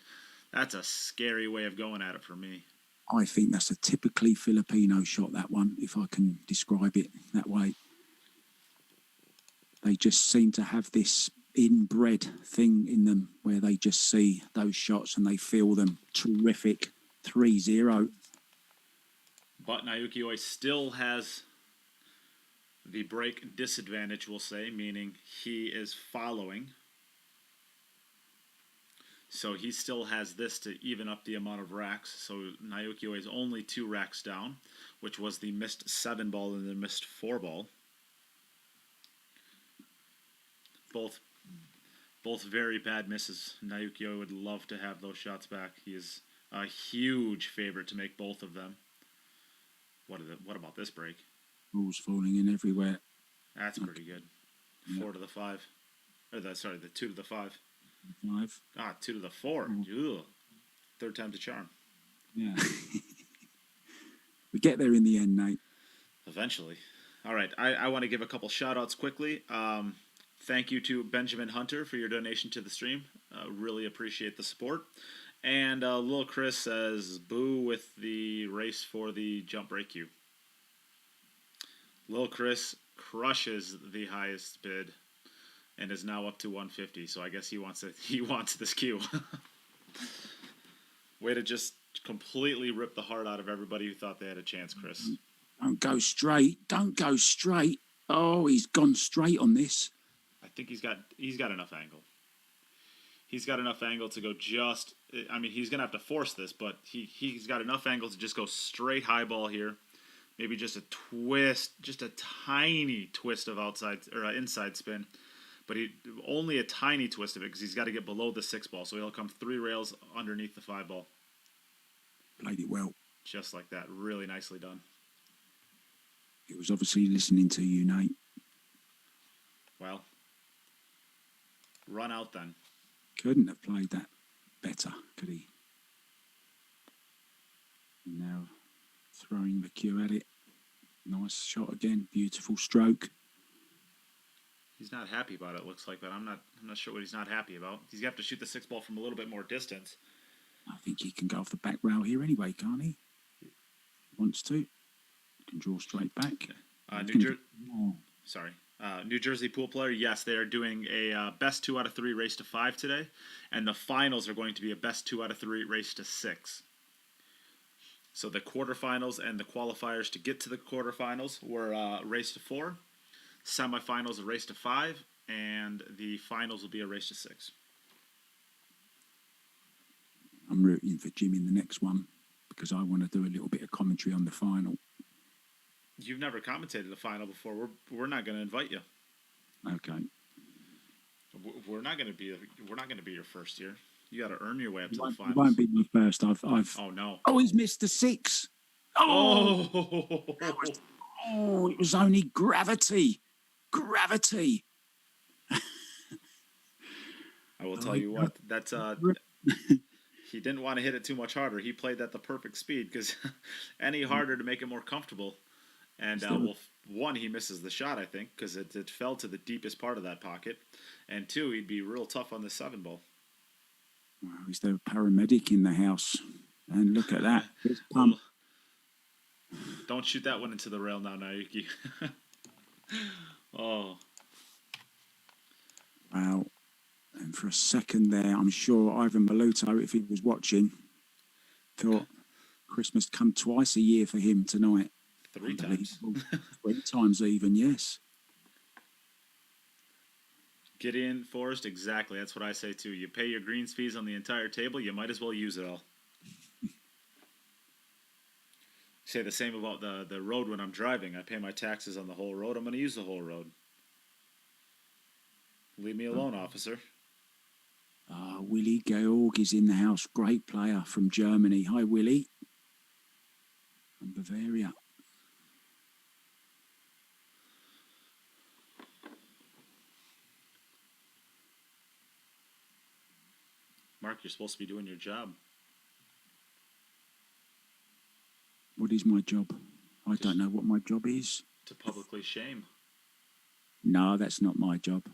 [SPEAKER 2] that's a scary way of going at it for me.
[SPEAKER 1] I think that's a typically Filipino shot, that one, if I can describe it that way. They just seem to have this inbred thing in them where they just see those shots and they feel them terrific. 3-0.
[SPEAKER 2] But Naoyuki Oi still has the break disadvantage, we'll say, meaning he is following. So he still has this to even up the amount of racks. So Naoyuki Oi is only 2 racks down, which was the missed 7-ball and the missed 4-ball. Both very bad misses. Naoyuki Oi would love to have those shots back. He is a huge favorite to make both of them. What about this break?
[SPEAKER 1] Balls falling in everywhere.
[SPEAKER 2] That's pretty good. 4 to the 5. Or the 2 to the 5.
[SPEAKER 1] 5.
[SPEAKER 2] 2 to the 4. Ugh. Third time's a charm.
[SPEAKER 1] Yeah. We get there in the end, Nate.
[SPEAKER 2] Eventually. All right. I want to give a couple shout-outs quickly. Thank you to Benjamin Hunter for your donation to the stream. Really appreciate the support. And Lil Chris says, boo with the race for the jump break queue. Lil Chris crushes the highest bid and is now up to 150. So I guess he wants this queue. Way to just completely rip the heart out of everybody who thought they had a chance, Chris.
[SPEAKER 1] Don't go straight. Don't go straight. Oh, he's gone straight on this.
[SPEAKER 2] I think he's got enough angle. He's got enough angle to go just... I mean, he's going to have to force this, but he's got enough angle to just go straight high ball here. Maybe just a twist, just a tiny twist of outside or inside spin. But only a tiny twist of it because he's got to get below the 6-ball. So he'll come 3 rails underneath the 5-ball.
[SPEAKER 1] Played it well.
[SPEAKER 2] Just like that. Really nicely done.
[SPEAKER 1] It was obviously listening to you, Nate.
[SPEAKER 2] Well, run out then.
[SPEAKER 1] Couldn't have played that better, could he? And now throwing the cue at it. Nice shot again. Beautiful stroke.
[SPEAKER 2] He's not happy about it, looks like, but I'm not sure what he's not happy about. He's going to have to shoot the 6-ball from a little bit more distance.
[SPEAKER 1] I think he can go off the back rail here anyway, can't he? Wants to. Can draw straight back.
[SPEAKER 2] New Jersey pool player. Yes, they are doing a best 2 out of 3 race to 5 today, and the finals are going to be a best 2 out of 3 race to 6. So the quarterfinals and the qualifiers to get to the quarterfinals were race to 4, semifinals a race to 5, and the finals will be a race to 6.
[SPEAKER 1] I'm rooting for Jim in the next one because I want to do a little bit of commentary on the final.
[SPEAKER 2] You've never commentated the final before. We're not going to invite you.
[SPEAKER 1] Okay.
[SPEAKER 2] We're not going to be your first year. You got to earn your way up to the
[SPEAKER 1] It
[SPEAKER 2] finals.
[SPEAKER 1] won't be my first. I've.
[SPEAKER 2] Oh no!
[SPEAKER 1] Oh, he's missed the 6.
[SPEAKER 2] Oh!
[SPEAKER 1] It was only gravity. Gravity.
[SPEAKER 2] I will tell you what. That's he didn't want to hit it too much harder. He played at the perfect speed because any harder to make it more comfortable. And one, he misses the shot, I think, because it fell to the deepest part of that pocket. And 2, he'd be real tough on the 7-ball.
[SPEAKER 1] Wow, he's the paramedic in the house. And look at that. Pump.
[SPEAKER 2] Don't shoot that one into the rail now, Naoyuki. Oh.
[SPEAKER 1] Wow. And for a second there, I'm sure Ivan Maluto, if he was watching, thought Christmas come twice a year for him tonight.
[SPEAKER 2] 3 times.
[SPEAKER 1] 3 times even, yes.
[SPEAKER 2] Gideon Forrest, exactly. That's what I say too. You pay your greens fees on the entire table, you might as well use it all. Say the same about the road when I'm driving. I pay my taxes on the whole road. I'm going to use the whole road. Leave me alone, officer.
[SPEAKER 1] Willie Georg is in the house. Great player from Germany. Hi, Willie. From Bavaria.
[SPEAKER 2] Mark, you're supposed to be doing your job.
[SPEAKER 1] What is my job? I don't know what my job is.
[SPEAKER 2] To publicly shame.
[SPEAKER 1] No, that's not my job.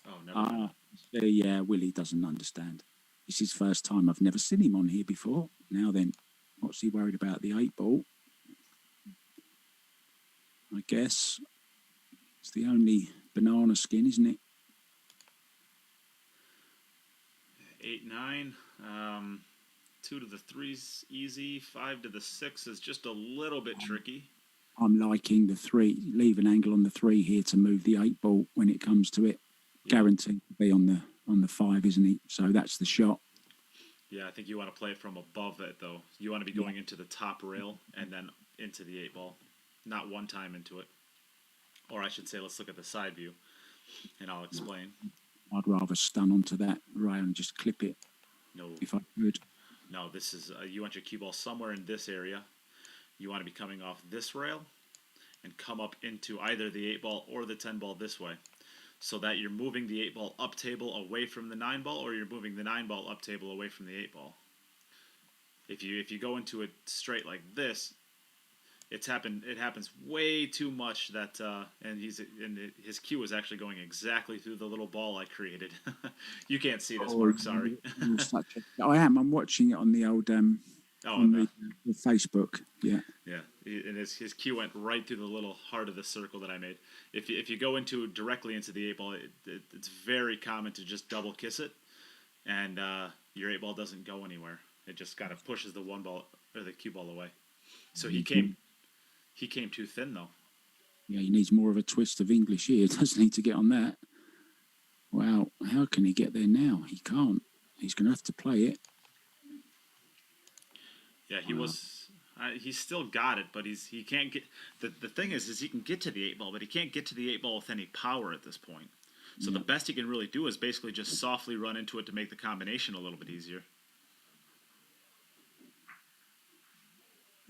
[SPEAKER 2] Oh, never mind.
[SPEAKER 1] Yeah, Willie doesn't understand. It's his first time. I've never seen him on here before. Now then, what's he worried about? The 8-ball? I guess. It's the only banana skin, isn't it?
[SPEAKER 2] 8-9. 2 to the 3's easy. 5 to the 6 is just a little bit tricky.
[SPEAKER 1] I'm liking the 3. Leave an angle on the 3 here to move the 8-ball when it comes to it.
[SPEAKER 2] Yeah.
[SPEAKER 1] Guaranteed to be on the 5, isn't he? So that's the shot.
[SPEAKER 2] Yeah, I think you want to play it from above it, though. You want to be going into the top rail and then into the 8-ball. Not one time into it. Or I should say, let's look at the side view, and I'll explain.
[SPEAKER 1] I'd rather stun onto that rail and just clip it.
[SPEAKER 2] No.
[SPEAKER 1] If I could.
[SPEAKER 2] No, this is you want your cue ball somewhere in this area. You want to be coming off this rail and come up into either the 8-ball or the 10-ball this way, so that you're moving the 8-ball up table away from the 9-ball, or you're moving the 9-ball up table away from the 8-ball. If you go into it straight like this, it happens way too much that and his cue is actually going exactly through the little ball I created. You can't see this, Mark. Sorry.
[SPEAKER 1] I'm watching it on the old on the Facebook. Yeah.
[SPEAKER 2] Yeah, and his cue went right through the little heart of the circle that I made. If you go directly into the 8-ball, it's very common to just double kiss it, and your 8-ball doesn't go anywhere. It just kind of pushes the 1-ball or the cue ball away. So he came too thin, though.
[SPEAKER 1] Yeah, he needs more of a twist of English here, doesn't he, to get on that? Wow, how can he get there now? He can't. He's going to have to play it.
[SPEAKER 2] Yeah, he was. He's still got it, but he can't get. The thing is he can get to the 8-ball, but he can't get to the 8-ball with any power at this point. So the best he can really do is basically just softly run into it to make the combination a little bit easier.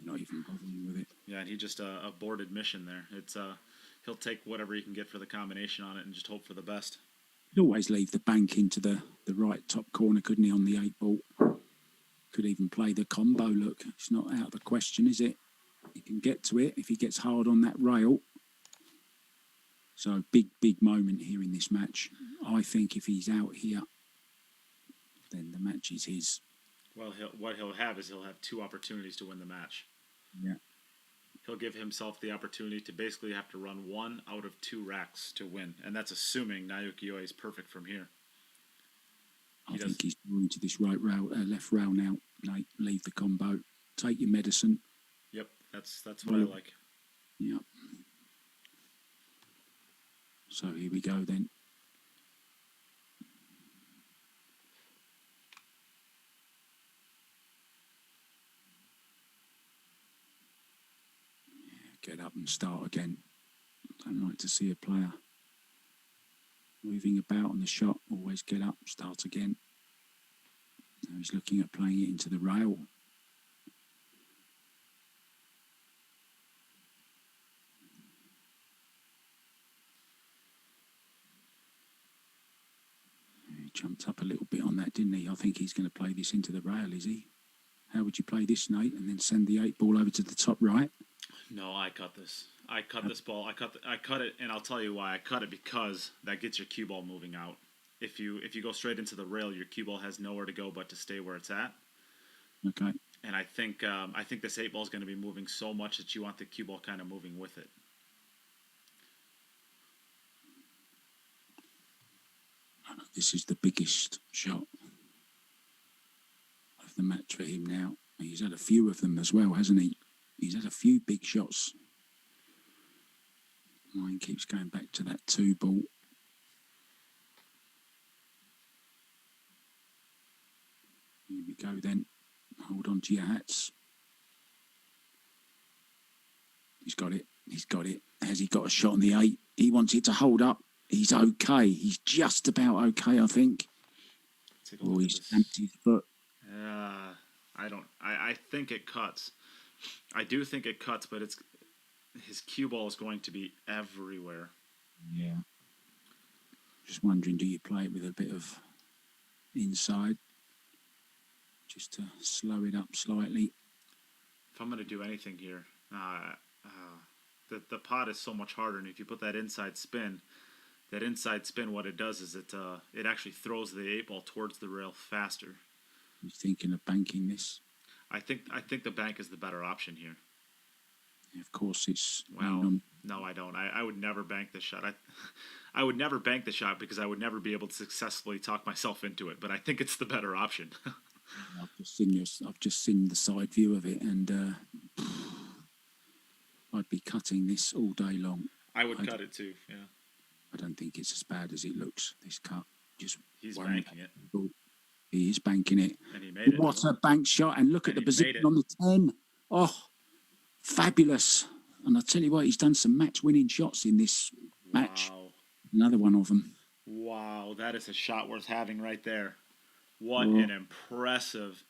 [SPEAKER 1] Not even bothering with it.
[SPEAKER 2] Yeah, and he just aborted mission there. It's he'll take whatever he can get for the combination on it and just hope for the best.
[SPEAKER 1] He'd always leave the bank into the right top corner, couldn't he, on the 8-ball? Could even play the combo, look. It's not out of the question, is it? He can get to it if he gets hard on that rail. So big moment here in this match. I think if he's out here, then the match is his.
[SPEAKER 2] Well, what he'll have is he'll have 2 opportunities to win the match.
[SPEAKER 1] Yeah.
[SPEAKER 2] He'll give himself the opportunity to basically have to run 1 out of 2 racks to win, and that's assuming Naoyuki is perfect from here.
[SPEAKER 1] I think he's going to this right rail, left rail now. Like, leave the combo, take your medicine.
[SPEAKER 2] Yep, that's what I like.
[SPEAKER 1] Yep. So here we go then. Get up and start again. Don't like to see a player moving about on the shot. Always get up, start again. Now he's looking at playing it into the rail. He jumped up a little bit on that, didn't he? I think he's going to play this into the rail, is he? How would you play this, Nate, and then send the 8-ball over to the top right?
[SPEAKER 2] No, I cut this. I cut this ball. I cut it, and I'll tell you why. I cut it because that gets your cue ball moving out. If you go straight into the rail, your cue ball has nowhere to go but to stay where it's at.
[SPEAKER 1] Okay.
[SPEAKER 2] And I think this 8-ball is going to be moving so much that you want the cue ball kind of moving with it.
[SPEAKER 1] This is the biggest shot of the match for him now. He's had a few of them as well, hasn't he? He's had a few big shots. Mine keeps going back to that 2-ball. Here we go then. Hold on to your hats. He's got it. He's got it. Has he got a shot on the 8? He wants it to hold up. He's okay. He's just about okay, I think. Oh, he's stamped his foot.
[SPEAKER 2] I think it cuts. I do think it cuts, but his cue ball is going to be everywhere.
[SPEAKER 1] Yeah. Just wondering, do you play it with a bit of inside? just to slow it up slightly.
[SPEAKER 2] If I'm going to do anything here, the pot is so much harder, and if you put that inside spin, what it does is it actually throws the 8-ball towards the rail faster.
[SPEAKER 1] You thinking of banking this?
[SPEAKER 2] I think the bank is the better option here.
[SPEAKER 1] Of course, it's
[SPEAKER 2] Well, no, I don't. I would never bank this shot. I would never bank the shot because I would never be able to successfully talk myself into it. But I think it's the better option.
[SPEAKER 1] I've just seen the side view of it, and I'd be cutting this all day long.
[SPEAKER 2] I would cut it too. Yeah.
[SPEAKER 1] I don't think it's as bad as it looks. This cut,
[SPEAKER 2] he's banking it.
[SPEAKER 1] He is banking it.
[SPEAKER 2] And he made it.
[SPEAKER 1] What a bank shot! And look at the position on the 10. Oh, fabulous! And I tell you what, he's done some match-winning shots in this match.
[SPEAKER 2] Wow.
[SPEAKER 1] Another one of them.
[SPEAKER 2] Wow, that is a shot worth having right there. What an impressive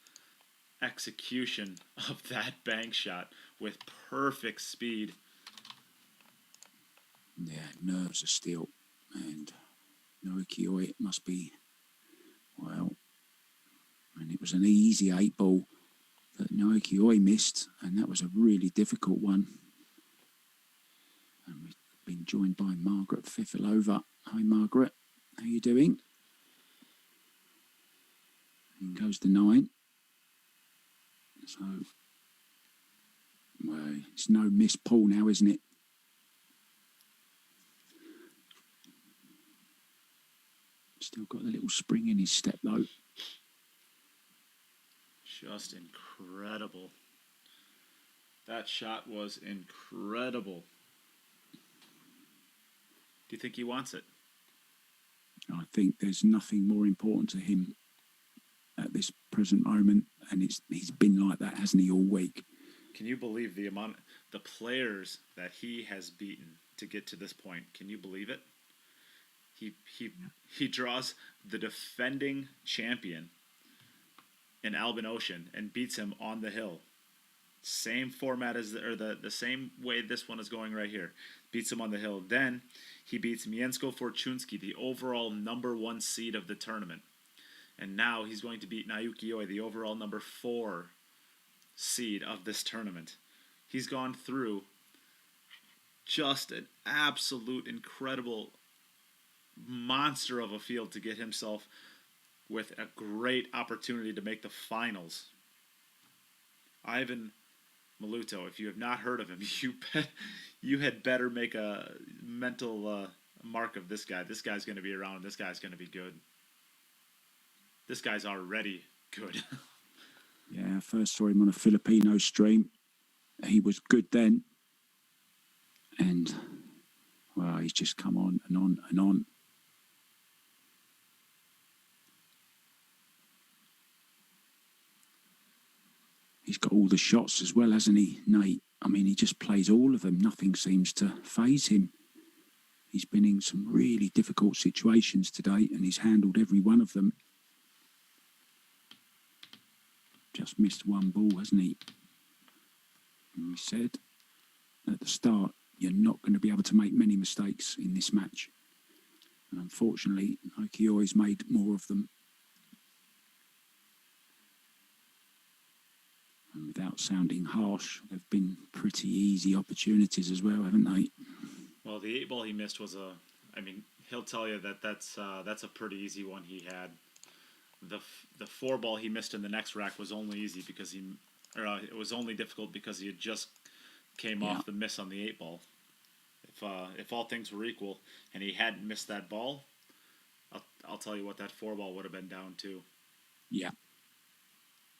[SPEAKER 2] execution of that bank shot with perfect speed.
[SPEAKER 1] Yeah, nerves of steel. And Naoyuki must be, well, and it was an easy 8-ball that Naoyuki missed, and that was a really difficult one. And we've been joined by Margaret Fifilova. Hi, Margaret. How you doing? In goes the 9. So, well, it's no miss Paul now, isn't it? Still got the little spring in his step, though.
[SPEAKER 2] Just incredible. That shot was incredible. Do you think he wants it?
[SPEAKER 1] I think there's nothing more important to him at this present moment, and he's been like that, hasn't he, all week?
[SPEAKER 2] Can you believe the players that he has beaten to get to this point? Can you believe it? He draws the defending champion in Albin Ocean and beats him on the hill. Same format as the same way this one is going right here. Beats him on the hill. Then he beats Mięsko Fortunski, the overall number 1 seed of the tournament. And now he's going to beat Naoyuki, the overall number 4 seed of this tournament. He's gone through just an absolute incredible monster of a field to get himself with a great opportunity to make the finals. Aivhan Maluto, if you have not heard of him, you had better make a mental mark of this guy. This guy's going to be around. This guy's going to be good. This guy's already good.
[SPEAKER 1] Yeah, I first saw him on a Filipino stream. He was good then. And, well, he's just come on and on and on. He's got all the shots as well, hasn't he, Nate? I mean, he just plays all of them. Nothing seems to faze him. He's been in some really difficult situations today, and he's handled every one of them. Just missed one ball, hasn't he? And we said at the start, you're not going to be able to make many mistakes in this match. And unfortunately, Naoyuki's made more of them. And without sounding harsh, they've been pretty easy opportunities as well, haven't they?
[SPEAKER 2] Well, the 8-ball he missed was he'll tell you that's a pretty easy one he had. The 4-ball he missed in the next rack was only easy because it was only difficult because he had just came off the miss on the 8-ball. If all things were equal and he hadn't missed that ball, I'll tell you what, that 4-ball would have been down too.
[SPEAKER 1] Yeah.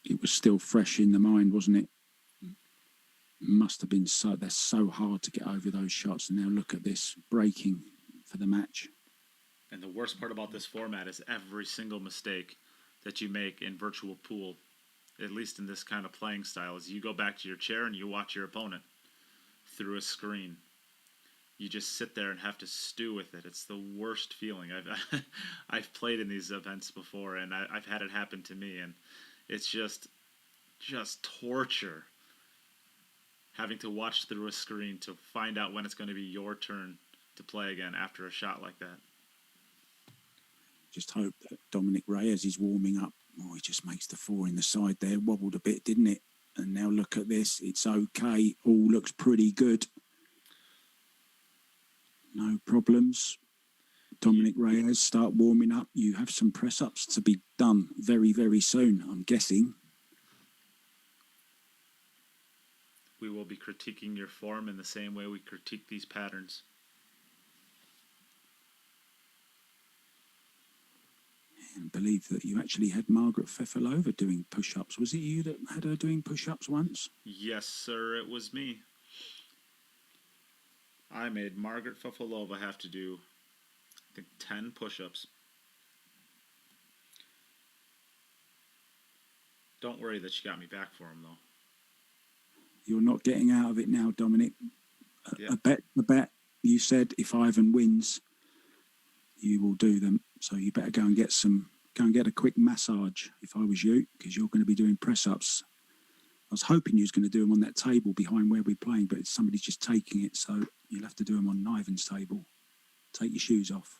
[SPEAKER 1] It was still fresh in the mind, wasn't it? Must have been they're so hard to get over those shots. And now look at this, breaking for the match.
[SPEAKER 2] And the worst part about this format is every single mistake that you make in virtual pool, at least in this kind of playing style, is you go back to your chair and you watch your opponent through a screen. You just sit there and have to stew with it. It's the worst feeling. I've played in these events before, and I've had it happen to me, and it's just torture having to watch through a screen to find out when it's going to be your turn to play again after a shot like that.
[SPEAKER 1] Just hope that Dominic Reyes is warming up Oh, he just makes the 4 in the side there. Wobbled a bit, didn't it? And now look at this. It's okay. All looks pretty good. No problems. Dominic Reyes, start warming up. You have some press-ups to be done very, very soon, I'm guessing.
[SPEAKER 2] We will be critiquing your form in the same way we critique these patterns.
[SPEAKER 1] I believe that you actually had Margaret Fefilova doing push-ups. Was it you that had her doing push-ups once?
[SPEAKER 2] Yes, sir, it was me. I made Margaret Fefilova have to do, I think, 10 push-ups. Don't worry that she got me back for them, though.
[SPEAKER 1] You're not getting out of it now, Dominic.
[SPEAKER 2] Yeah.
[SPEAKER 1] A bet. You said if Ivan wins, you will do them. So you better go and get a quick massage if I was you, because you're going to be doing press-ups. I was hoping you was going to do them on that table behind where we're playing, but somebody's just taking it, so you'll have to do them on Ivan's table. Take your shoes off.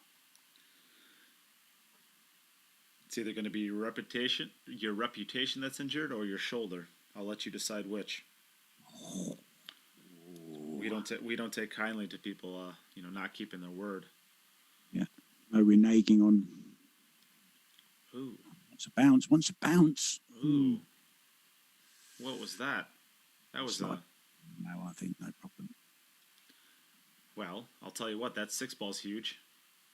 [SPEAKER 2] It's either going to be your reputation that's injured, or your shoulder. I'll let you decide which. We don't take kindly to people, not keeping their word.
[SPEAKER 1] Yeah. No reneging on.
[SPEAKER 2] Ooh.
[SPEAKER 1] Once a bounce.
[SPEAKER 2] Ooh. What was that? That was
[SPEAKER 1] No, I think no problem.
[SPEAKER 2] Well, I'll tell you what, that 6 ball's huge.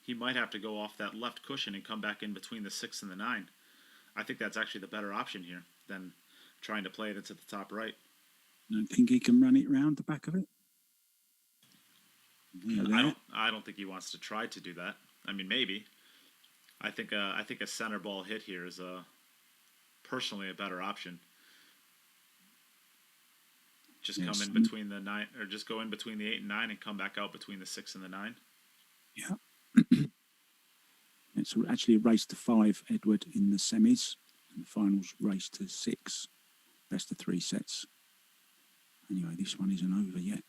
[SPEAKER 2] He might have to go off that left cushion and come back in between the 6 and the 9. I think that's actually the better option here than trying to play it into the top right.
[SPEAKER 1] I don't think he can run it round the back of it. Yeah,
[SPEAKER 2] I don't think he wants to try to do that. I mean, maybe. I think a center ball hit here is personally a better option. Just come in between the 9, or just go in between the 8 and 9 and come back out between the 6 and the 9.
[SPEAKER 1] Yeah. It's actually a race to 5, Edward, in the semis, and the finals race to 6. Best of 3 sets. Anyway, this one isn't over yet.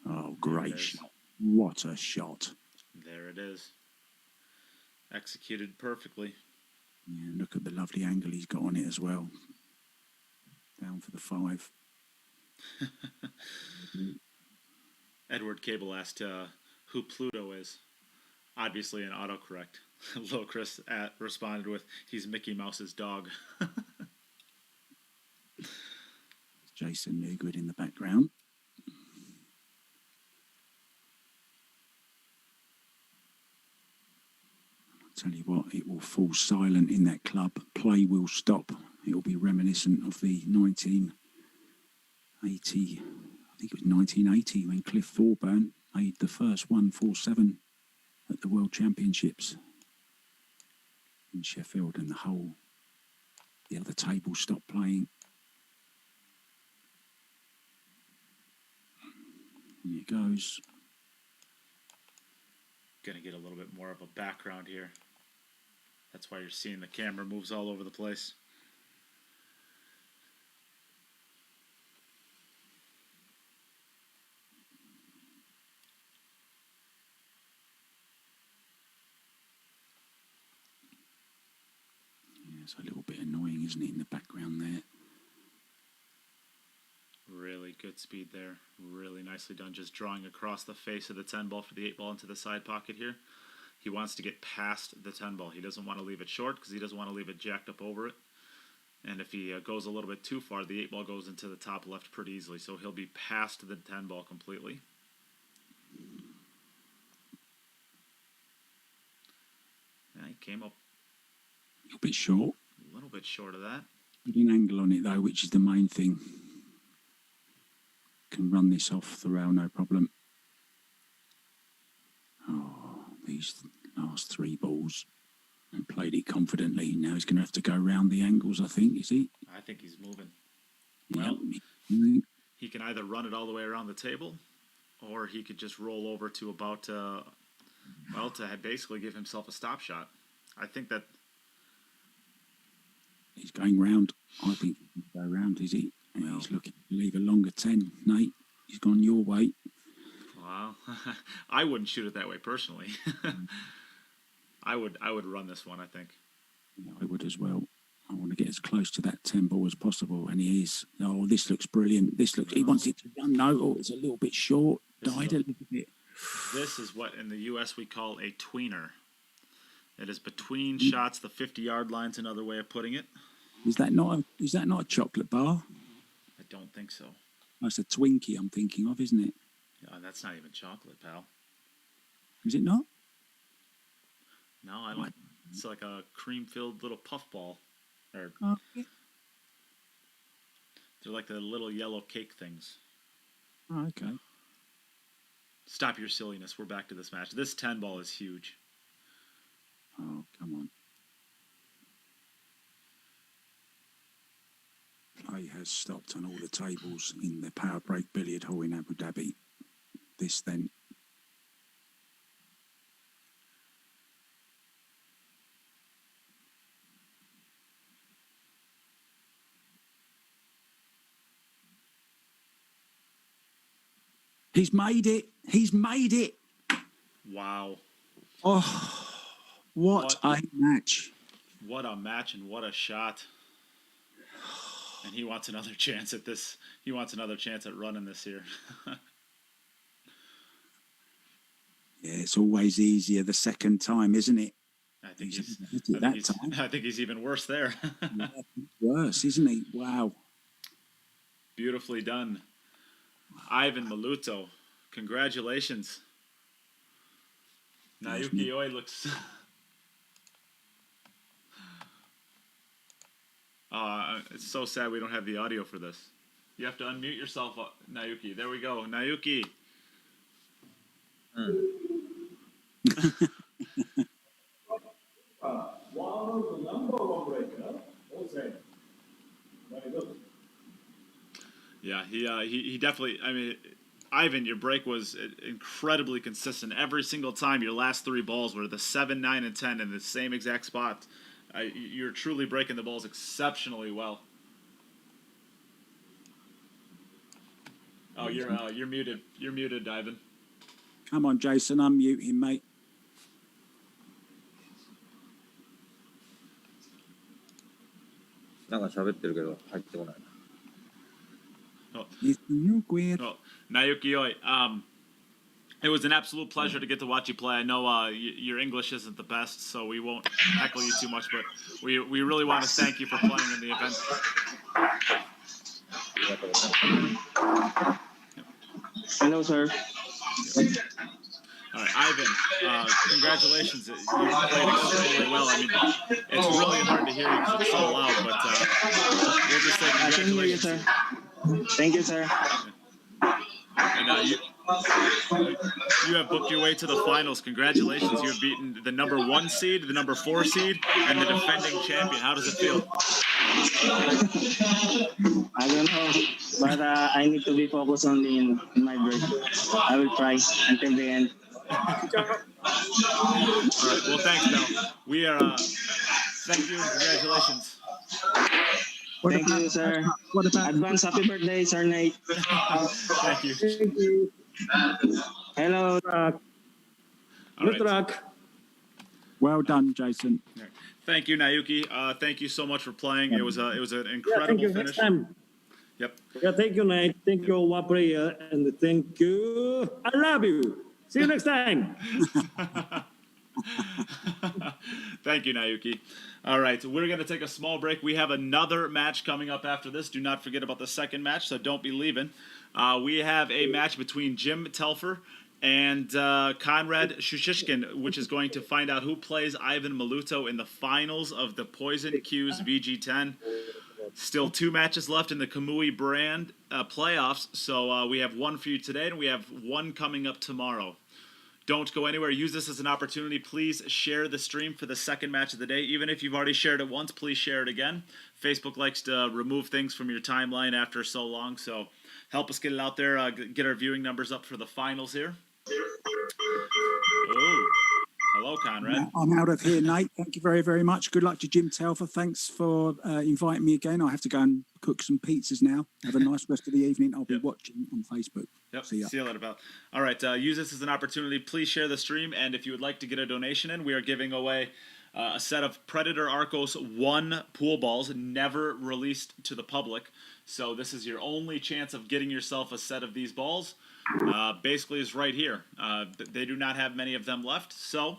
[SPEAKER 1] Oh, great shot. What a shot.
[SPEAKER 2] There it is. Executed perfectly.
[SPEAKER 1] Yeah, look at the lovely angle he's got on it as well. Down for the 5.
[SPEAKER 2] Edward Cable asked who Pluto is. Obviously an autocorrect. Lil Chris responded with, he's Mickey Mouse's dog.
[SPEAKER 1] Jason Newgood in the background. Tell you what, it will fall silent in that club. Play will stop. It will be reminiscent of the 1980, I think it was 1980, when Cliff Thorburn made the first 147 at the World Championships in Sheffield, and the other table stopped playing. Here it goes.
[SPEAKER 2] Gonna get a little bit more of a background here. That's why you're seeing the camera moves all over the place.
[SPEAKER 1] Yeah, it's a little bit annoying, isn't it, in the background there?
[SPEAKER 2] Really good speed there. Really nicely done. Just drawing across the face of the 10 ball for the 8 ball into the side pocket here. He wants to get past the 10 ball. He doesn't want to leave it short because he doesn't want to leave it jacked up over it. And if he goes a little bit too far, the 8 ball goes into the top left pretty easily. So he'll be past the 10 ball completely. Yeah, he came up
[SPEAKER 1] A little bit short.
[SPEAKER 2] a little bit short of that.
[SPEAKER 1] Put an angle on it though, which is the main thing. Can run this off the rail, no problem. Oh, these last 3 balls. And played it confidently. Now he's going to have to go round the angles, I think, is he?
[SPEAKER 2] I think he's moving.
[SPEAKER 1] Well,
[SPEAKER 2] He can either run it all the way around the table, or he could just roll over to about, to basically give himself a stop shot. I think that
[SPEAKER 1] he's going round. I think he's going to go round, is he? Yeah, he's looking to leave a longer 10, Nate. He's gone your way.
[SPEAKER 2] Wow. I wouldn't shoot it that way personally. I would run this one, I think.
[SPEAKER 1] Yeah, I would as well. I want to get as close to that 10 ball as possible, and he is. Oh, this looks brilliant. This looks. He wants it to run. No, oh, it's a little bit short. Died a little bit.
[SPEAKER 2] This is what in the U.S. we call a tweener. It is between shots, the 50-yard line's another way of putting it.
[SPEAKER 1] Is that not a chocolate bar?
[SPEAKER 2] I don't think so.
[SPEAKER 1] That's a Twinkie I'm thinking of, isn't it?
[SPEAKER 2] Yeah, that's not even chocolate, pal.
[SPEAKER 1] Is it not?
[SPEAKER 2] No, I don't. It's like a cream-filled little puffball. Or
[SPEAKER 1] Yeah.
[SPEAKER 2] they're like the little yellow cake things.
[SPEAKER 1] Oh, okay.
[SPEAKER 2] Stop your silliness. We're back to this match. This 10 ball is huge.
[SPEAKER 1] Oh, come on. Play has stopped on all the tables in the Power Break Billiard Hall in Abu Dhabi. This then. He's made it. He's made it.
[SPEAKER 2] Wow.
[SPEAKER 1] Oh, what a match.
[SPEAKER 2] What a match and what a shot. And he wants another chance at this. He wants another chance at running this here.
[SPEAKER 1] Yeah, it's always easier the second time, isn't it?
[SPEAKER 2] I think
[SPEAKER 1] I
[SPEAKER 2] think he's even worse there.
[SPEAKER 1] Yeah, worse, isn't he? Wow.
[SPEAKER 2] Beautifully done. Aivhan Maluto, congratulations. Naoyuki Oi looks... it's so sad we don't have the audio for this. You have to unmute yourself, Naoyuki. There we go. Naoyuki.
[SPEAKER 6] Wow, the number one breaker. Okay. Very good.
[SPEAKER 2] Yeah, he definitely. I mean, Aivhan, your break was incredibly consistent. Every single time, your last three balls were the 7, 9, and 10 in the same exact spot. You're truly breaking the balls exceptionally well. Oh, you're muted. You're muted, Aivhan.
[SPEAKER 1] Come on, Jason, unmute him, mate.
[SPEAKER 2] Oh,
[SPEAKER 1] It's you, Gwyn.
[SPEAKER 2] oh, Naoyuki Oi, it was an absolute pleasure to get to watch you play. I know your English isn't the best, so we won't heckle you too much, but we really want to thank you for playing in the event.
[SPEAKER 7] Hello, sir.
[SPEAKER 2] All right, Aivhan, congratulations. You played extremely well. I mean, it's really hard to hear you because it's so loud, but we'll just say
[SPEAKER 7] I can hear you,
[SPEAKER 2] congratulations.
[SPEAKER 7] sir. Thank you, sir.
[SPEAKER 2] And you have booked your way to the finals. Congratulations. You have beaten the number 1 seed, the number 4 seed, and the defending champion. How does it feel?
[SPEAKER 7] I don't know, but I need to be focused only in my break. I will try until the end.
[SPEAKER 2] All right. Well, thanks, Mel. We are. Thank you and congratulations.
[SPEAKER 7] Thank you, sir. Advance happy birthday, Sir Nate.
[SPEAKER 2] Thank you.
[SPEAKER 6] Thank you.
[SPEAKER 7] Hello.
[SPEAKER 2] All
[SPEAKER 6] Good
[SPEAKER 2] right.
[SPEAKER 6] luck.
[SPEAKER 1] Well done, Jason.
[SPEAKER 2] Thank you, Naoyuki. Thank you so much for playing. It was an
[SPEAKER 6] Yeah,
[SPEAKER 2] incredible
[SPEAKER 6] thank you.
[SPEAKER 2] finish.
[SPEAKER 6] Next time.
[SPEAKER 2] Yep.
[SPEAKER 6] Yeah, thank you, Nate. Thank you, one player, and thank you. I love you. See you next time.
[SPEAKER 2] Thank you, Naoyuki. All right, we're going to take a small break. We have another match coming up after this. Do not forget about the second match, so don't be leaving. We have a match between Jim Telfer and Konrad Juszczyszyn, which is going to find out who plays Aivhan Maluto in the finals of the Poison Q's VG10. Still 2 matches left in the Kamui Brand Playoffs, so we have one for you today, and we have one coming up tomorrow. Don't go anywhere. Use this as an opportunity. Please share the stream for the second match of the day. Even if you've already shared it once, please share it again. Facebook likes to remove things from your timeline after so long, so help us get it out there, get our viewing numbers up for the finals here. Oh. Hello, Konrad.
[SPEAKER 1] I'm out of here, Nate. Thank you very, very much. Good luck to Jim Telfer. Thanks for inviting me again. I have to go and cook some pizzas now. Have a nice rest of the evening. I'll be watching on Facebook.
[SPEAKER 2] Yep.
[SPEAKER 1] See ya.
[SPEAKER 2] See you later, pal. All right. Use this as an opportunity. Please share the stream. And if you would like to get a donation in, we are giving away a set of Predator Arcos 1 pool balls, never released to the public. So this is your only chance of getting yourself a set of these balls. Basically is right here. They do not have many of them left. So,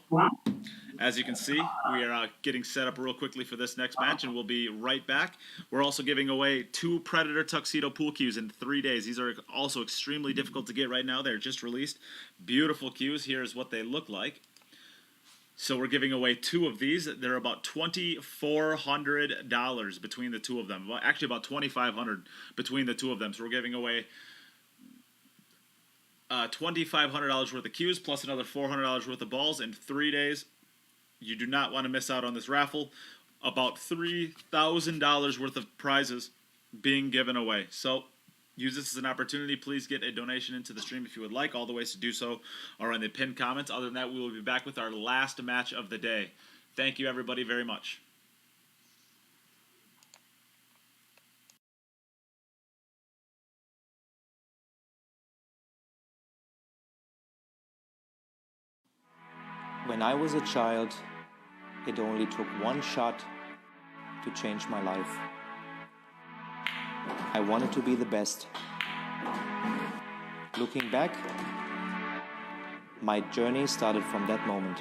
[SPEAKER 2] as you can see, we are getting set up real quickly for this next match, and we'll be right back. We're also giving away 2 Predator Tuxedo pool cues in 3 days. These are also extremely difficult to get right now. They're just released. Beautiful cues. Here's what they look like. So we're giving away 2 of these. They're about $2,400 between the 2 of them. Well, actually, about $2,500 between the 2 of them. So we're giving away $2,500 worth of cues plus another $400 worth of balls in 3 days. You do not want to miss out on this raffle. About $3,000 worth of prizes being given away. So use this as an opportunity. Please get a donation into the stream if you would like. All the ways to do so are in the pinned comments. Other than that, we will be back with our last match of the day. Thank you, everybody, very much.
[SPEAKER 4] When I was a child, it only took one shot to change my life. I wanted to be the best. Looking back, my journey started from that moment.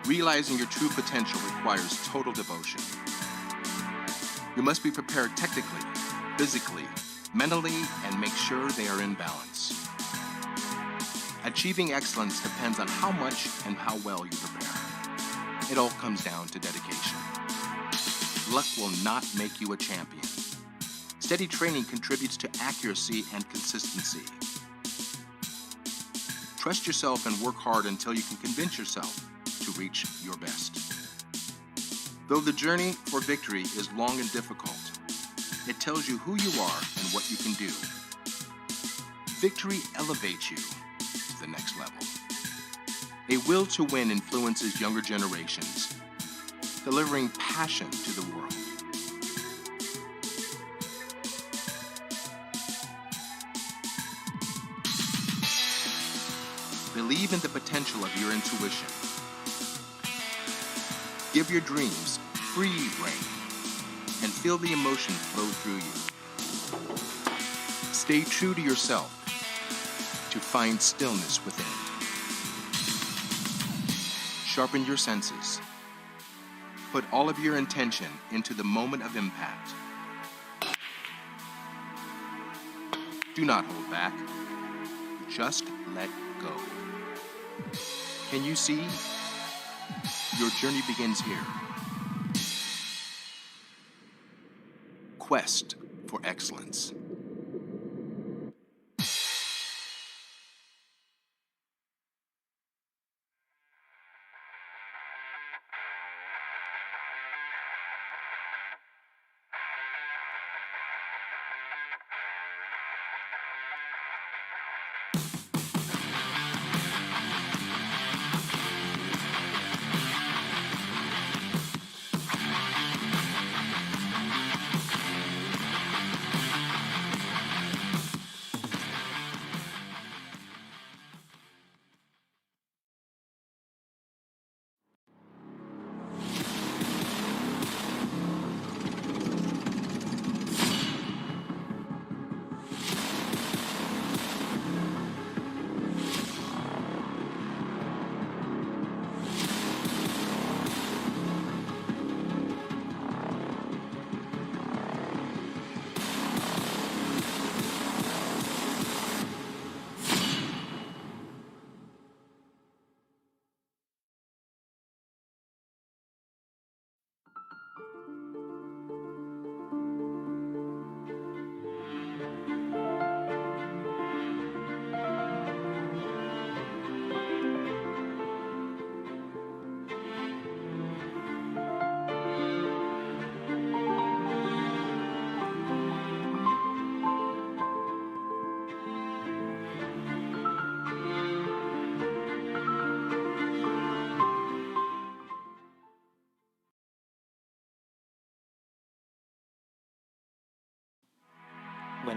[SPEAKER 5] Realizing your true potential requires total devotion. You must be prepared technically, physically, mentally, and make sure they are in balance. Achieving excellence depends on how much and how well you prepare. It all comes down to dedication. Luck will not make you a champion. Steady training contributes to accuracy and consistency. Trust yourself and work hard until you can convince yourself to reach your best. Though the journey for victory is long and difficult, it tells you who you are and what you can do. Victory elevates you to the next level. A will to win influences younger generations, delivering passion to the world. Believe in the potential of your intuition. Give your dreams free rein and feel the emotion flow through you. Stay true to yourself to find stillness within. Sharpen your senses. Put all of your intention into the moment of impact. Do not hold back. Just let go. Can you see? Your journey begins here. Quest for excellence.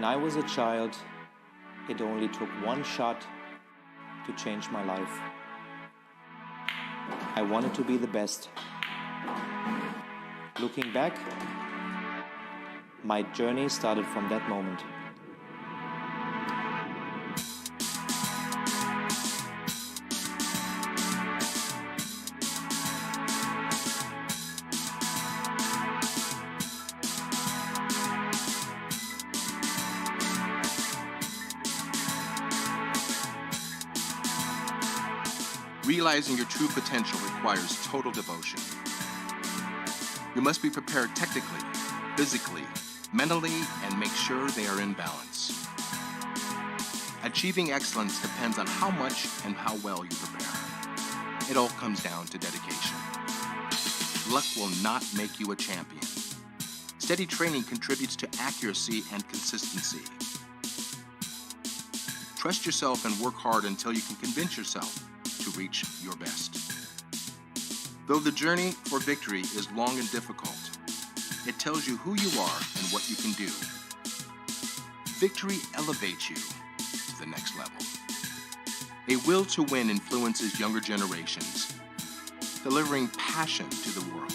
[SPEAKER 4] When I was a child, it only took one shot to change my life. I wanted to be the best. Looking back, my journey started from that moment.
[SPEAKER 5] Realizing your true potential requires total devotion. You must be prepared technically, physically, mentally, and make sure they are in balance. Achieving excellence depends on how much and how well you prepare. It all comes down to dedication. Luck will not make you a champion. Steady training contributes to accuracy and consistency. Trust yourself and work hard until you can convince yourself to reach your best. Though the journey for victory is long and difficult, it tells you who you are and what you can do. Victory elevates you to the next level. A will to win influences younger generations, delivering passion to the world.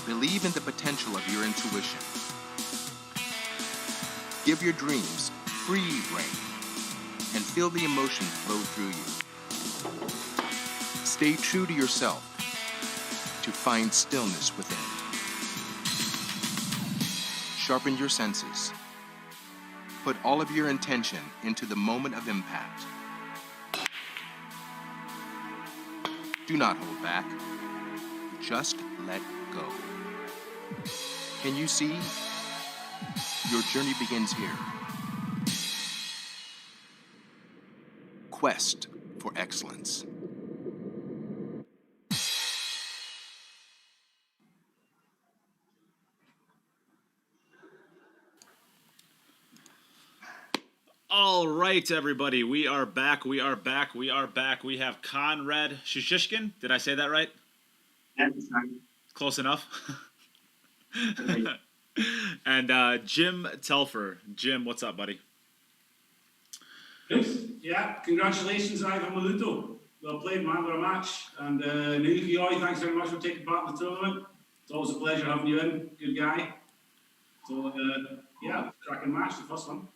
[SPEAKER 5] Believe in the potential of your intuition. Give your dreams free rein and feel the emotion flow through you. Stay true to yourself to find stillness within. Sharpen your senses. Put all of your intention into the moment of impact. Do not hold back. Just let go. Can you see? Your journey begins here. Quest for excellence.
[SPEAKER 2] All right, everybody, we are back. We have Konrad Juszczyszyn. Did I say that right?
[SPEAKER 7] That's fine.
[SPEAKER 2] Close enough. And Jim Telfer. Jim, what's up, buddy?
[SPEAKER 8] Good. Yeah, congratulations, Aivhan Maluto. Well played, man. What a match. And Naoyuki, thanks very much for taking part in the tournament. It's always a pleasure having you in. Good guy. So, yeah, cracking match, the first one.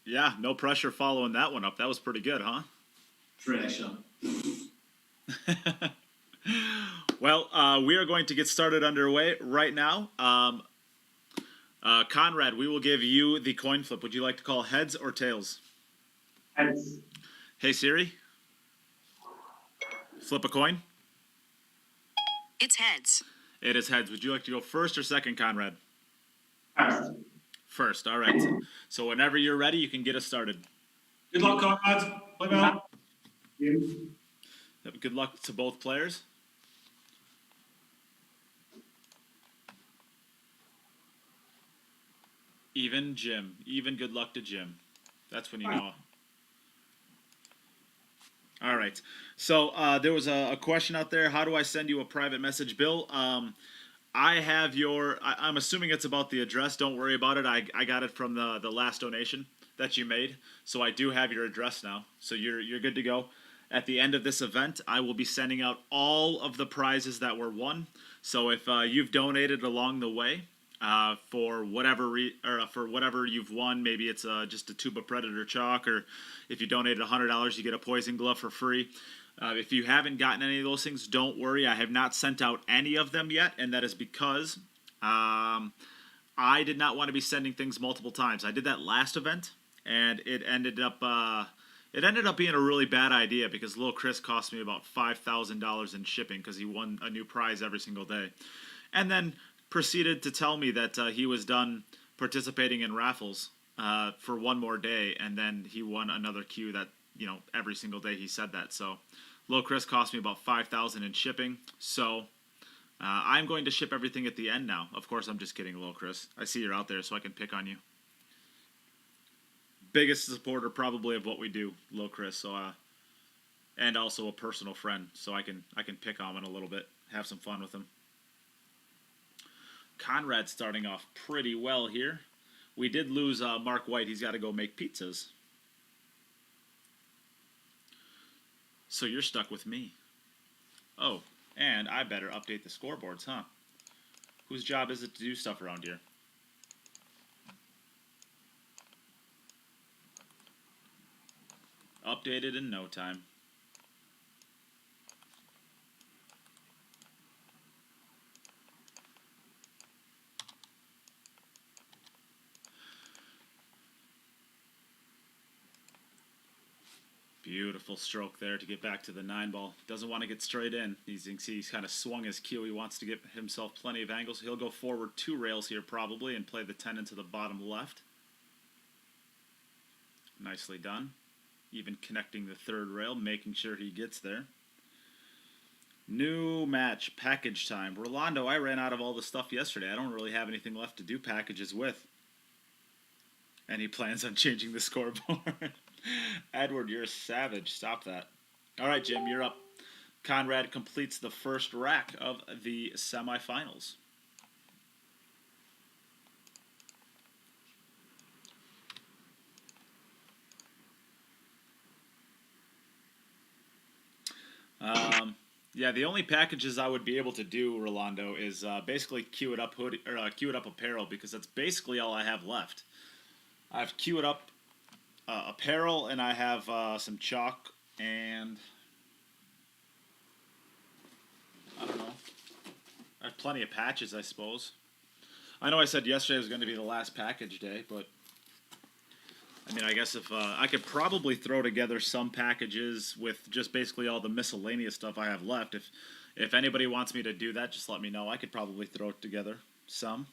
[SPEAKER 2] Yeah, no pressure following that one up. That was pretty good, huh?
[SPEAKER 8] Pressure.
[SPEAKER 2] Well, we are going to get started underway right now. Konrad, we will give you the coin flip. Would you like to call heads or tails?
[SPEAKER 7] Heads.
[SPEAKER 2] Hey, Siri. Flip a coin.
[SPEAKER 3] It's heads.
[SPEAKER 2] It is heads. Would you like to go first or second, Konrad?
[SPEAKER 7] First.
[SPEAKER 2] First, all right. So whenever you're ready, you can get us started.
[SPEAKER 8] Good luck, Konrad. Play well.
[SPEAKER 2] Good luck to both players. Even Jim. Even good luck to Jim. That's when you know. All right. So there was a question out there. How do I send you a private message, Bill? I have your. I'm assuming it's about the address. Don't worry about it. I got it from the last donation that you made. So I do have your address now. So you're good to go. At the end of this event, I will be sending out all of the prizes that were won. So if you've donated along the way for whatever for whatever you've won, maybe it's just a tube of Predator chalk, or if you donated $100, you get a poison glove for free. If you haven't gotten any of those things, don't worry. I have not sent out any of them yet, and that is because I did not want to be sending things multiple times. I did that last event, and it ended up being a really bad idea because Lil Chris cost me about $5,000 in shipping because he won a new prize every single day, and then proceeded to tell me that he was done participating in raffles for one more day, and then he won another queue that, every single day he said that. So Lil Chris cost me about $5,000 in shipping. So I'm going to ship everything at the end now. Of course, I'm just kidding, Lil Chris. I see you're out there, so I can pick on you. Biggest supporter probably of what we do, Lil Chris. So and also a personal friend, so I can pick on him a little bit, have some fun with him. Konrad starting off pretty well here. We did lose Mark White. He's got to go make pizzas. So you're stuck with me. Oh, and I better update the scoreboards, huh? Whose job is it to do stuff around here? Updated in no time. Beautiful stroke there to get back to the 9-ball. Doesn't want to get straight in. You can see he's kind of swung his cue. He wants to get himself plenty of angles. He'll go forward 2 rails here probably and play the 10 into the bottom left. Nicely done. Even connecting the 3rd rail, making sure he gets there. New match, package time. Rolando, I ran out of all the stuff yesterday. I don't really have anything left to do packages with. And he plans on changing the scoreboard. Edward, you're a savage. Stop that. All right, Jim, you're up. Konrad completes the first rack of the semifinals. Yeah, the only packages I would be able to do, Rolando, is basically queue it up hoodie or queue it up apparel, because that's basically all I have left. I've queued up apparel, and I have some chalk, and I don't know. I have plenty of patches, I suppose. I know I said yesterday was going to be the last package day, but I mean, I guess if I could probably throw together some packages with just basically all the miscellaneous stuff I have left. If anybody wants me to do that, just let me know. I could probably throw it together some.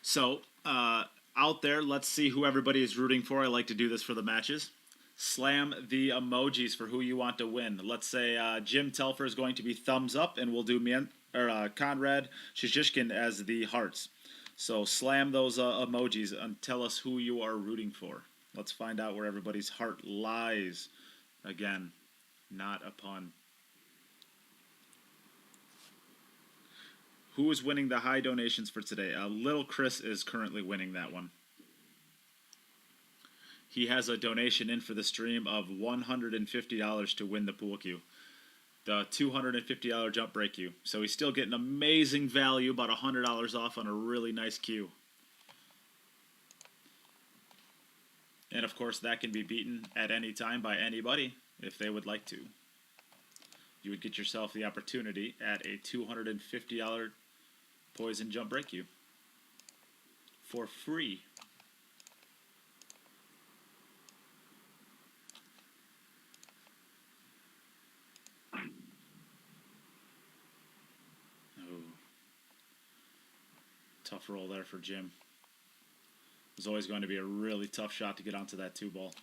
[SPEAKER 2] So, out there, let's see who everybody is rooting for. I like to do this for the matches. Slam the emojis for who you want to win. Let's say Jim Telfer is going to be thumbs up, and we'll do Konrad Juszczyszyn as the hearts. So slam those emojis and tell us who you are rooting for. Let's find out where everybody's heart lies. Again, not a pun. Who is winning the high donations for today? Little Chris is currently winning that one. He has a donation in for the stream of $150 to win the pool cue. The $250 jump break cue. So he's still getting amazing value, about $100 off on a really nice cue. And of course, that can be beaten at any time by anybody if they would like to. You would get yourself the opportunity at a $250 poison jump break cue for free. Tough roll there for Jim. It was always going to be a really tough shot to get onto that 2-ball.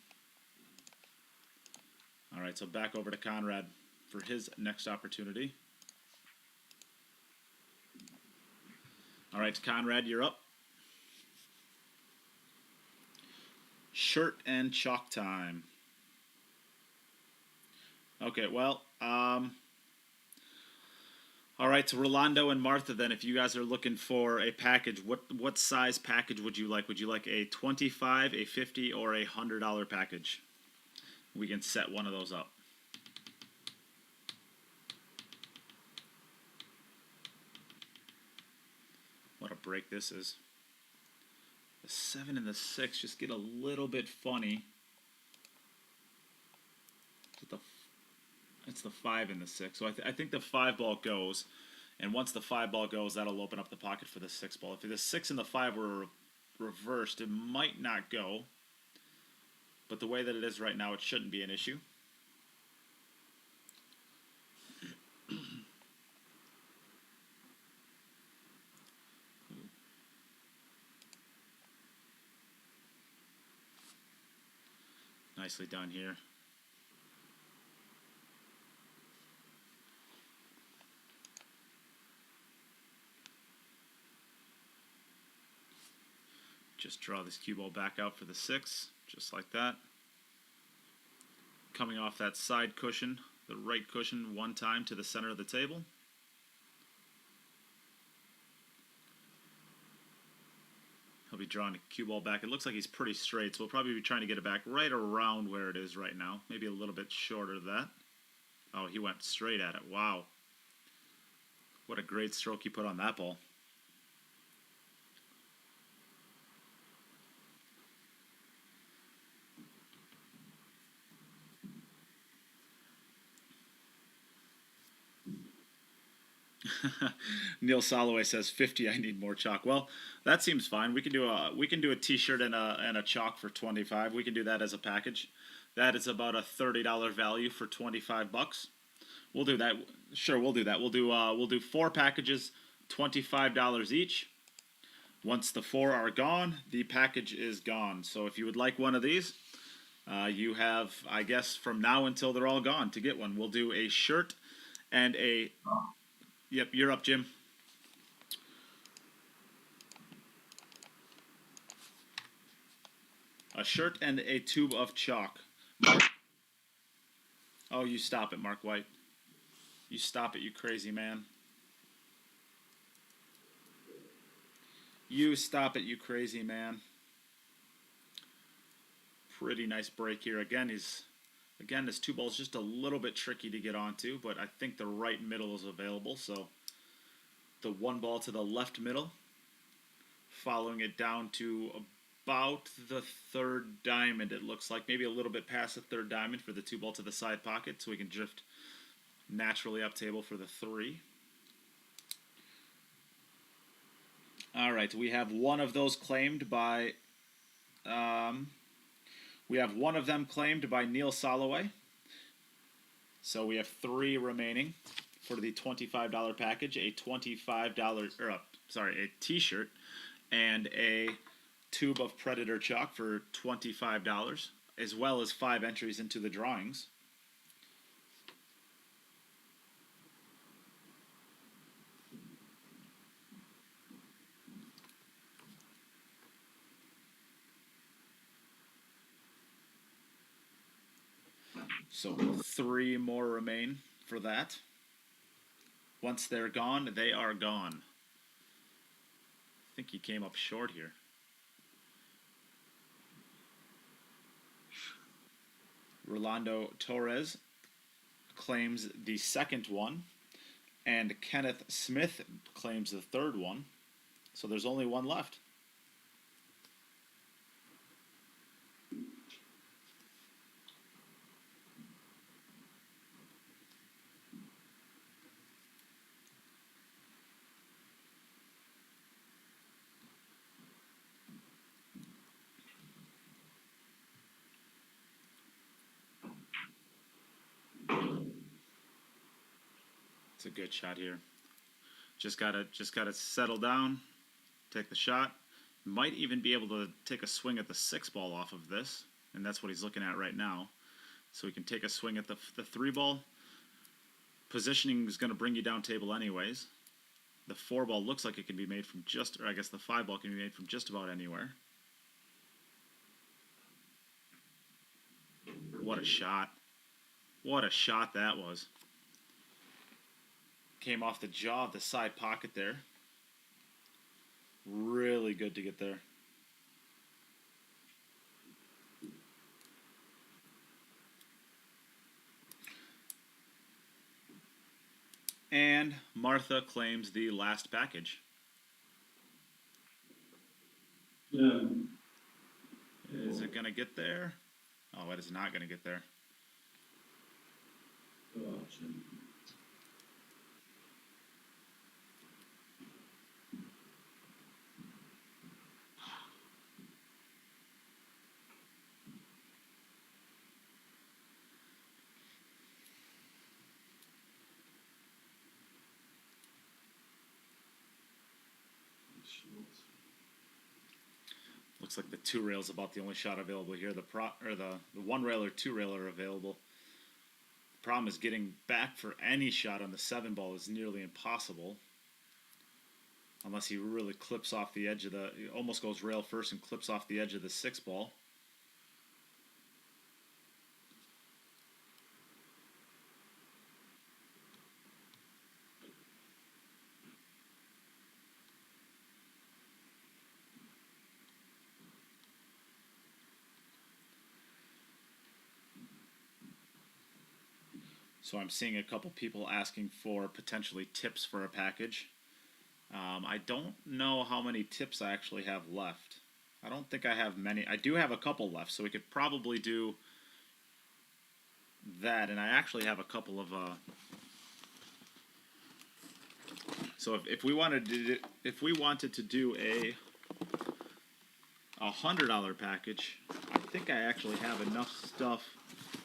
[SPEAKER 2] All right, so back over to Konrad for his next opportunity. All right, Konrad, you're up. Shirt and chalk time. Okay, well, all right, so Rolando and Martha, then, if you guys are looking for a package, what size package would you like? Would you like a $25, a $50, or a $100 package? We can set one of those up. What a break this is. The 7 and the 6 just get a little bit funny. It's the 5 and the 6. So I think the 5-ball goes. And once the 5-ball goes, that'll open up the pocket for the 6-ball. If the 6 and the 5 were reversed, it might not go. But the way that it is right now, it shouldn't be an issue. Nicely done here. Just draw this cue ball back out for the 6, just like that. Coming off that side cushion, the right cushion, one time to the center of the table. He'll be drawing a cue ball back. It looks like he's pretty straight, so we'll probably be trying to get it back right around where it is right now. Maybe a little bit shorter than that. Oh, he went straight at it. Wow. What a great stroke he put on that ball. Neil Soloway says 50. I need more chalk. Well, that seems fine. We can do a T-shirt and a chalk for 25. We can do that as a package. That is about a $30 value for 25 bucks. We'll do that. Sure, we'll do that. We'll do 4 packages, $25 each. Once the 4 are gone, the package is gone. So if you would like one of these, you have, I guess, from now until they're all gone to get one. We'll do a shirt and a. Yep, you're up, Jim. A shirt and a tube of chalk. Oh, you stop it, Mark White. You stop it, you crazy man. You stop it, you crazy man. Pretty nice break here. Again, this 2 ball is just a little bit tricky to get onto, but I think the right middle is available. So the 1 ball to the left middle, following it down to about the 3rd diamond, it looks like. Maybe a little bit past the 3rd diamond for the 2 ball to the side pocket, so we can drift naturally up table for the 3. All right, we have one of those claimed by... we have one of them claimed by Neil Soloway. So we have 3 remaining for the $25 package. A a T-shirt and a tube of Predator chalk for $25, as well as 5 entries into the drawings. So 3 more remain for that. Once they're gone, they are gone. I think he came up short here. Rolando Torres claims the 2nd one, and Kenneth Smith claims the 3rd one. So there's only 1 left. It's a good shot here. Just gotta settle down, take the shot. Might even be able to take a swing at the 6 ball off of this, and that's what he's looking at right now. So he can take a swing at the 3 ball. Positioning is going to bring you down table anyways. The 4 ball looks like it can be made from or I guess the 5 ball can be made from just about anywhere. What a shot. What a shot that was. Came off the jaw of the side pocket there. Really good to get there. And Martha claims the last package.
[SPEAKER 6] Yeah.
[SPEAKER 2] Is it going to get there? Oh, it is not going to get there.
[SPEAKER 6] Gotcha.
[SPEAKER 2] Looks like the 2 rail is about the only shot available here. The 1 rail or 2 rail are available. The problem is getting back for any shot on the 7 ball is nearly impossible. Unless he really clips off the edge of the, he almost goes rail first and clips off the edge of the 6-ball. So I'm seeing a couple people asking for potentially tips for a package. I don't know how many tips I actually have left. I don't think I have many. I do have a couple left, so we could probably do that. And I actually have a couple of. So if we wanted to do a $100 package, I think I actually have enough stuff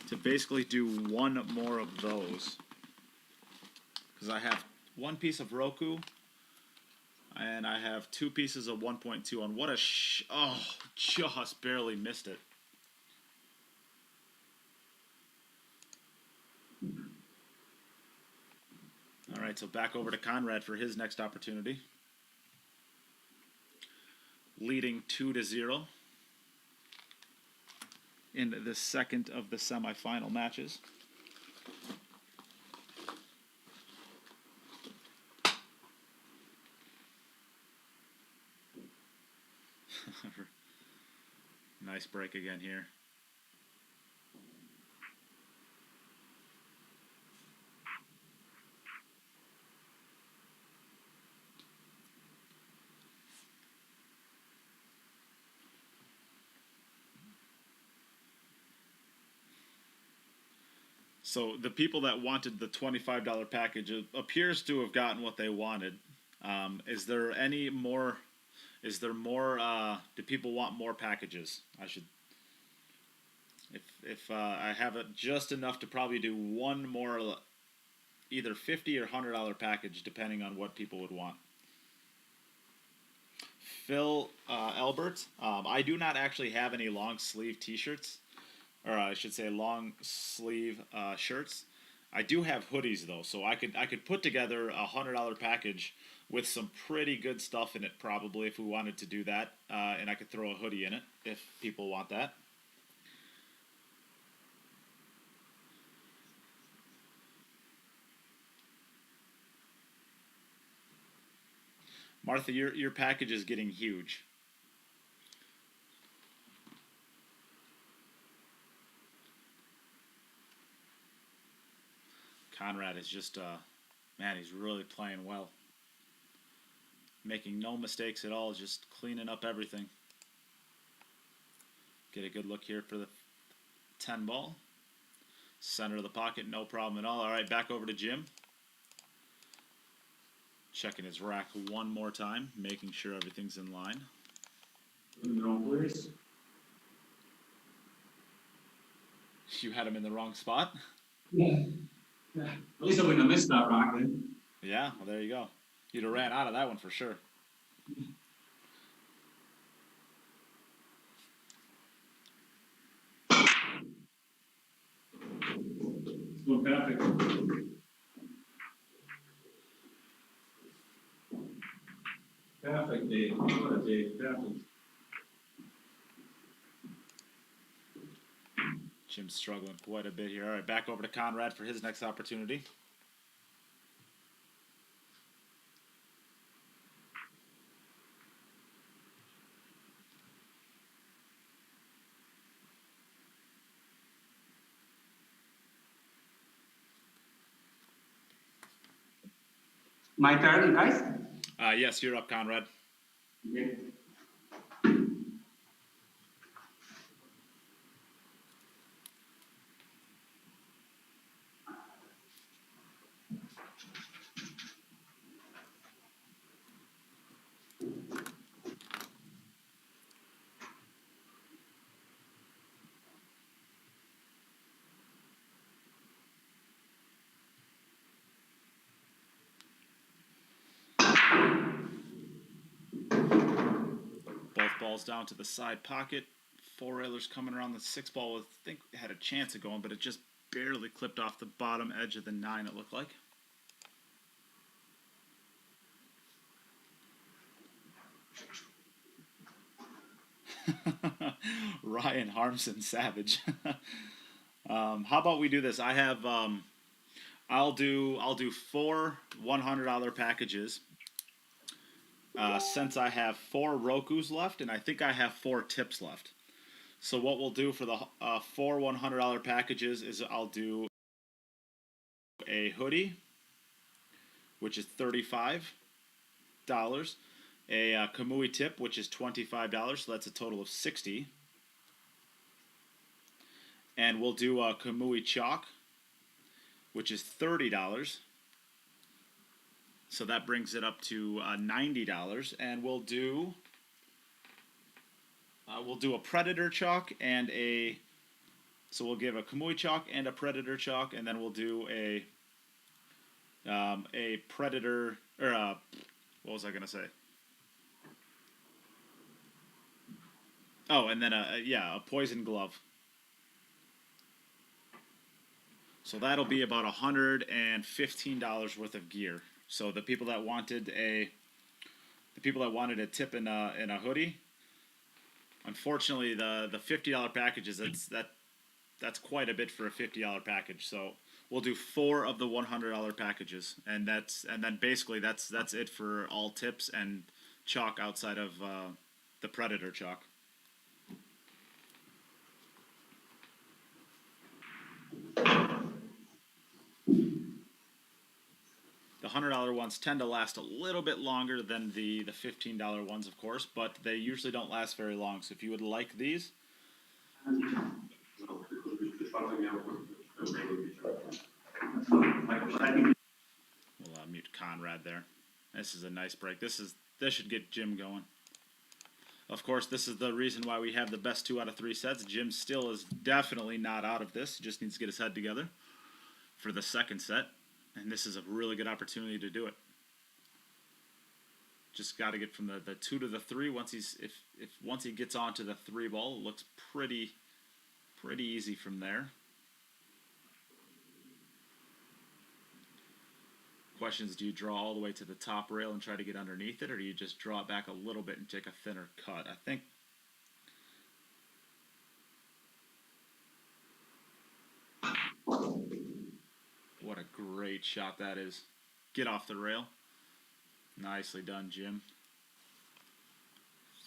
[SPEAKER 2] to basically do one more of those. Because I have one piece of Roku, and I have 2 pieces of 1.2 on. What a oh, just barely missed it. All right, so back over to Konrad for his next opportunity. Leading 2-0 in the second of the semifinal matches. Nice break again here. So the people that wanted the $25 package appears to have gotten what they wanted. Is there any more? Is there more? Do people want more packages? I should. If I have it just enough to probably do one more, either $50 or $100 package, depending on what people would want. Phil Albert, I do not actually have any long sleeve T-shirts, or I should say long sleeve shirts. I do have hoodies though, so I could put together a $100 package with some pretty good stuff in it probably if we wanted to do that, and I could throw a hoodie in it if people want that. Martha, your package is getting huge. Konrad is just, man, he's really playing well. Making no mistakes at all, just cleaning up everything. Get a good look here for the 10 ball. Center of the pocket, no problem at all. All right, back over to Jim. Checking his rack one more time, making sure everything's in line.
[SPEAKER 8] In the wrong place.
[SPEAKER 2] You had him in the wrong spot?
[SPEAKER 8] Yeah. At least I wouldn't have missed that rack then.
[SPEAKER 2] Yeah, well, there you go. You'd have ran out of that one for sure.
[SPEAKER 8] It's going perfect. Perfect day. What a day. Perfect.
[SPEAKER 2] Jim's struggling quite a bit here. All right, back over to Konrad for his next opportunity.
[SPEAKER 7] My turn, guys.
[SPEAKER 2] Yes, you're up, Konrad.
[SPEAKER 7] Okay.
[SPEAKER 2] Both balls down to the side pocket. 4-railers coming around the 6 ball. I think it had a chance of going, but it just barely clipped off the bottom edge of the 9, it looked like. Ryan Harmson Savage. How about we do this? I have I'll do 4 $100 packages. Since I have 4 Rokus left, and I think I have 4 tips left. So what we'll do for the 4 $100 packages is I'll do a hoodie, which is $35, a Kamui tip, which is $25, so that's a total of $60. And we'll do a Kamui chalk, which is $30. So that brings it up to $90, and we'll do a Predator chalk and a. So we'll give a Kamui chalk and a Predator chalk, and then we'll do a Predator or what was I gonna say? Oh, and then a Poison glove. So that'll be about $115 worth of gear. So the people that wanted a tip in a hoodie, unfortunately the $50 packages, that's quite a bit for a $50 package. So we'll do 4 of the $100 packages, and then basically that's it for all tips and chalk outside of the Predator chalk. The $100 ones tend to last a little bit longer than the $15 ones, of course, but they usually don't last very long. So if you would like these, we'll mute Konrad there. This is a nice break. This should get Jim going. Of course, this is the reason why we have the best 2 out of 3 sets. Jim still is definitely not out of this. He just needs to get his head together for the second set. And this is a really good opportunity to do it. Just got to get from the 2 to the 3. Once he gets onto the 3 ball, it looks pretty easy from there. Questions: do you draw all the way to the top rail and try to get underneath it, or do you just draw it back a little bit and take a thinner cut? I think what a great shot that is. Get off the rail. Nicely done, Jim.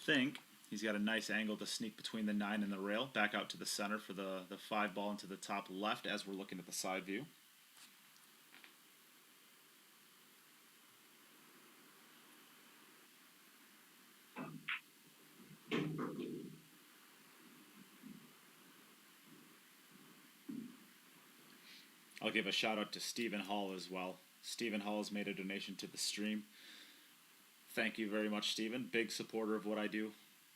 [SPEAKER 2] Think he's got a nice angle to sneak between the 9 and the rail. Back out to the center for the 5 ball into the top left as we're looking at the side view. I'll give a shout out to Stephen Hall as well. Stephen Hall has made a donation to the stream. Thank you very much, Stephen. Big supporter of what I do,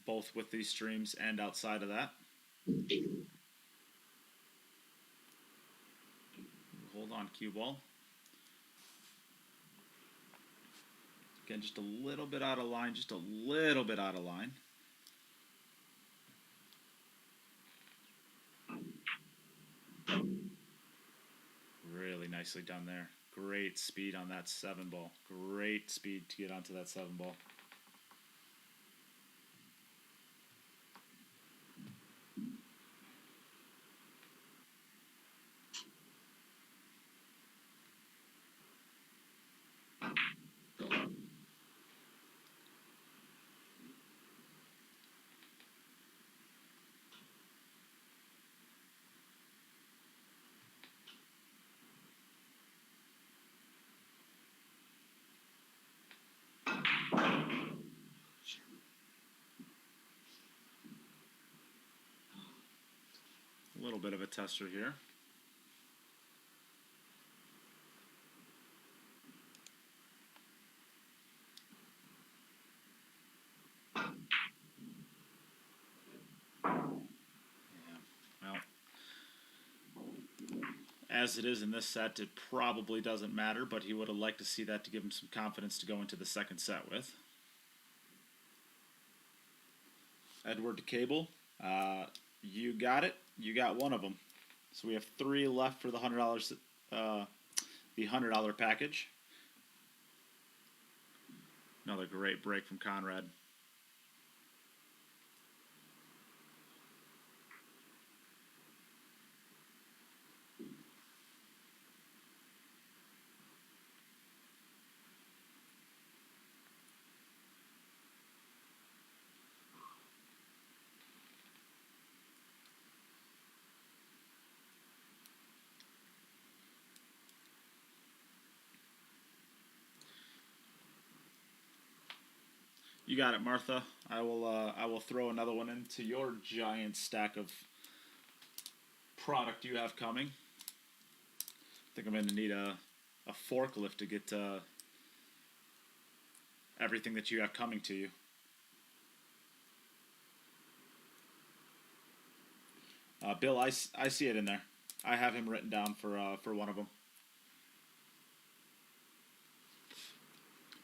[SPEAKER 2] both with these streams and outside of that. Hold on, cue ball. Again, just a little bit out of line, just a little bit out of line. Really nicely done there. Great speed on that 7 ball. Great speed to get onto that 7 ball. A little bit of a tester here. Well, as it is in this set, it probably doesn't matter, but he would have liked to see that to give him some confidence to go into the second set with. Edward to Cable. You got it. You got one of them. So we have 3 left for the $100. The $100 package. Another great break from Konrad. You got it, Martha. I will throw another one into your giant stack of product you have coming. I think I'm going to need a forklift to get everything that you have coming to you. Bill, I see it in there. I have him written down for one of them.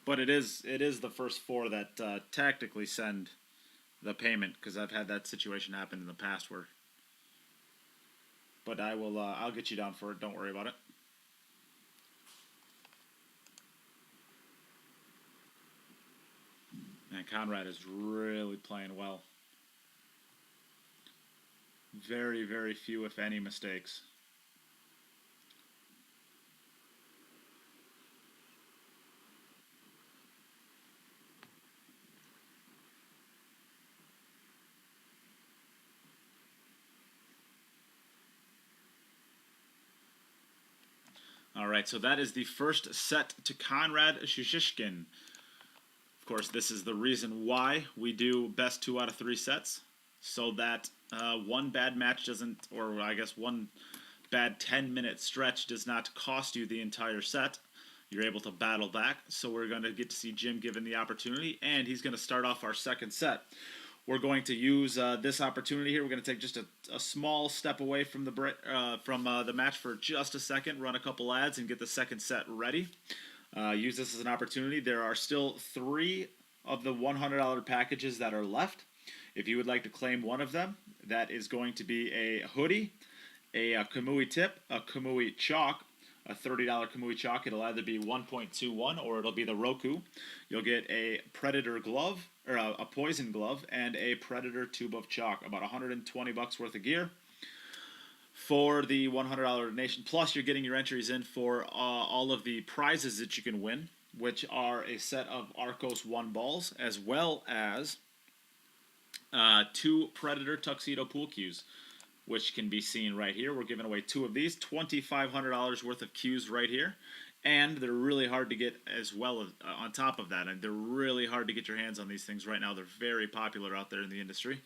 [SPEAKER 2] But it is the first 4 that tactically send the payment, because I've had that situation happen in the past where. But I'll get you down for it. Don't worry about it. And Konrad is really playing well. Very, very few, if any, mistakes. All right, so that is the first set to Konrad Juszczyszyn. Of course, this is the reason why we do best 2 out of 3 sets, so that one bad match doesn't, or I guess one bad 10-minute stretch does not cost you the entire set. You're able to battle back, so we're going to get to see Jim given the opportunity, and he's going to start off our second set. We're going to use this opportunity here. We're going to take just a small step away from the match for just a second, run a couple ads, and get the second set ready. Use this as an opportunity. There are still 3 of the $100 packages that are left. If you would like to claim one of them, that is going to be a hoodie, a Kamui tip, a Kamui chalk, a $30 Kamui chalk. It'll either be 1.21 or it'll be the Roku. You'll get a Predator glove, or a Poison glove, and a Predator tube of chalk. About $120 worth of gear for the $100 donation. Plus, you're getting your entries in for all of the prizes that you can win, which are a set of Arcos 1 balls, as well as 2 Predator tuxedo pool cues, which can be seen right here. We're giving away 2 of these, $2,500 worth of cues right here. And they're really hard to get as well on top of that. And they're really hard to get your hands on these things right now. They're very popular out there in the industry.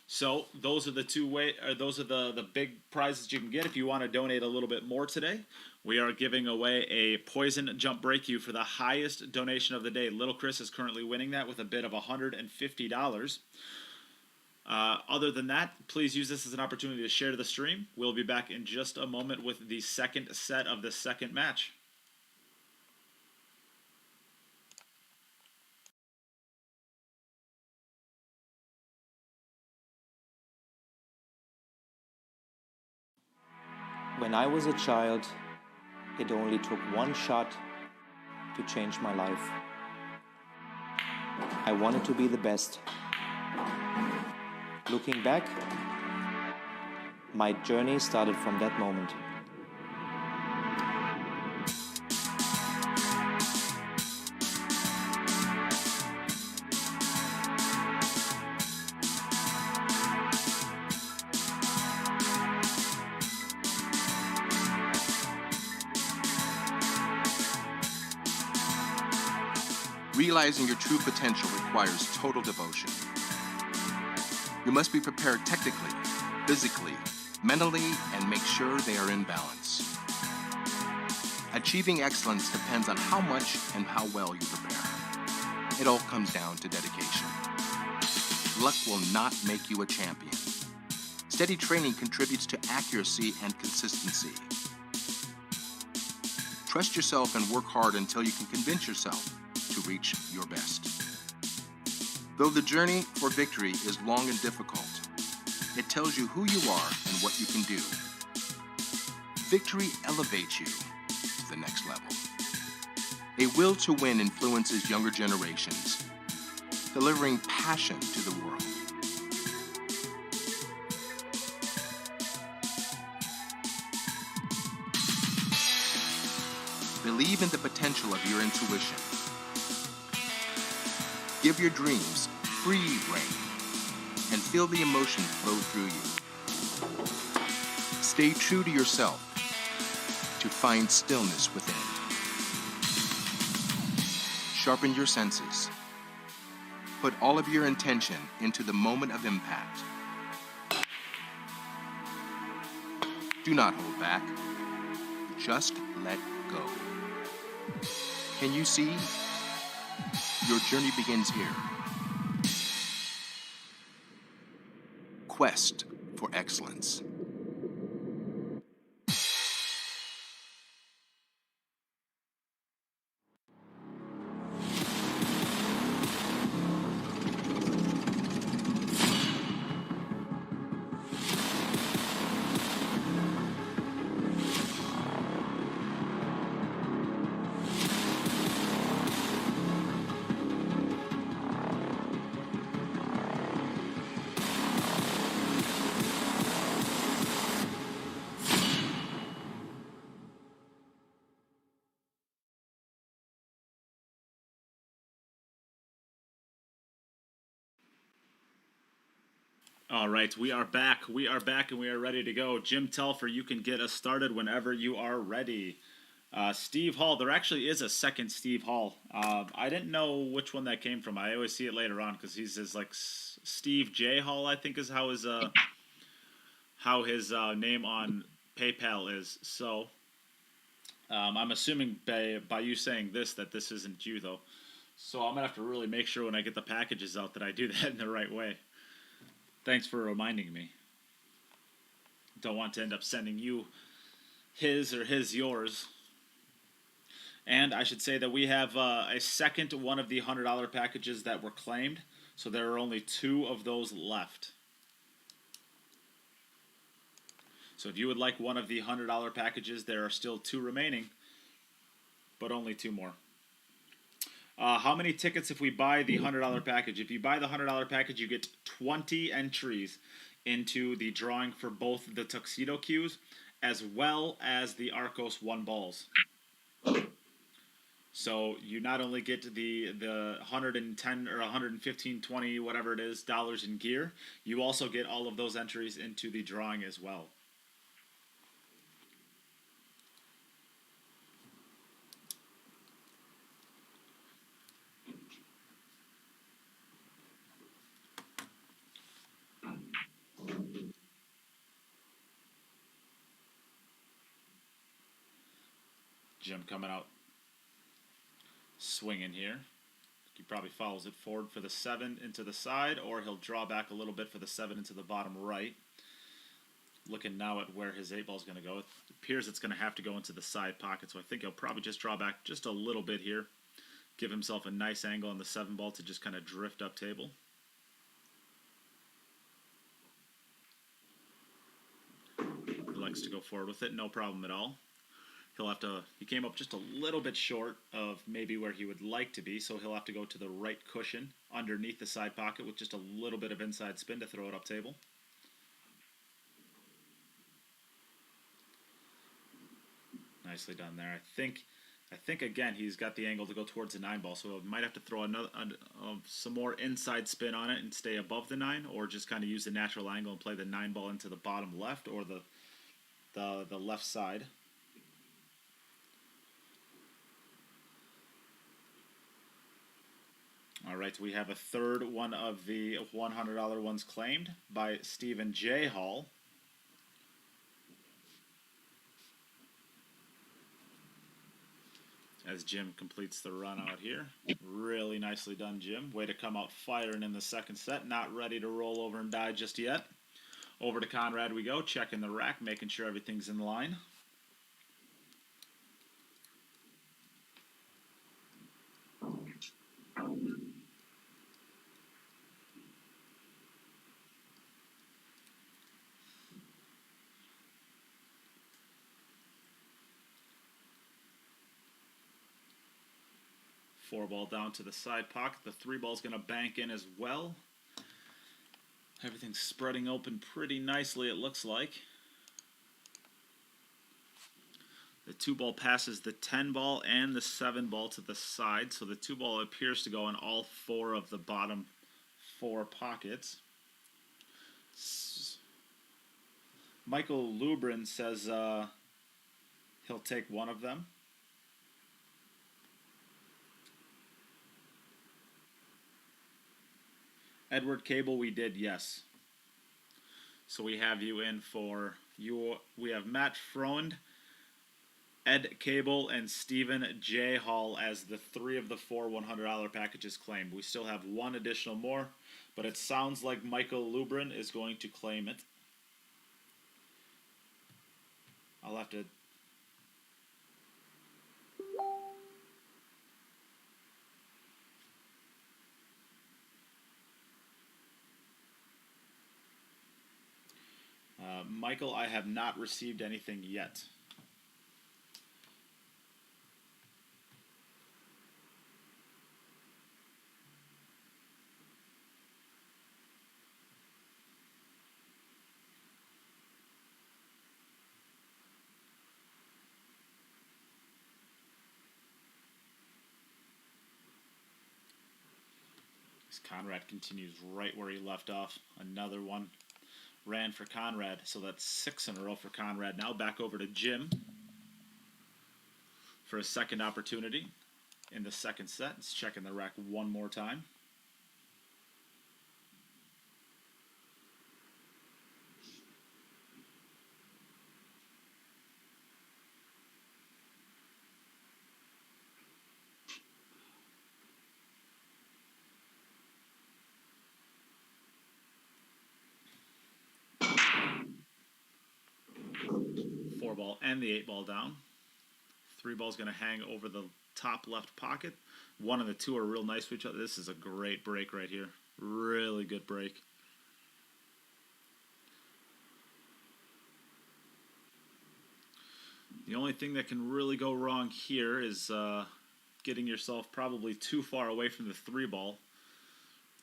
[SPEAKER 2] So those are the the big prizes you can get if you want to donate a little bit more today. We are giving away a Poison jump break cue for the highest donation of the day. Little Chris is currently winning that with a bid of $150. Other than that, please use this as an opportunity to share the stream. We'll be back in just a moment with the second set of the second match.
[SPEAKER 4] When I was a child, it only took one shot to change my life. I wanted to be the best. Looking back, my journey started from that moment.
[SPEAKER 5] Realizing your true potential requires total devotion. You must be prepared technically, physically, mentally, and make sure they are in balance. Achieving excellence depends on how much and how well you prepare. It all comes down to dedication. Luck will not make you a champion. Steady training contributes to accuracy and consistency. Trust yourself and work hard until you can convince yourself to reach your best. Though the journey for victory is long and difficult, it tells you who you are and what you can do. Victory elevates you to the next level. A will to win influences younger generations, delivering passion to the world. Believe in the potential of your intuition. Give your dreams free rein and feel the emotion flow through you. Stay true to yourself to find stillness within. Sharpen your senses Put all of your intention into the moment of impact. Do not hold back. Just let go. Can you see? Your journey begins here. Quest for excellence.
[SPEAKER 2] All right, we are back. We are back and we are ready to go. Jim Telfer, you can get us started whenever you are ready. Steve Hall, there actually is a second Steve Hall. I didn't know which one that came from. I always see it later on because he's his like Steve J Hall, I think is how his name on PayPal is. So I'm assuming by you saying this that this isn't you though. So I'm gonna have to really make sure when I get the packages out that I do that in the right way. Thanks for reminding me. Don't want to end up sending you his or yours. And I should say that we have a second one of the $100 packages that were claimed. So there are only 2 of those left. So if you would like one of the $100 packages, there are still 2 remaining, but only 2 more. How many tickets if we buy the $100 package? If you buy the $100 package, you get 20 entries into the drawing for both the Tuxedo Qs as well as the Arcos 1 balls. So you not only get the 110 or 115, 20, whatever it is, dollars in gear, you also get all of those entries into the drawing as well. Jim coming out swinging here. He probably follows it forward for the 7 into the side, or he'll draw back a little bit for the 7 into the bottom right. Looking now at where his 8 ball is going to go. It appears it's going to have to go into the side pocket, so I think he'll probably just draw back just a little bit here. Give himself a nice angle on the 7 ball to just kind of drift up table. He likes to go forward with it, no problem at all. He came up just a little bit short of maybe where he would like to be, so he'll have to go to the right cushion underneath the side pocket with just a little bit of inside spin to throw it up table. Nicely done there. I think again he's got the angle to go towards the 9 ball, so he might have to throw some more inside spin on it and stay above the 9, or just kind of use the natural angle and play the 9 ball into the bottom left or the left side. All right, we have a third one of the $100 ones claimed by Stephen J. Hall. As Jim completes the run out here. Really nicely done, Jim. Way to come out firing in the second set. Not ready to roll over and die just yet. Over to Konrad we go, checking the rack, making sure everything's in line. Four ball down to the side pocket. The 3 ball's going to bank in as well. Everything's spreading open pretty nicely, it looks like. The 2 ball passes the 10 ball and the 7 ball to the side, so the 2 ball appears to go in all 4 of the bottom 4 pockets. Michael Lubrin says he'll take one of them. Edward Cable, we did, yes. So we have you in for you. We have Matt Froend, Ed Cable, and Stephen J. Hall as the 3 of the 4 $100 packages claimed. We still have one additional more, but it sounds like Michael Lubrin is going to claim it. I'll have to... Michael, I have not received anything yet. Konrad continues right where he left off. Another one ran for Konrad, so that's 6 in a row for Konrad. Now back over to Jim for a second opportunity in the second set. He's checking the rack one more time. Four ball and the 8 ball down. 3 ball's going to hang over the top left pocket. 1 and the 2 are real nice for each other. This is a great break right here. Really good break. The only thing that can really go wrong here is getting yourself probably too far away from the 3 ball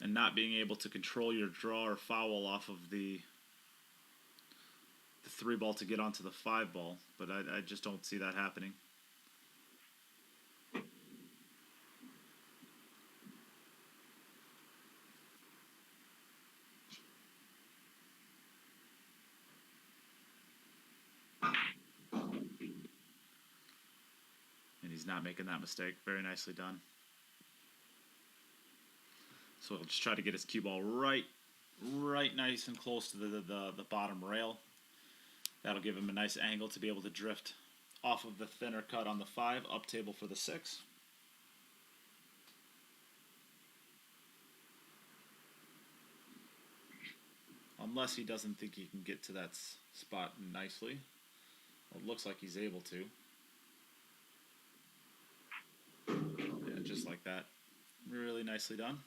[SPEAKER 2] and not being able to control your draw or foul off of the 3 ball to get onto the 5 ball, but I just don't see that happening. And he's not making that mistake. Very nicely done. So he'll just try to get his cue ball right nice and close to the bottom rail. That'll give him a nice angle to be able to drift off of the thinner cut on the 5, up table for the 6. Unless he doesn't think he can get to that spot nicely. Well, it looks like he's able to. Yeah, just like that. Really nicely done.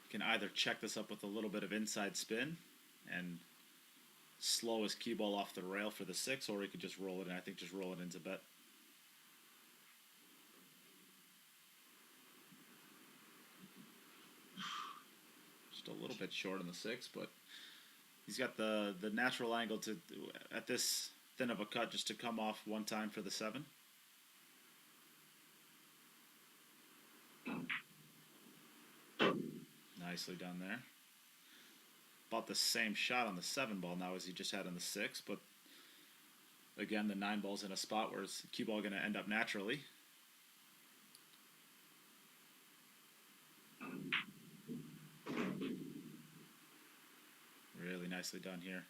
[SPEAKER 2] Can either check this up with a little bit of inside spin and slow his cue ball off the rail for the 6, or he could just roll it in. I think just roll it into bet. Just a little bit short on the 6, but he's got the natural angle to, at this thin of a cut, just to come off one time for the 7. Nicely done there. About the same shot on the 7 ball now as he just had on the 6, but again, the 9 ball's in a spot where his cue ball going to end up naturally. Really nicely done here.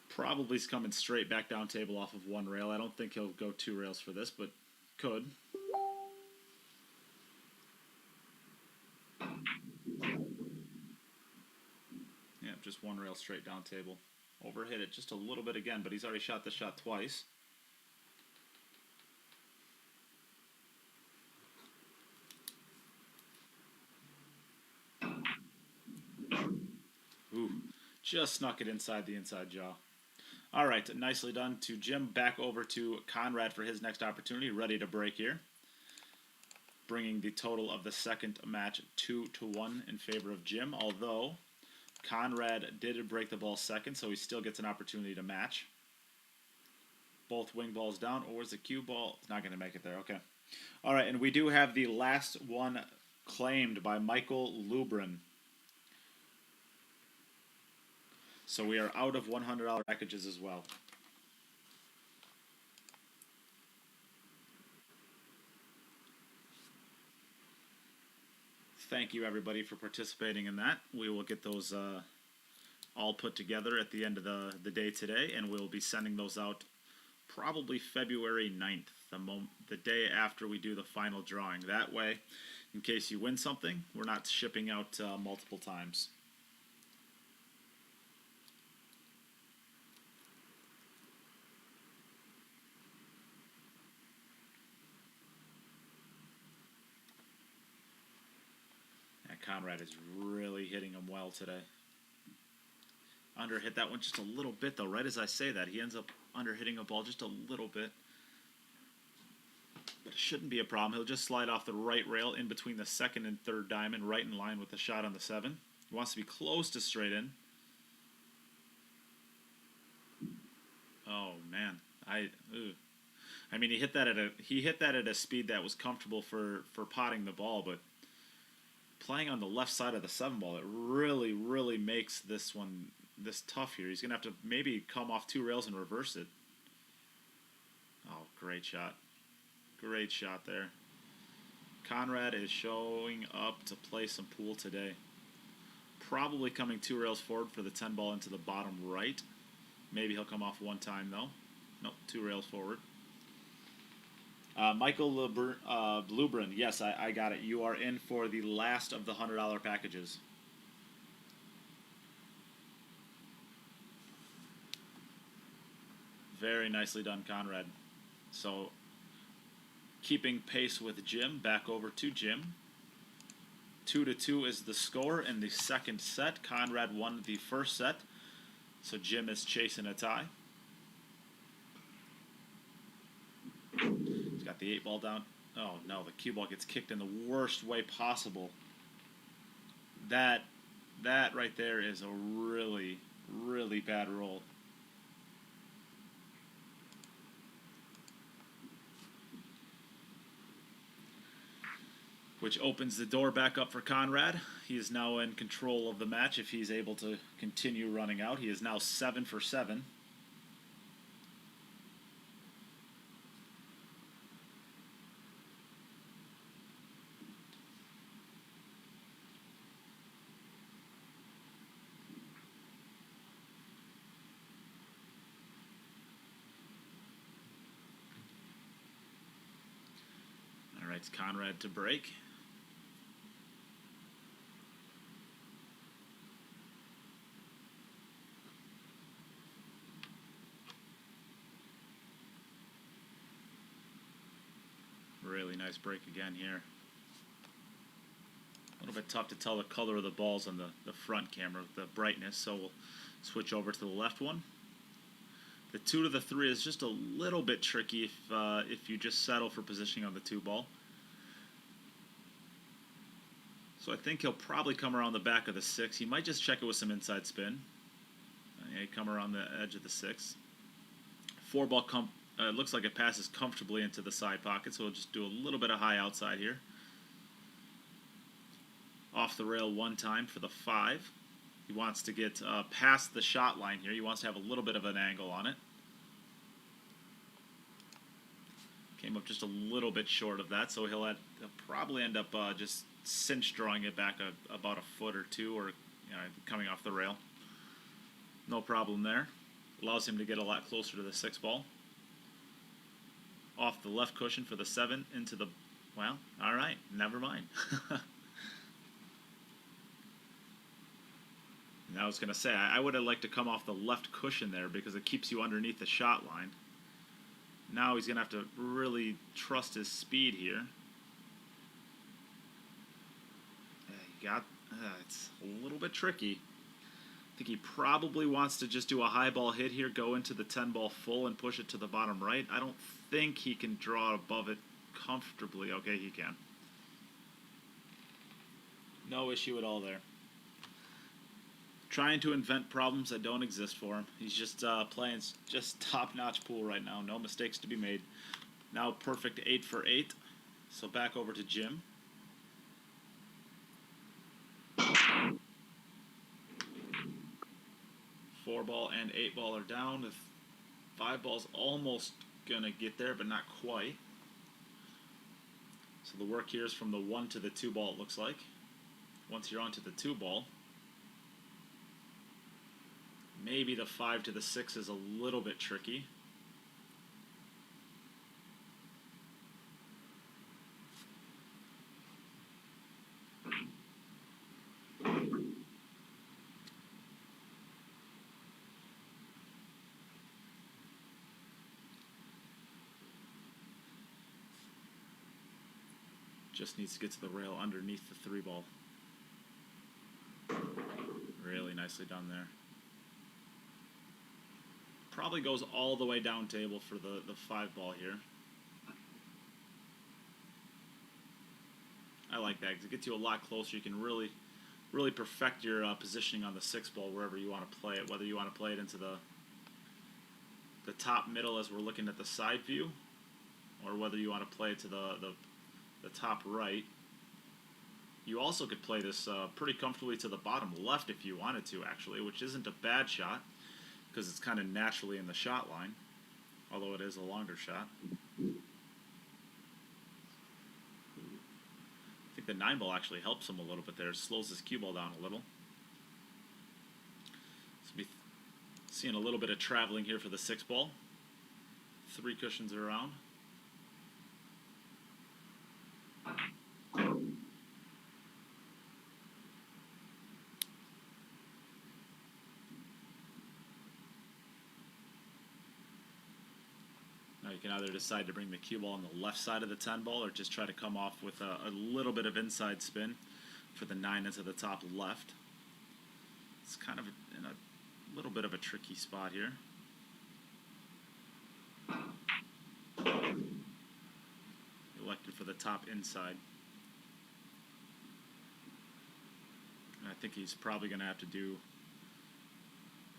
[SPEAKER 2] Probably is coming straight back down table off of 1 rail. I don't think he'll go 2 rails for this, but could. Yeah, just 1 rail straight down table. Overhit it just a little bit again, but he's already shot this shot twice. Ooh, just snuck it inside the inside jaw. All right, nicely done to Jim. Back over to Konrad for his next opportunity. Ready to break here. Bringing the total of the second match 2-1 in favor of Jim, although Konrad did break the ball second, so he still gets an opportunity to match. Both wing balls down, or is the cue ball? It's not going to make it there. Okay. All right, and we do have the last one claimed by Michael Lubrin. So we are out of $100 packages as well. thank you everybody for participating in that. We will get those all put together at the end of the day today, and we'll be sending those out probably February 9th, the day after we do the final drawing. That way, in case you win something, we're not shipping out multiple times. And Konrad is really hitting him well today. Under hit that one just a little bit though. Right as I say that, he ends up under hitting a ball just a little bit. But it shouldn't be a problem. He'll just slide off the right rail in between the second and third diamond, right in line with the shot on the 7. He wants to be close to straight in. Oh man, I mean, he hit that at a speed that was comfortable for potting the ball, but playing on the left side of the 7 ball, it really makes this tough here. He's gonna have to maybe come off 2 rails and reverse it. Oh, great shot. Great shot there. Konrad is showing up to play some pool today. Probably coming 2 rails forward for the 10 ball into the bottom right. Maybe he'll come off 1 time though. Nope, 2 rails forward. Michael Bluebrand, yes, I got it. You are in for the last of the $100 packages. Very nicely done, Konrad. So, keeping pace with Jim, back over to Jim. 2-2 is the score in the second set. Konrad won the first set, so Jim is chasing a tie. He's got the 8 ball down. Oh no, the cue ball gets kicked in the worst way possible. That right there is a really bad roll. Which opens the door back up for Konrad. He is now in control of the match if he's able to continue running out. He is now 7 for 7. All right, it's Konrad to break. Really nice break again here. A little bit tough to tell the color of the balls on the front camera, the brightness, so we'll switch over to the left one. The 2 to the 3 is just a little bit tricky if you just settle for positioning on the 2 ball. So I think he'll probably come around the back of the 6. He might just check it with some inside spin. Yeah, come around the edge of the 6. 4 ball looks like it passes comfortably into the side pocket, so we'll just do a little bit of high outside here. Off the rail 1 time for the 5. He wants to get past the shot line here. He wants to have a little bit of an angle on it. Came up just a little bit short of that, so he'll probably end up just cinch drawing it back about a foot or 2, or coming off the rail. No problem there. Allows him to get a lot closer to the 6 ball. Off the left cushion for the 7 into the, well, all right, never mind. And I was going to say, I would have liked to come off the left cushion there because it keeps you underneath the shot line. Now he's going to have to really trust his speed here. It's a little bit tricky. I think he probably wants to just do a high ball hit here, go into the 10 ball full and push it to the bottom right. I don't think he can draw above it comfortably. Okay, he can. No issue at all there. Trying to invent problems that don't exist for him. He's just playing just top-notch pool right now. No mistakes to be made. Now perfect 8 for 8. So back over to Jim. Four ball and 8 ball are down. The 5 ball's almost gonna get there, but not quite. So the work here is from the 1 to the 2 ball, it looks like. once you're onto the 2 ball. Maybe the 5 to the 6 is a little bit tricky. Just needs to get to the rail underneath the 3 ball. Really nicely done there. Probably goes all the way down table for the 5 ball here. I like that because it gets you a lot closer. You can really perfect your positioning on the 6 ball wherever you want to play it. Whether you want to play it into the top middle as we're looking at the side view, or whether you want to play it to the top right. You also could play this pretty comfortably to the bottom left if you wanted to, actually, which isn't a bad shot because it's kind of naturally in the shot line, although it is a longer shot. I think the 9 ball actually helps him a little bit there. It slows his cue ball down a little. So be seeing a little bit of traveling here for the 6 ball. 3 cushions around. Now you can either decide to bring the cue ball on the left side of the 10 ball or just try to come off with a little bit of inside spin for the 9 into the top left. It's kind of in a little bit of a tricky spot here. Elected for the top inside. And I think he's probably going to have to do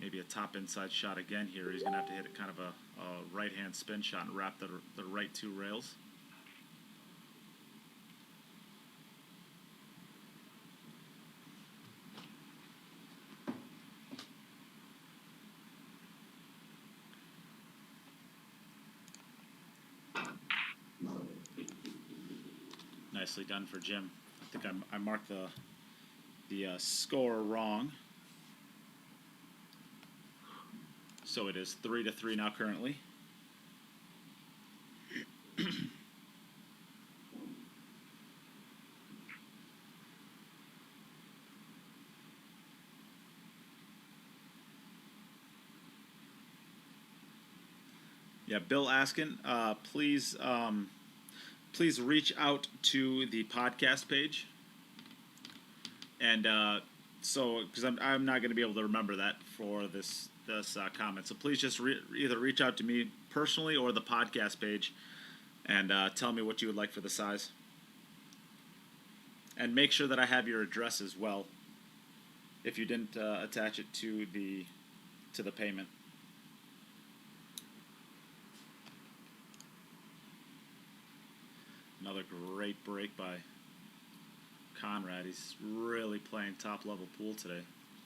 [SPEAKER 2] maybe a top inside shot again here. He's going to have to hit kind of a right-hand spin shot and wrap the right 2 rails. Nicely done for Jim. I think I marked the score wrong. So it is 3-3 now currently. Yeah, Bill asking, please reach out to the podcast page. And so, because I'm not going to be able to remember that for this comment. So please just either reach out to me personally or the podcast page and tell me what you would like for the size. And make sure that I have your address as well if you didn't attach it to the payment. Another great break by Konrad. He's really playing top-level pool today.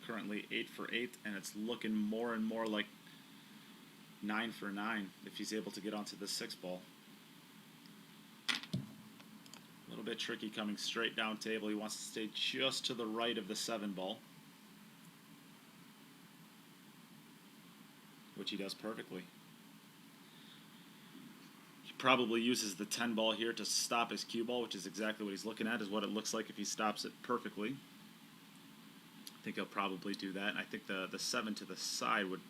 [SPEAKER 2] Currently 8 for 8, and it's looking more and more like 9 for 9 if he's able to get onto the 6 ball. A little bit tricky coming straight down table. He wants to stay just to the right of the 7 ball, which he does perfectly. He probably uses the 10 ball here to stop his cue ball, which is exactly what he's looking at, is what it looks like if he stops it perfectly. I think he'll probably do that. And I think the 7 to the side would,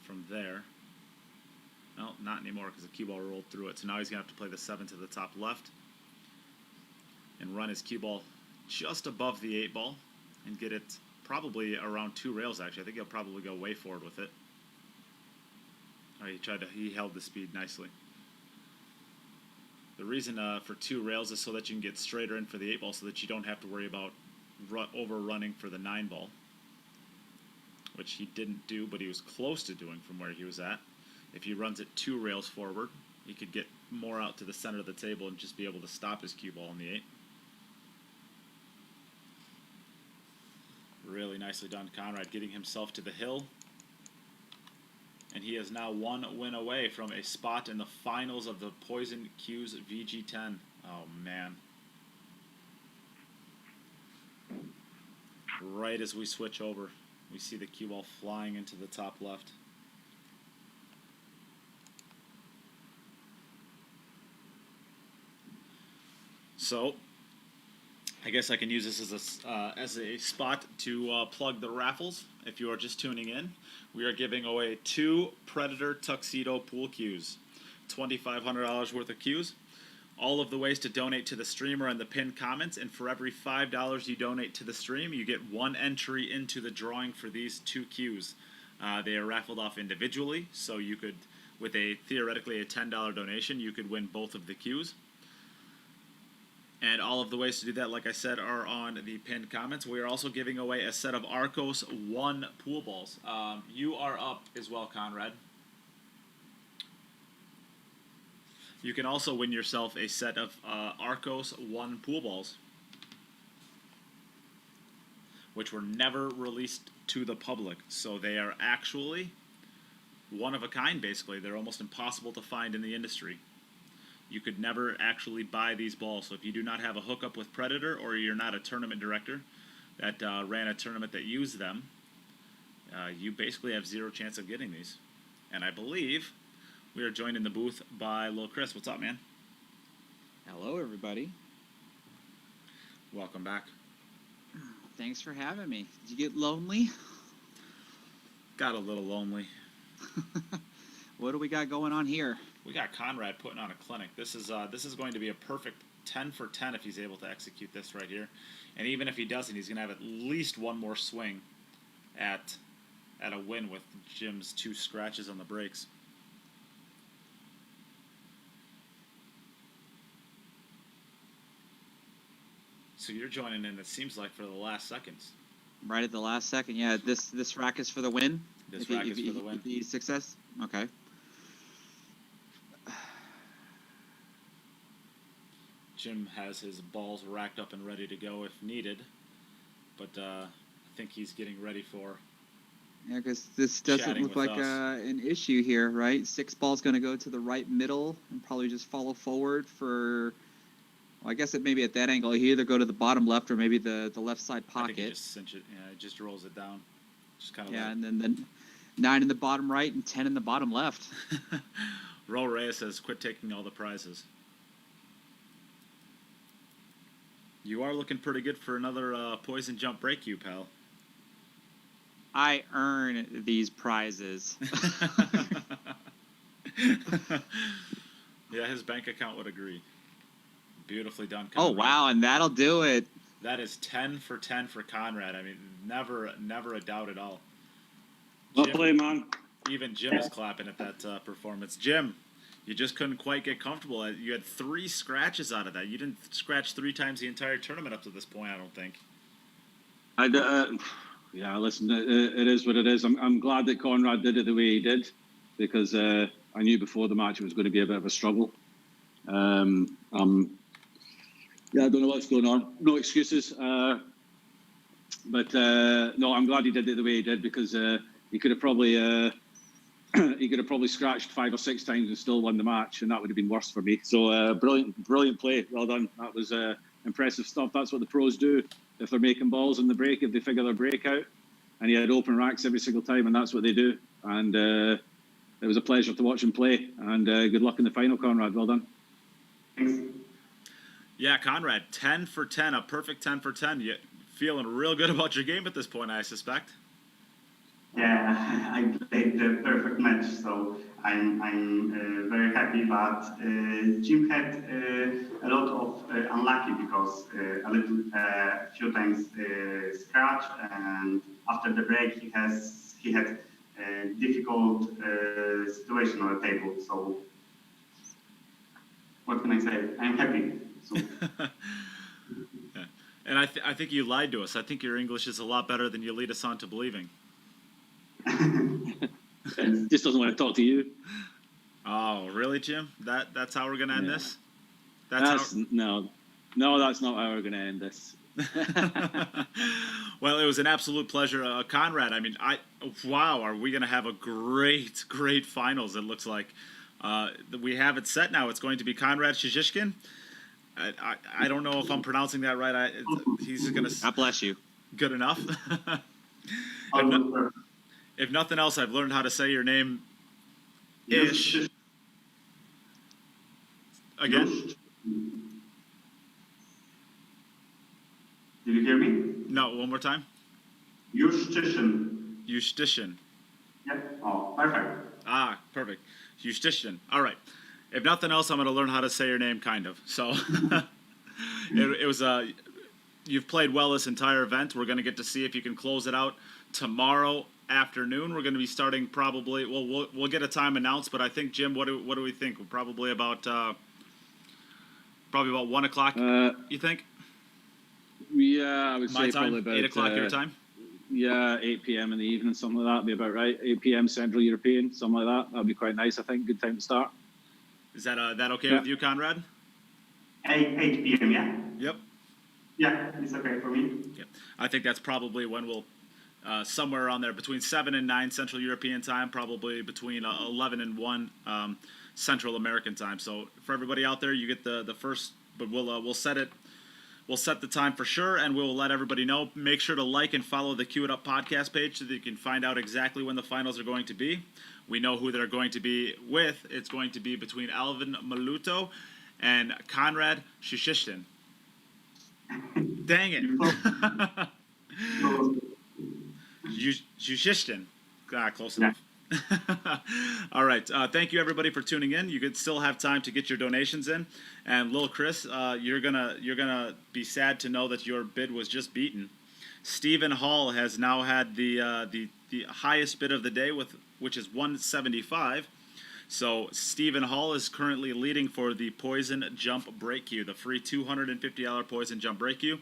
[SPEAKER 2] from there. No, not anymore because the cue ball rolled through it. So now he's going to have to play the 7 to the top left and run his cue ball just above the 8 ball and get it probably around 2 rails, actually. I think he'll probably go way forward with it. Oh, he held the speed nicely. The reason for 2 rails is so that you can get straighter in for the 8 ball so that you don't have to worry about overrunning for the 9 ball, which he didn't do, but he was close to doing from where he was at. If he runs it 2 rails forward, he could get more out to the center of the table and just be able to stop his cue ball in the 8. Really nicely done, Konrad, getting himself to the hill. And he is now 1 win away from a spot in the finals of the Poison Q's VG10. Oh, man. right as we switch over. We see the cue ball flying into the top left. So, I guess I can use this as a spot to plug the raffles. If you are just tuning in, we are giving away 2 Predator Tuxedo pool cues, $2,500 worth of cues. All of the ways to donate to the stream are in the pinned comments, and for every $5 you donate to the stream, you get 1 entry into the drawing for these 2 cues. They are raffled off individually, so you could, with theoretically a $10 donation, you could win both of the cues. And all of the ways to do that, like I said, are on the pinned comments. We are also giving away a set of Arcos 1 pool balls. You are up as well, Konrad. You can also win yourself a set of Arcos 1 pool balls, which were never released to the public. So they are actually one of a kind, basically. They're almost impossible to find in the industry. You could never actually buy these balls. So if you do not have a hookup with Predator, or you're not a tournament director that ran a tournament that used them, you basically have 0 chance of getting these. And I believe we are joined in the booth by Lil Chris. What's up, man?
[SPEAKER 9] Hello, everybody.
[SPEAKER 2] Welcome back.
[SPEAKER 9] Thanks for having me. Did you get lonely?
[SPEAKER 2] Got a little lonely.
[SPEAKER 9] What do we got going on here?
[SPEAKER 2] We got Konrad putting on a clinic. This is going to be a perfect 10 for 10 if he's able to execute this right here. And even if he doesn't, he's going to have at least 1 more swing at a win with Jim's 2 scratches on the brakes. So you're joining in, it seems like, for the last seconds.
[SPEAKER 9] Right at the last second. Yeah, this rack is for the win?
[SPEAKER 2] This rack is for the win.
[SPEAKER 9] If he's success? Okay.
[SPEAKER 2] Jim has his balls racked up and ready to go if needed. But I think he's getting ready for...
[SPEAKER 9] Yeah, because this doesn't look like an issue here, right? 6 balls going to go to the right middle and probably just follow forward for... Well, I guess it maybe at that angle, he either go to the bottom left or maybe the left side pocket.
[SPEAKER 2] I think he just cinch it. Yeah, it just rolls it down. Just kind of
[SPEAKER 9] and then the 9 in the bottom right and 10 in the bottom left.
[SPEAKER 2] Ro Reyes says, quit taking all the prizes. You are looking pretty good for another poison jump break, you pal.
[SPEAKER 9] I earn these prizes.
[SPEAKER 2] Yeah, his bank account would agree. Beautifully done,
[SPEAKER 9] Oh,
[SPEAKER 2] Konrad.
[SPEAKER 9] wow, and that'll do it.
[SPEAKER 2] That is 10 for 10 for Konrad. I mean, never a doubt at all.
[SPEAKER 6] Well played, man.
[SPEAKER 2] Even Jim is clapping at that performance. Jim, you just couldn't quite get comfortable. You had 3 scratches out of that. You didn't scratch 3 times the entire tournament up to this point, I don't think.
[SPEAKER 6] Yeah, listen, it is what it is. I'm glad that Konrad did it the way he did, because I knew before the match it was going to be a bit of a struggle. Yeah, I don't know what's going on. No excuses. But no, I'm glad he did it the way he did, because he could have probably scratched 5 or 6 times and still won the match, and that would have been worse for me. So brilliant play. Well done. That was impressive stuff. That's what the pros do if they're making balls in the break, if they figure their break out. And he had open racks every single time, and that's what they do. And it was a pleasure to watch him play. And good luck in the final, Konrad. Well done.
[SPEAKER 7] Thanks.
[SPEAKER 2] Yeah, Konrad, 10 for 10, a perfect 10 for 10. You feeling real good about your game at this point, I suspect.
[SPEAKER 7] Yeah, I played the perfect match, so I'm very happy. But Jim had a lot of unlucky, because a few times scratch, and after the break he had a difficult situation on the table. So what can I say? I'm happy. So.
[SPEAKER 2] Yeah. And I think you lied to us. I think your English is a lot better than you lead us on to believing.
[SPEAKER 6] Just doesn't want to talk to you.
[SPEAKER 2] Oh, really, Jim? That's how we're going to end this?
[SPEAKER 6] No, that's not how we're going to end this.
[SPEAKER 2] Well, it was an absolute pleasure. Konrad, I mean, wow, are we going to have a great finals, it looks like. We have it set now. It's going to be Konrad Juszczyszyn. I don't know if I'm pronouncing that right. He's going to...
[SPEAKER 9] God bless you.
[SPEAKER 2] Good enough. If nothing else, I've learned how to say your name ish. Again?
[SPEAKER 7] Did you hear me?
[SPEAKER 2] No, one more time.
[SPEAKER 7] Juszczyszyn.
[SPEAKER 2] Juszczyszyn.
[SPEAKER 7] Yep. Oh, perfect.
[SPEAKER 2] Ah, perfect. Juszczyszyn. All right. If nothing else, I'm going to learn how to say your name, kind of. So it was you've played well this entire event. We're going to get to see if you can close it out tomorrow afternoon. We're going to be starting probably. Well, we'll get a time announced, but I think Jim, what do we think? We're probably about 1 o'clock. You think?
[SPEAKER 6] Yeah, I would
[SPEAKER 2] My
[SPEAKER 6] say
[SPEAKER 2] time,
[SPEAKER 6] probably about
[SPEAKER 2] 8 o'clock your time.
[SPEAKER 6] Yeah, 8 p.m. in the evening, something like that would be about right. 8 p.m. Central European, something like that. That'd be quite nice, I think. Good time to start.
[SPEAKER 2] Is that okay with you, Konrad?
[SPEAKER 7] 8 p.m. Yeah.
[SPEAKER 2] Yep.
[SPEAKER 7] Yeah, it's okay for me.
[SPEAKER 2] Yep. I think that's probably when we'll somewhere around there between 7 and 9 Central European time, probably between 11 and 1 Central American time. So for everybody out there, you get the first, but we'll set it. We'll set the time for sure, and we'll let everybody know. Make sure to like and follow the Cue It Up podcast page so that you can find out exactly when the finals are going to be. We know who they're going to be with. It's going to be between Aivhan Maluto and Konrad Juszczyszyn. Dang it. Juszczyszyn. Close enough. All right. Thank you, everybody, for tuning in. You could still have time to get your donations in. And Lil Chris, you're gonna be sad to know that your bid was just beaten. Stephen Hall has now had the highest bid of the day, which is 175. So Stephen Hall is currently leading for the Poison Jump Break Cue, the free $250 Poison Jump Break Cue.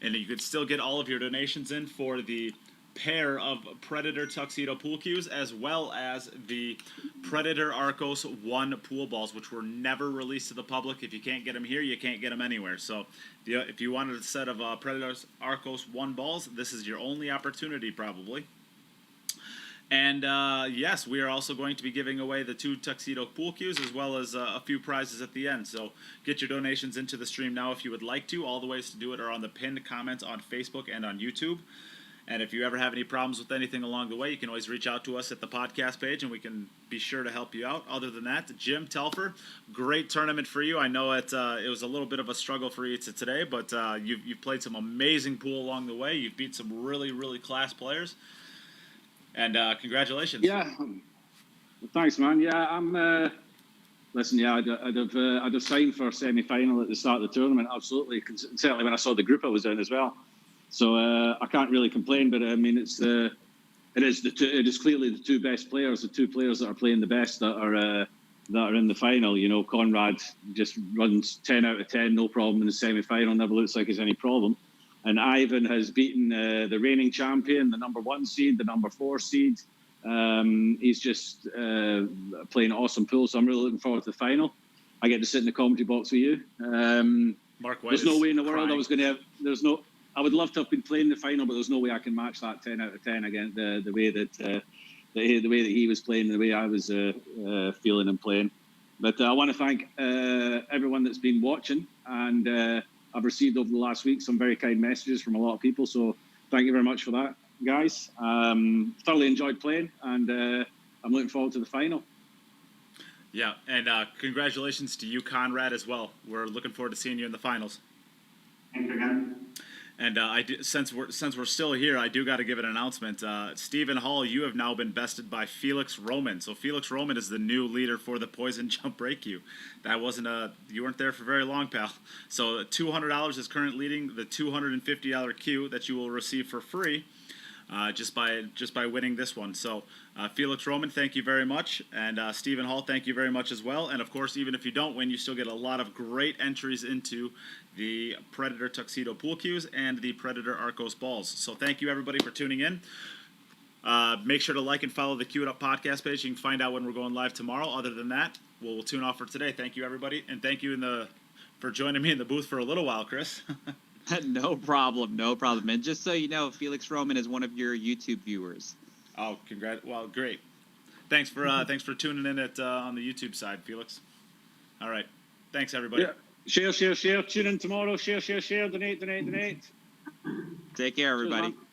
[SPEAKER 2] And you could still get all of your donations in for the pair of Predator Tuxedo pool cues, as well as the Predator Arcos 1 pool balls, which were never released to the public. If you can't get them here, you can't get them anywhere. So if you wanted a set of Predator Arcos 1 balls, this is your only opportunity probably. And yes, we are also going to be giving away the 2 Tuxedo pool cues, as well as a few prizes at the end. So get your donations into the stream now if you would like to. All the ways to do it are on the pinned comments on Facebook and on YouTube. And if you ever have any problems with anything along the way, you can always reach out to us at the podcast page, and we can be sure to help you out. Other than that, Jim, Telfer, great tournament for you. I know it was a little bit of a struggle for you today, but you've played some amazing pool along the way. You've beat some really, really class players. And congratulations.
[SPEAKER 6] Yeah. Thanks, man. Yeah, I'm... Listen, yeah, I'd have signed for a semi-final at the start of the tournament, absolutely. Certainly when I saw the group I was in as well. So I can't really complain, but I mean, it is clearly the 2 best players, the 2 players that are playing the best that are in the final. You know, Konrad just runs 10 out of 10, no problem in the semi-final, never looks like there's any problem. And Aivhan has beaten the reigning champion, the number 1 seed, the number 4 seed. He's just playing awesome pool, so I'm really looking forward to the final. I get to sit in the commentary box with you.
[SPEAKER 2] Mark White,
[SPEAKER 6] there's no way in the world
[SPEAKER 2] crying.
[SPEAKER 6] I was going to have. I would love to have been playing the final, but there's no way I can match that 10 out of 10 against the way that he was playing, the way I was feeling and playing. But I want to thank everyone that's been watching, and I've received over the last week some very kind messages from a lot of people. So thank you very much for that, guys. Thoroughly enjoyed playing, and I'm looking forward to the final.
[SPEAKER 2] Yeah, and congratulations to you, Konrad, as well. We're looking forward to seeing you in the finals.
[SPEAKER 7] Thank you again.
[SPEAKER 2] And since we're still here, I do got to give an announcement. Stephen Hall, you have now been bested by Felix Roman. So Felix Roman is the new leader for the Poison Jump Break Cue. That wasn't you weren't there for very long, pal. So $200 is currently leading the $250 cue that you will receive for free, just by winning this one. So Felix Roman, thank you very much, and Stephen Hall, thank you very much as well. And of course, even if you don't win, you still get a lot of great entries into the Predator Tuxedo pool cues and the Predator Arcos balls. So thank you, everybody, for tuning in. Make sure to like and follow the Cue It Up podcast page. You can find out when we're going live tomorrow. Other than that, we'll tune off for today. Thank you, everybody, and thank you for joining me in the booth for a little while, Chris.
[SPEAKER 9] No problem. And just so you know, Felix Roman is one of your YouTube viewers.
[SPEAKER 2] Oh, well, great. Thanks for tuning in on the YouTube side, Felix. All right. Thanks, everybody.
[SPEAKER 6] Yeah. Share. Tune in tomorrow. Share. Donate.
[SPEAKER 9] Take care, everybody.
[SPEAKER 6] Cheers, man.